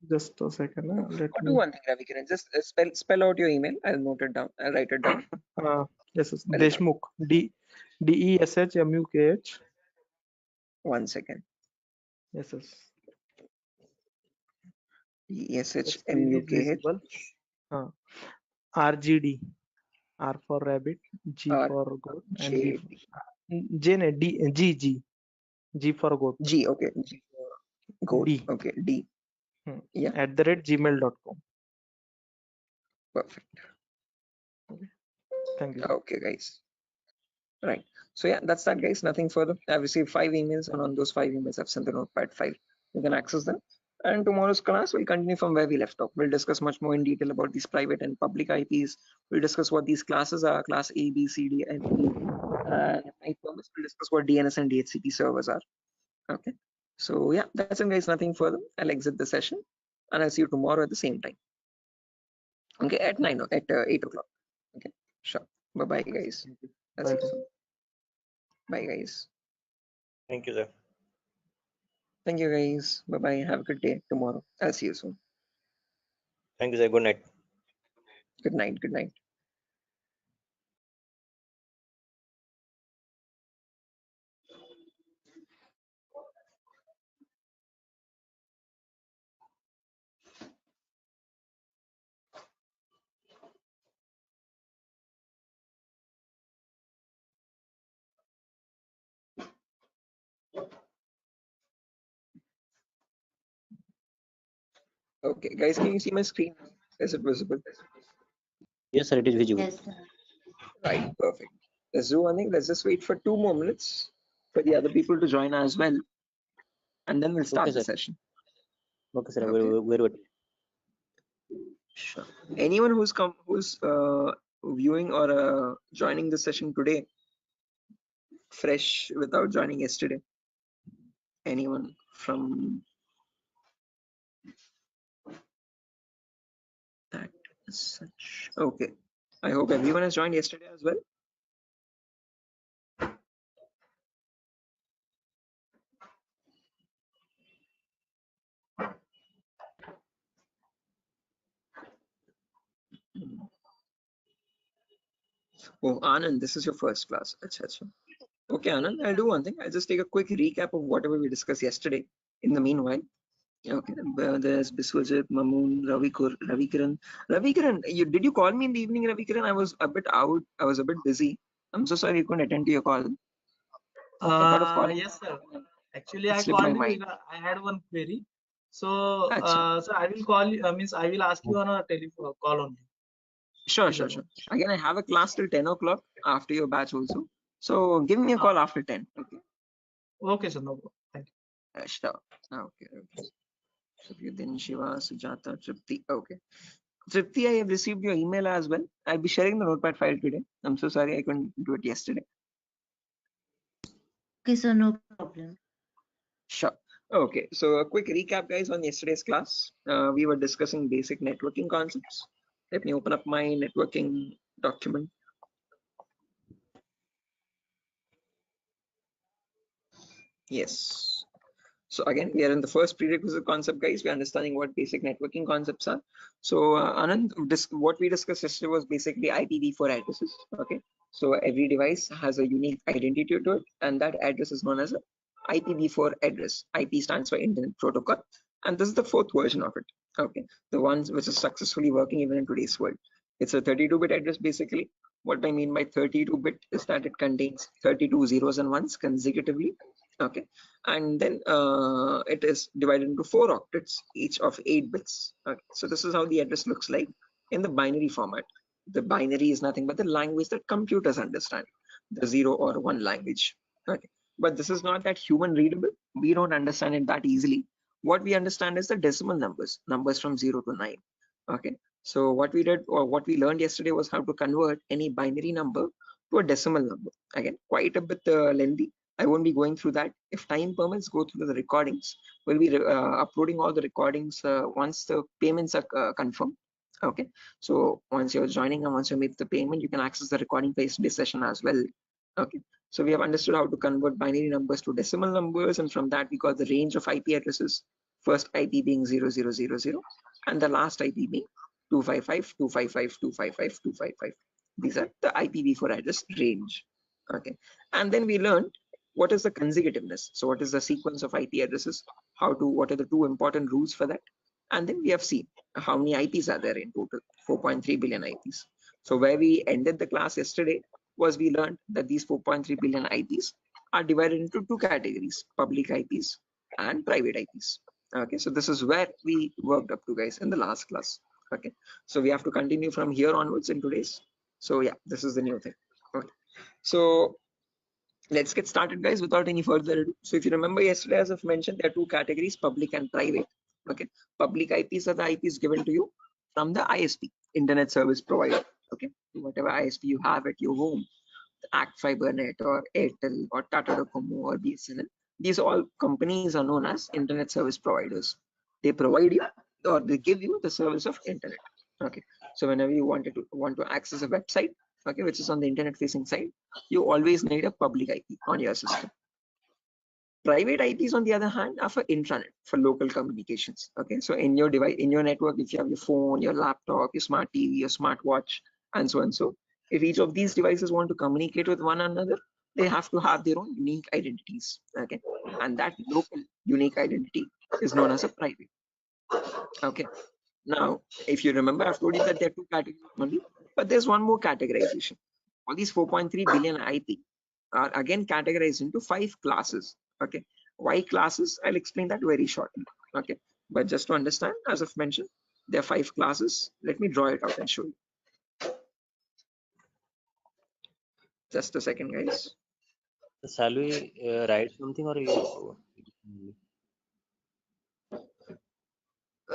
Just a second. Let me do one thing, Ravikiran. Just spell out your email. I'll note it down. I'll write it down. Yes, Deshmukh. Deshmukh. 1 second. Yes. Deshmukh. RGD. R for rabbit, G for goat, and G for goat. G, okay. G for goat. D. Okay, D. Yeah. @gmail.com. Perfect. Thank you. Okay, guys. Right. So yeah, that's that, guys. Nothing further. I've received 5 emails, and on those 5 emails, I've sent the notepad file. You can access them. And tomorrow's class will continue from where we left off. We'll discuss much more in detail about these private and public IPs. We'll discuss what these classes are, class A, B, C, D, and E. And I promise we'll discuss what DNS and DHCP servers are. Okay. So yeah, that's it, guys. Nothing further. I'll exit the session, and I'll see you tomorrow at the same time. Okay, at 8 o'clock. Okay, sure. Bye bye, guys. That's it. Bye, guys. Thank you, sir. Thank you, guys. Bye bye. Have a good day tomorrow. I'll see you soon. Thank you, sir. Good night. Good night. Good night. Okay, guys, can you see my screen? Is it visible? Yes, sir. It is visible. Yes, sir. Right, perfect. Let's do one thing. Let's just wait for 2 more minutes for the other people to join as well, and then we'll start the session. Okay, sir. Okay. Very Sure. Anyone who's viewing or joining the session today, fresh without joining yesterday? Anyone from that such? Okay. I hope everyone has joined yesterday as well. Oh, Anand, this is your first class. Achha. Okay, Anand, I'll do one thing. I'll just take a quick recap of whatever we discussed yesterday. In the meanwhile, okay, there's Biswajit, Mamoon, Ravikiran. Ravikiran, did you call me in the evening, Ravikiran? I was a bit out. I was a bit busy. I'm so sorry you couldn't attend to your call. Yes, sir. Actually, I called you because I had one query. So, so I will call you. Means I will ask you on a telephone call only. Sure. Again, I have a class till 10 o'clock after your batch also. So give me a call after 10. Okay. Okay, sir. No problem. Thank you. Sure. Okay. Then Shiva, Sujata, Tripti. Okay. Tripti, I have received your email as well. I'll be sharing the notepad file today. I'm so sorry I couldn't do it yesterday. Okay, so no problem. Sure. Okay, so a quick recap, guys, on yesterday's class. We were discussing basic networking concepts. Let me open up my networking document. Yes. So again, we are in the first prerequisite concept, guys. We're understanding what basic networking concepts are. So Anand, what we discussed yesterday was basically IPv4 addresses. Okay. So every device has a unique identity to it, and that address is known as a IPv4 address. IP stands for Internet Protocol, and this is the 4th version of it. Okay, the ones which is successfully working even in today's world. It's a 32-bit address basically. What I mean by 32-bit is that it contains 32 zeros and ones consecutively. Okay, and then it is divided into 4 octets, each of 8 bits. Okay, so this is how the address looks like in the binary format. The binary is nothing but the language that computers understand, the 0 or 1 language. Okay, but this is not that human readable. We don't understand it that easily. What we understand is the decimal numbers from 0 to 9. Okay, so what we did or what we learned yesterday was how to convert any binary number to a decimal number. Again, quite a bit lengthy. I won't be going through that. If time permits, go through the recordings. We'll be uploading all the recordings once the payments are confirmed. Okay, so once you're joining and once you make the payment, you can access the recording for yesterday's session as well. Okay, so we have understood how to convert binary numbers to decimal numbers, and from that we got the range of IP addresses. First IP being 0000, and the last IP being 255.255.255.255. These are the IPv4 address range. Okay, and then we learned what is the consecutiveness. So what is the sequence of IP addresses? What are the 2 important rules for that? And then we have seen how many IPs are there in total, 4.3 billion IPs. So where we ended the class yesterday was we learned that these 4.3 billion IPs are divided into 2 categories, public IPs and private IPs. Okay, so this is where we worked up to, guys, in the last class. Okay, so we have to continue from here onwards in today's. So yeah, this is the new thing. Okay, so let's get started, guys, without any further ado. So if you remember yesterday, as I've mentioned, there are 2 categories, public and private. Okay, public IPs are the IPs given to you from the ISP, internet service provider. Okay, whatever ISP you have at your home, Act Fibernet or Airtel or Tata Docomo or BSNL, these all companies are known as internet service providers. They provide you or they give you the service of internet. Okay, so whenever you want to access a website, okay, which is on the internet facing side, you always need a public IP on your system. Private IPs, on the other hand, are for intranet, for local communications. Okay, so in your device, in your network, if you have your phone, your laptop, your smart TV, your smartwatch, and so and so, if each of these devices want to communicate with one another, they have to have their own unique identities. Okay, and that local unique identity is known as a private. Okay, now if you remember, I've told you that there are two categories only, but there's one more categorization. All these 4.3 billion IP are again categorized into 5 classes. Okay, why classes? I'll explain that very shortly. Okay, but just to understand, as I've mentioned, there are 5 classes. Let me draw it out and show you. Just a second, guys. Shall we write something or you?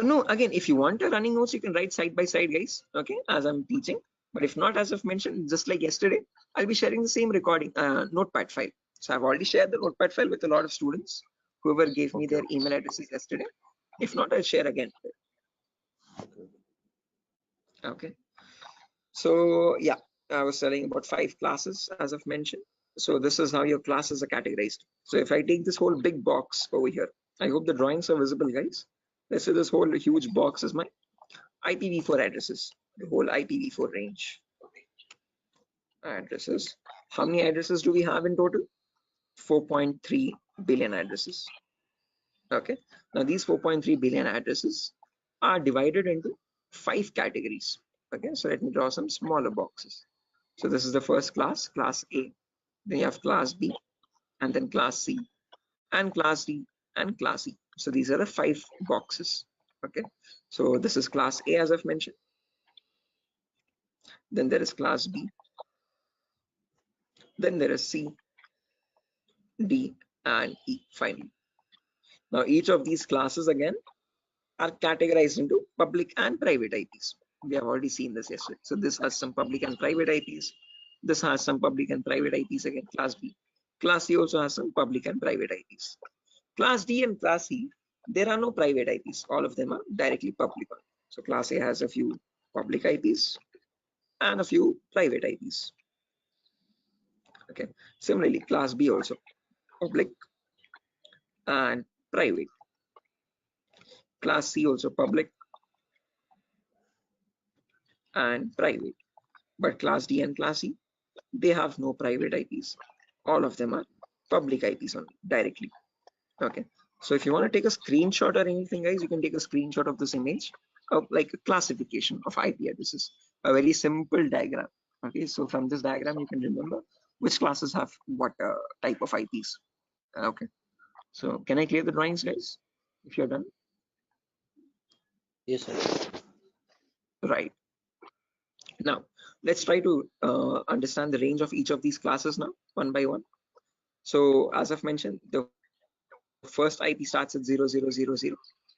No, again, if you want a running notes, you can write side by side, guys. Okay, as I'm teaching. But if not, as I've mentioned, just like yesterday, I'll be sharing the same recording notepad file. So I've already shared the notepad file with a lot of students, whoever gave me their email addresses yesterday. If not, I'll share again. Okay. So yeah, I was telling about 5 classes, as I've mentioned. So this is how your classes are categorized. So if I take this whole big box over here, I hope the drawings are visible, guys. Let's say this whole huge box is my IPv4 addresses, the whole IPv4 range. Addresses. How many addresses do we have in total? 4.3 billion addresses. Okay. Now these 4.3 billion addresses are divided into 5 categories. Okay. So let me draw some smaller boxes. So this is the first class, class A. Then you have class B, and then class C, and class D, and class E. So these are the 5 boxes. Okay. So this is class A, as I've mentioned. Then there is class B. Then there is C, D, and E finally. Now each of these classes again are categorized into public and private IPs. We have already seen this yesterday. So this has some public and private IPs. This has some public and private IPs again, class B. Class C also has some public and private IPs. Class D and class C, there are no private IPs. All of them are directly public. So class A has a few public IPs and a few private IPs. Okay. Similarly, class B also public and private. Class C also public and private. But class D and class E, they have no private IPs. All of them are public IPs only directly. Okay. So if you want to take a screenshot or anything, guys, you can take a screenshot of this image of like a classification of IP addresses. A very simple diagram. Okay. So from this diagram, you can remember which classes have what type of IPs. Okay. So can I clear the drawings, guys? If you're done. Yes, sir. Right. Now, let's try to understand the range of each of these classes now, one by one. So as I've mentioned, the first IP starts at 0000.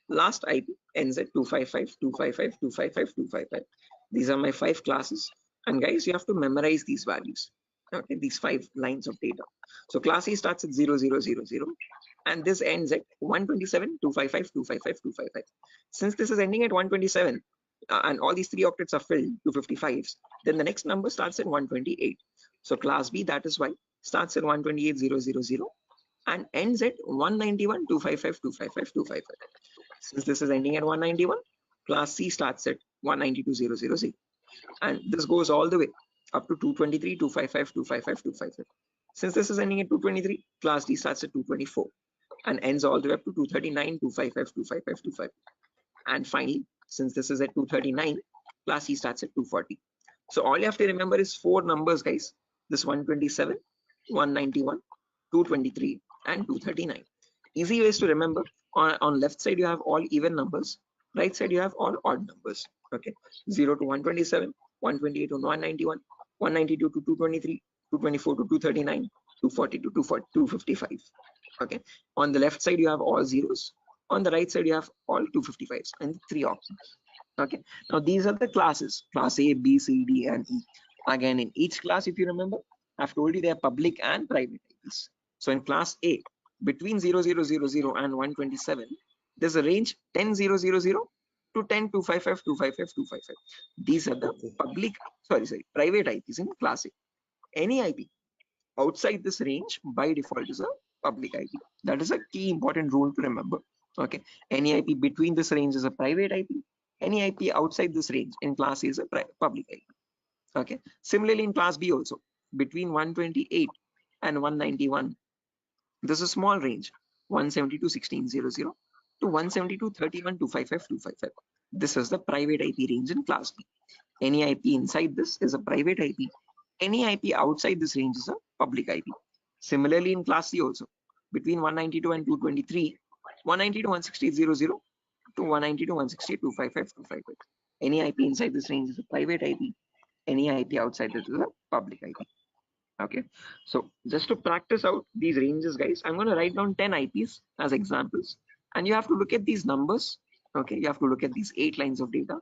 Last IP ends at 255, 255, 255, 255. These are my 5 classes. And guys, you have to memorize these values. Okay, these 5 lines of data. So class A starts at 0000 and this ends at 127, 255, 255, 255. Since this is ending at 127 and all these 3 octets are filled to 55s, then the next number starts at 128. So class B, that is why, starts at 128,000 and ends at 191, 255, 255, 255. Since this is ending at 191, class C starts at 192,000 and this goes all the way up to 223, 255, 255, 255. Since this is ending at 223, class D starts at 224 and ends all the way up to 239, 255, 255, 255. And finally, since this is at 239, class C starts at 240. So all you have to remember is 4 numbers, guys. This 127, 191, 223, and 239. Easy ways to remember. On left side, you have all even numbers. Right side, you have all odd numbers. Okay, 0 to 127, 128 to 191, 192 to 223, 224 to 239, 240 to 255. Okay, on the left side, you have all zeros. On the right side, you have all 255s and 3 options. Okay. Now these are the classes: class A, B, C, D, and E. Again, in each class, if you remember, I've told you they are public and private IPs. So in class A, between 0000 and 127, there's a range 10000 to 10255 255 255. These are the public, private IPs in class A. Any IP outside this range by default is a public IP. That is a key important rule to remember. Okay, any IP between this range is a private IP. Any IP outside this range in class A is a public IP. Okay, similarly in class B also, between 128 and 191, there's a small range, 172 1600 to 172 31 255 255. This is the private IP range in class B. Any IP inside this is a private IP. Any IP outside this range is a public IP. Similarly in class C also, between 192 and 223, 190 to 160 00 to 190 to 160 255 255. Any IP inside this range is a private IP. Any IP outside this is a public IP. Okay, so just to practice out these ranges, guys, I'm going to write down 10 IPs as examples, and you have to look at these numbers. Okay, you have to look at these 8 lines of data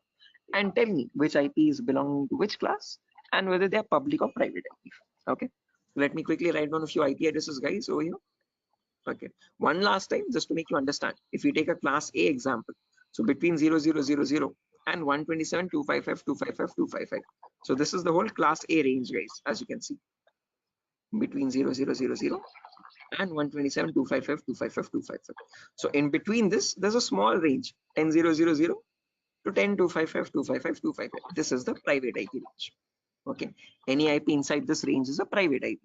and tell me which IPs belong to which class and whether they are public or private IPs. Okay, let me quickly write down a few IP addresses, guys, over here. Okay, one last time, just to make you understand, if you take a class A example, so between 0000 and 127 255 255 255. So this is the whole class A range, guys, as you can see, between 0000 and 127 255 255 255. So in between this, there's a small range, 10000 to 10255 255 255. This is the private IP range. Okay, any IP inside this range is a private IP.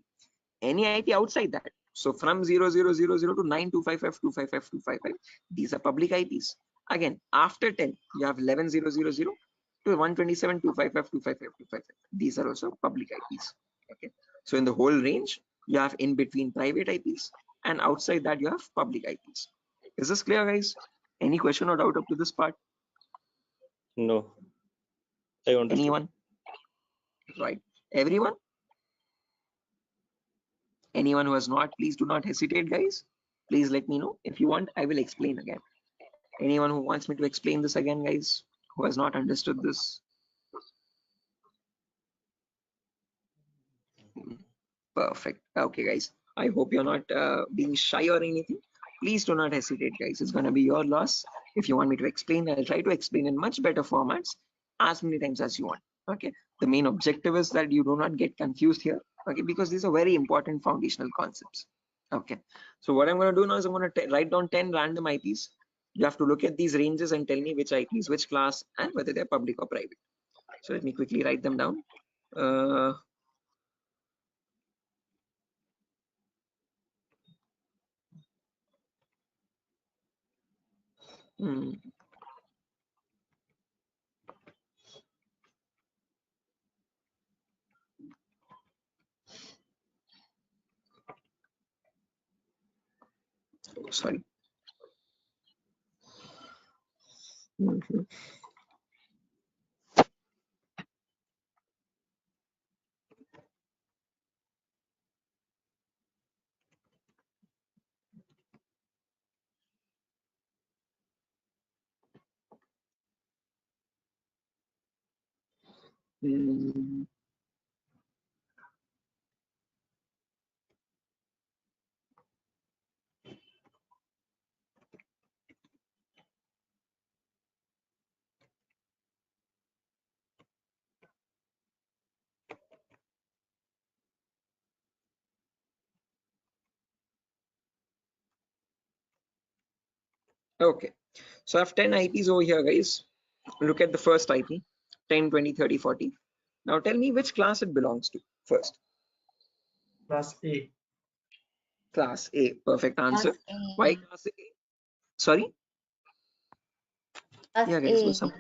Any IP outside that, so from 0000 to 9255 255 255, these are public IPs. Again, after 10, you have 11000 to 127 255 255 255. These are also public IPs. Okay, so in the whole range, you have in between private IPs, and outside that you have public IPs. Is this clear, guys? Any question or doubt up to this part? No, I understood. Anyone? Right, everyone? Anyone who has not, please do not hesitate, guys. Please let me know. If you want, I will explain again. Anyone who wants me to explain this again, guys, who has not understood this? Perfect. Okay, guys, I hope you're not being shy or anything. Please do not hesitate, guys. It's going to be your loss. If you want me to explain, I'll try to explain in much better formats as many times as you want. Okay, the main objective is that you do not get confused here. Okay, because these are very important foundational concepts. Okay, so what I'm going to do now is I'm going to write down 10 random IPs. You have to look at these ranges and tell me which IPs, which class, and whether they're public or private. So let me quickly write them down. Sorry. Okay, so I have 10 IPs over here, guys. Look at the first IP, 10, 20, 30, 40. Now tell me which class it belongs to first. Class A. Class A, perfect answer. Why class A? Sorry? Class Yeah, guys, A.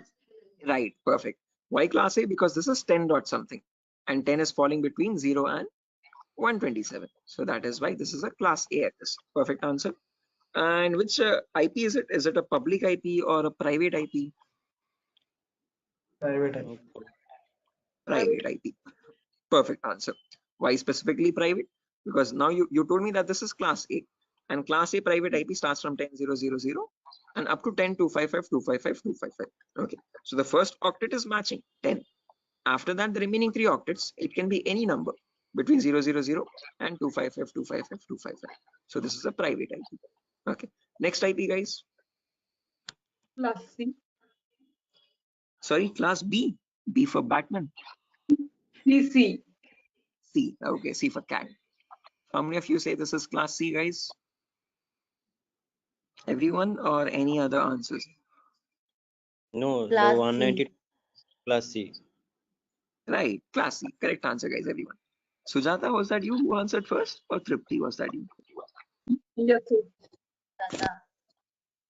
right, perfect. Why class A? Because this is 10 dot something, and 10 is falling between 0 and 127. So that is why this is a class A address. Perfect answer. And which IP is it? Is it a public IP or a private IP? Private IP. Private IP. Perfect answer. Why specifically private? Because now you told me that this is class A, and class A private IP starts from 10000 and up to 10, 255, 255, 255. Okay, so the first octet is matching 10. After that, the remaining 3 octets, it can be any number between 000 and 255, 255, 255. So this is a private IP. Okay, next IP, guys. Class C. Sorry, class B. B for Batman. C. C. Okay, C for cat. How many of you say this is class C, guys? Everyone, or any other answers? No, the Class 190 C. plus C. Right, class C. Correct answer, guys, everyone. Sujata, was that you who answered first, or Tripti, was that you? Yes, sir.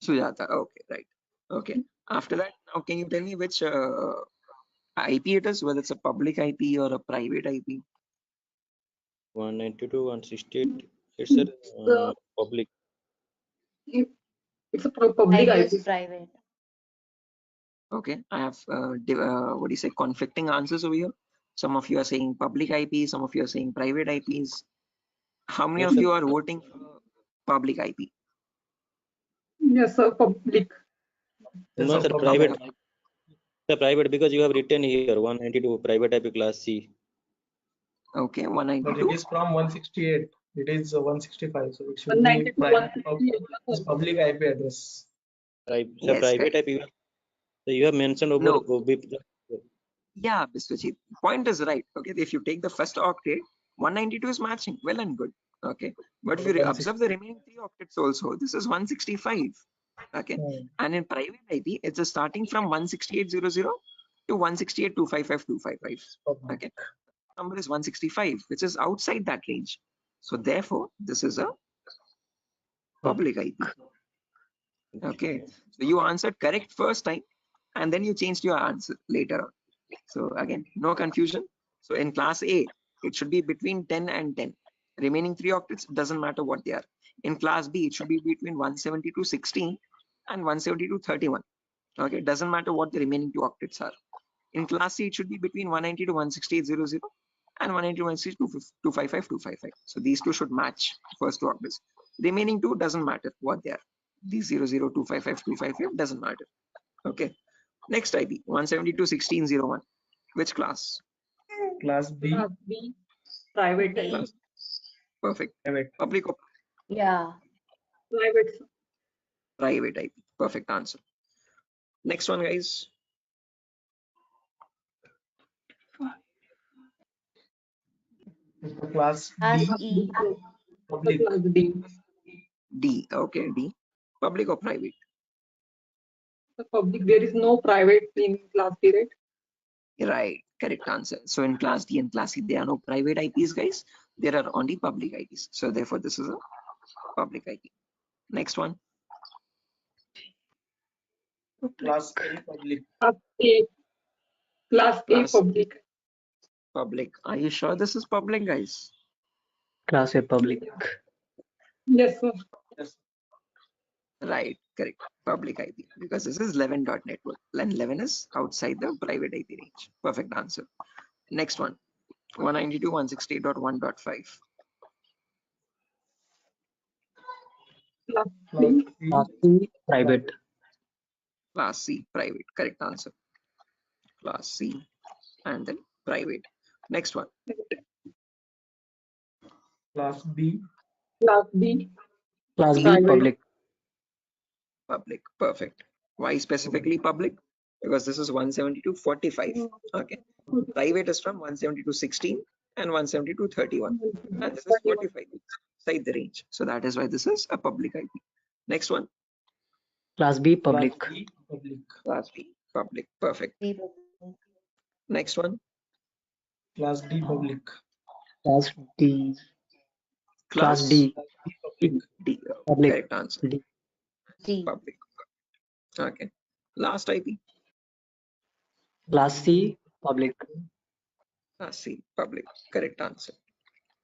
Sujata, okay, right. Okay, after that, now can you tell me which IP it is, whether it's a public IP or a private IP? 192, 168. It's a public. It's a public I IP. guess private. Okay, I have what do you say, conflicting answers over here. Some of you are saying public IP, some of you are saying private IPs. How many Yes, of sir. you are voting for public IP? Yes, sir. Public. No, sir, private. The private, because you have written here 192 private IP class C. Okay, But 192. it is from 168. It is 165. So it should be 192, private 168. public IP address. Sir, Yes, private correct. IP. So you have mentioned over No. Yeah, Biswajit, point is right. Okay, if you take the first octet, 192 is matching, well and good. Okay, but if you observe the remaining 3 octets also, this is 165. Okay, and in private IP, it's starting from 168.00 to 168.255.255. Okay, number is 165, which is outside that range. So therefore, this is a public IP. Okay, so you answered correct first time, and then you changed your answer later on. So again, no confusion. So in class A, it should be between 10 and 10. Remaining 3 octets, doesn't matter what they are. In class B, it should be between 170 to 16 and 170 to 31. Okay, doesn't matter what the remaining 2 octets are. In class C, it should be between 190 to 168.00 and 190 to 162.255, 255. So these two should match first 2 octets. Remaining 2 doesn't matter what they are. These 00, 255, 255 doesn't matter. Okay. Next IP, 172.16.01. Which class? Class B. Class B. Private. Class. Perfect. Private. Public or Yeah. Private. private IP? Perfect answer. Next one, guys. Class Class D. E. Public. Class D. D. Okay, D. Public or private? The public. There is no private in class D, right? Right. Correct answer. So in class D and class C, there are no private IPs, guys. There are only public IPs. So therefore, this is a public IP. Next one. Class A public. Class A. Class A Class public. Public. Are you sure this is public, guys? Class A public. Yes, sir. Yes. Right, correct. Public IP, because this is 11.network and 11 is outside the private IP range. Perfect answer. Next one, 192.168.1.5. Class Class C. C. Class C private. Class C, private. Correct answer. Class C and then private. Next one. Class B. Class B. Class B Private. public. Public. Perfect. Why specifically public? Because this is 172.45. Okay. Private is from 172.16 and 172.31. And this is 45 inside the range. So that is why this is a public IP. Next one. Class B public. Class B public. Class B public. Perfect. Next one. Class D public. Class D. Class D. Public. D. Public. Correct answer. D. Public. Okay. Last IP. Class C public. Class C public. Correct answer.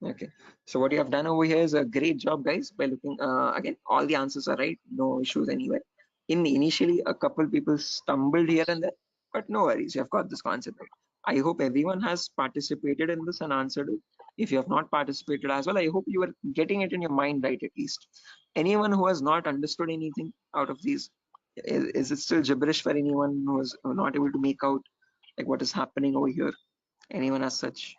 Okay. So what you have done over here is a great job, guys, by looking again, all the answers are right, no issues anywhere. Initially, a couple people stumbled here and there, but no worries, you have got this concept right. I hope everyone has participated in this and answered it. If you have not participated as well, I hope you are getting it in your mind right at least. Anyone who has not understood anything out of these, Is it still gibberish for anyone who is not able to make out like what is happening over here? Anyone as such?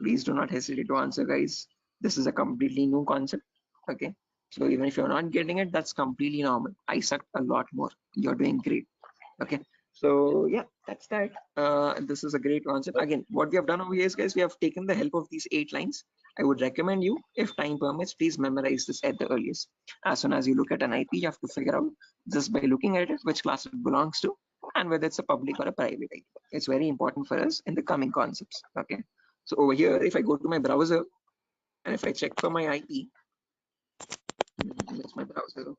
Please do not hesitate to answer, guys. This is a completely new concept. Okay. So even if you're not getting it, that's completely normal. I sucked a lot more. You're doing great. Okay. So yeah, that's that. This is a great concept. Again, what we have done over here is, guys, we have taken the help of these 8 lines. I would recommend you, if time permits, please memorize this at the earliest. As soon as you look at an IP, you have to figure out just by looking at it which class it belongs to and whether it's a public or a private IP. It's very important for us in the coming concepts. Okay. So over here, if I go to my browser and if I check for my IP, that's my browser.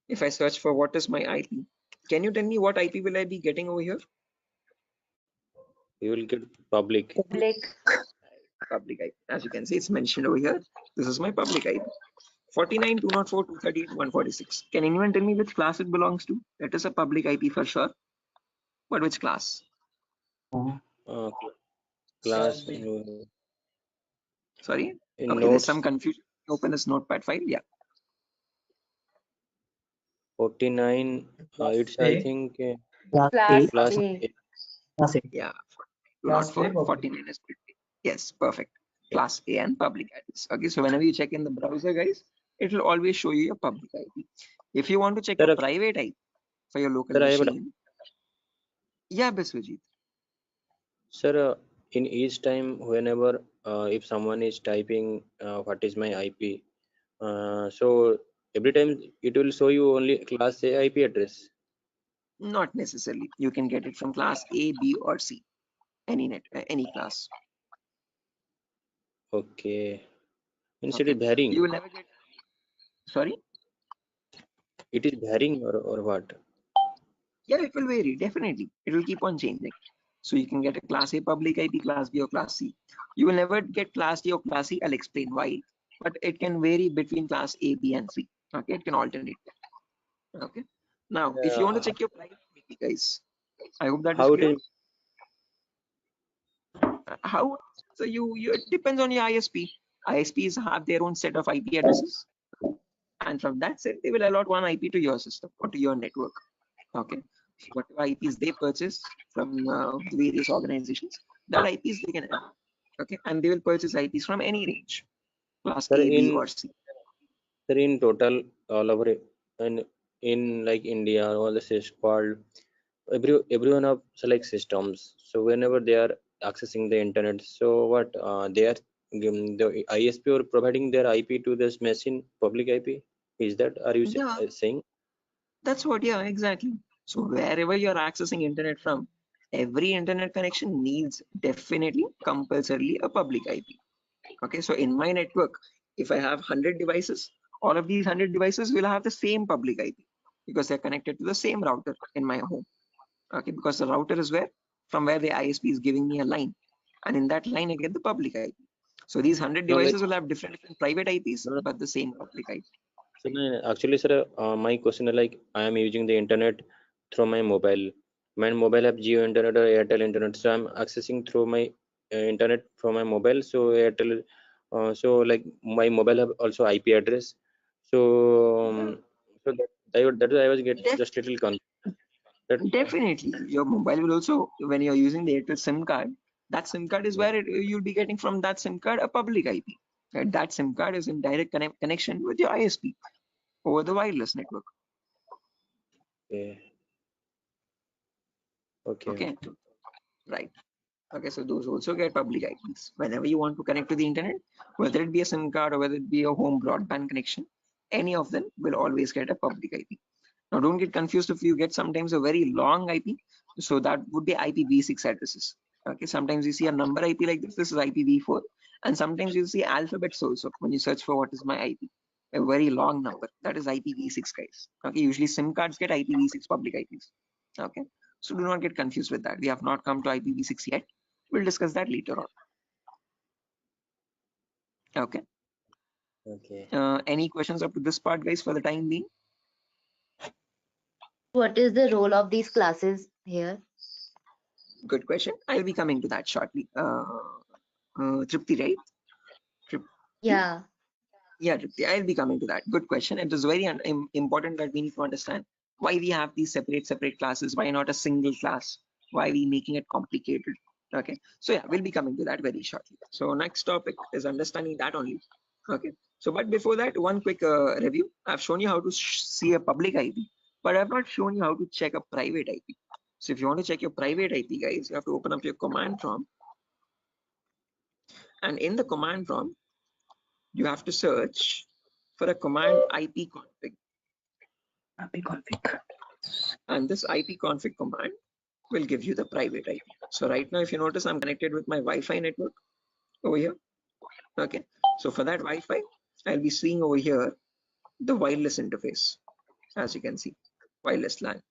If I search for what is my IP, can you tell me what IP will I be getting over here? You will get public. Public IP. As you can see, it's mentioned over here. This is my public IP. 49, 204, 238, 146. Can anyone tell me which class it belongs to? That is a public IP for sure. But which class? Class. Sorry? In Okay, there's notes. some confusion. Open this notepad file. Yeah. 49. It's I think Class A. Yeah. 204, 49 is public. Yes, perfect. Class A and public IPs. Okay, so whenever you check in the browser, guys, it will always show you your public IP. If you want to check a private IP for your local machine, yeah, Biswajit. Sir, in each time, whenever if someone is typing what is my IP, so every time it will show you only class A IP address. Not necessarily. You can get it from class A, B, or C. Any class. Okay. Instead Okay. it varying. You will never get. Sorry. It is varying or what? Yeah, it will vary. Definitely, it will keep on changing. So you can get a class A public IP, class B, or class C. You will never get class D or class C. I'll explain why. But it can vary between class A, B, and C. Okay, it can alternate. Okay. Now, if you want to check your private IP, guys, I hope that is How it clear. is? How? So you it depends on your ISP. ISPs have their own set of IP addresses, and from that set, they will allot one IP to your system or to your network. Okay. So whatever IPs they purchase from the various organizations, that IPs they can add. Okay, and they will purchase IPs from any range, class Sir, A, B, or C. Sir, in total, all over in like India, all this is called everyone have select systems. So whenever they are accessing the internet, so what they are the ISP or providing their IP to this machine, public IP. Is that are you Yeah, saying? that's what. Yeah, exactly. So wherever you're accessing internet from, every internet connection needs definitely compulsorily a public IP. Okay, so in my network, if I have 100 devices, all of these 100 devices will have the same public IP because they're connected to the same router in my home. Okay, because the router is from where the ISP is giving me a line, and in that line I get the public IP. So these 100 No, like devices will have different private IPs, no, but the same public IP. so actually, sir, my question is like I am using the internet through my mobile. My mobile have Geo internet or Airtel internet, so I'm accessing through my internet from my mobile. So Airtel, so like my mobile have also IP address. So so that I was get just little confused. Definitely, your mobile will also, when you're using the Airtel SIM card, that SIM card is where you'll be getting from that SIM card a public IP. Right? That SIM card is in direct connection with your ISP over the wireless network. Okay. Right. Okay, so those also get public IPs. Whenever you want to connect to the internet, whether it be a SIM card or whether it be a home broadband connection, any of them will always get a public IP. Now, don't get confused if you get sometimes a very long IP. So that would be IPv6 addresses. Okay, sometimes you see a number IP like this. This is IPv4, and sometimes you see alphabets also when you search for what is my IP. A very long number that is IPv6, guys. Okay, usually SIM cards get IPv6 public IPs. Okay, so do not get confused with that. We have not come to IPv6 yet. We'll discuss that later on. Okay. Okay. Any questions up to this part, guys, for the time being? What is the role of these classes here? Good question. I'll be coming to that shortly. Tripti, right? Yeah. Yeah, Tripti, I'll be coming to that. Good question. It is very important that we need to understand why we have these separate classes. Why not a single class? Why we making it complicated? Okay. So yeah, we'll be coming to that very shortly. So next topic is understanding that only. Okay. So, but before that, one quick review. I've shown you how to see a public IP, but I've not shown you how to check a private IP. So if you want to check your private IP, guys, you have to open up your command prompt. And in the command prompt, you have to search for a command ipconfig. And this ipconfig command will give you the private IP. So right now, if you notice, I'm connected with my Wi-Fi network over here. Okay. So for that Wi-Fi, I'll be seeing over here the wireless interface, as you can see, wireless LAN.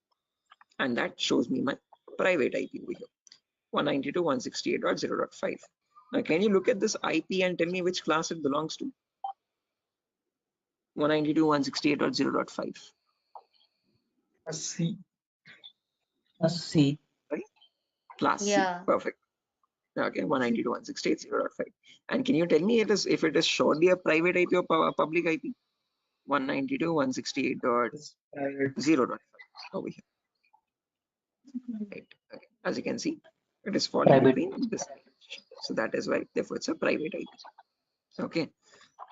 And that shows me my private IP over here, 192.168.0.5. Now, can you look at this IP and tell me which class it belongs to? 192.168.0.5. C. C. Right? Class Yeah. C. Perfect. Okay, 192.168.0.5. And can you tell me if it is surely a private IP or public IP? 192.168.0.5 over here. Right. Okay. As you can see, it is falling Private. between this. So that is why, therefore, it's a private IP. Okay.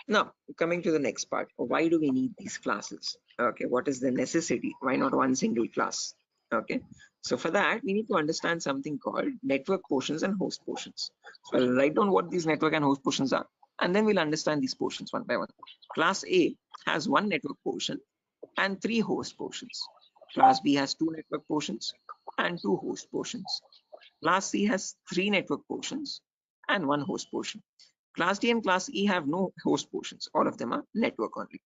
Now, coming to the next part, why do we need these classes? Okay, what is the necessity? Why not one single class? Okay, so for that, we need to understand something called network portions and host portions. So I'll write down what these network and host portions are, and then we'll understand these portions one by one. Class A has one network portion and 3 host portions. Class B has 2 network portions and 2 host portions. Class C has 3 network portions and 1 host portion. Class D and Class E have no host portions. All of them are network only.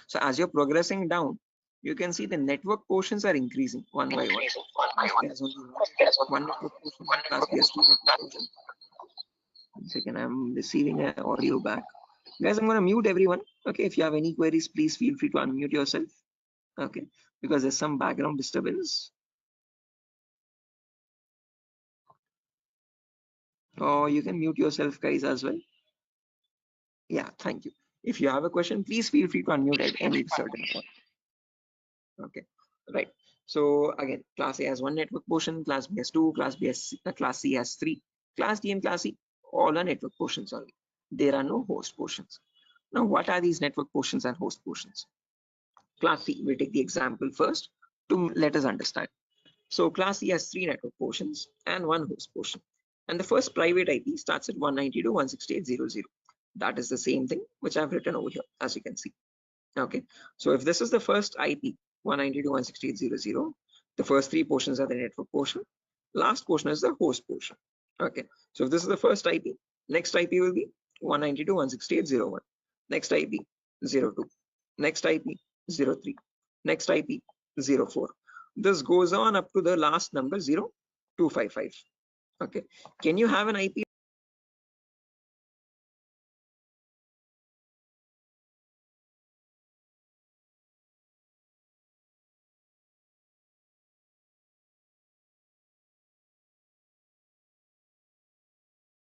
So as you're progressing down, you can see the network portions are increasing one by one. There's only one network portion. Class B has 2 network portions. 1 second, I'm receiving an audio back. Guys, I'm going to mute everyone. Okay, if you have any queries, please feel free to unmute yourself. Okay, because there's some background disturbance. Or you can mute yourself, guys, as well. Yeah, thank you. If you have a question, please feel free to unmute at any certain point. Okay, right. So again, Class A has 1 network portion, Class B has 2, Class C has 3, Class D and Class E all are network portions only. There are no host portions. Now, what are these network portions and host portions? Class C, we'll take the example first to let us understand. So Class C has 3 network portions and 1 host portion. And the first private IP starts at 192.168.0.0. That is the same thing which I've written over here, as you can see. Okay, so if this is the first IP, 192.168.0.0, the first 3 portions are the network portion, last portion is the host portion. Okay, so if this is the first IP, next IP will be 192.168.0.1, next IP 0.2, next IP 0.3, next IP 0.4. This goes on up to the last number 0.255. Okay, can you have an IP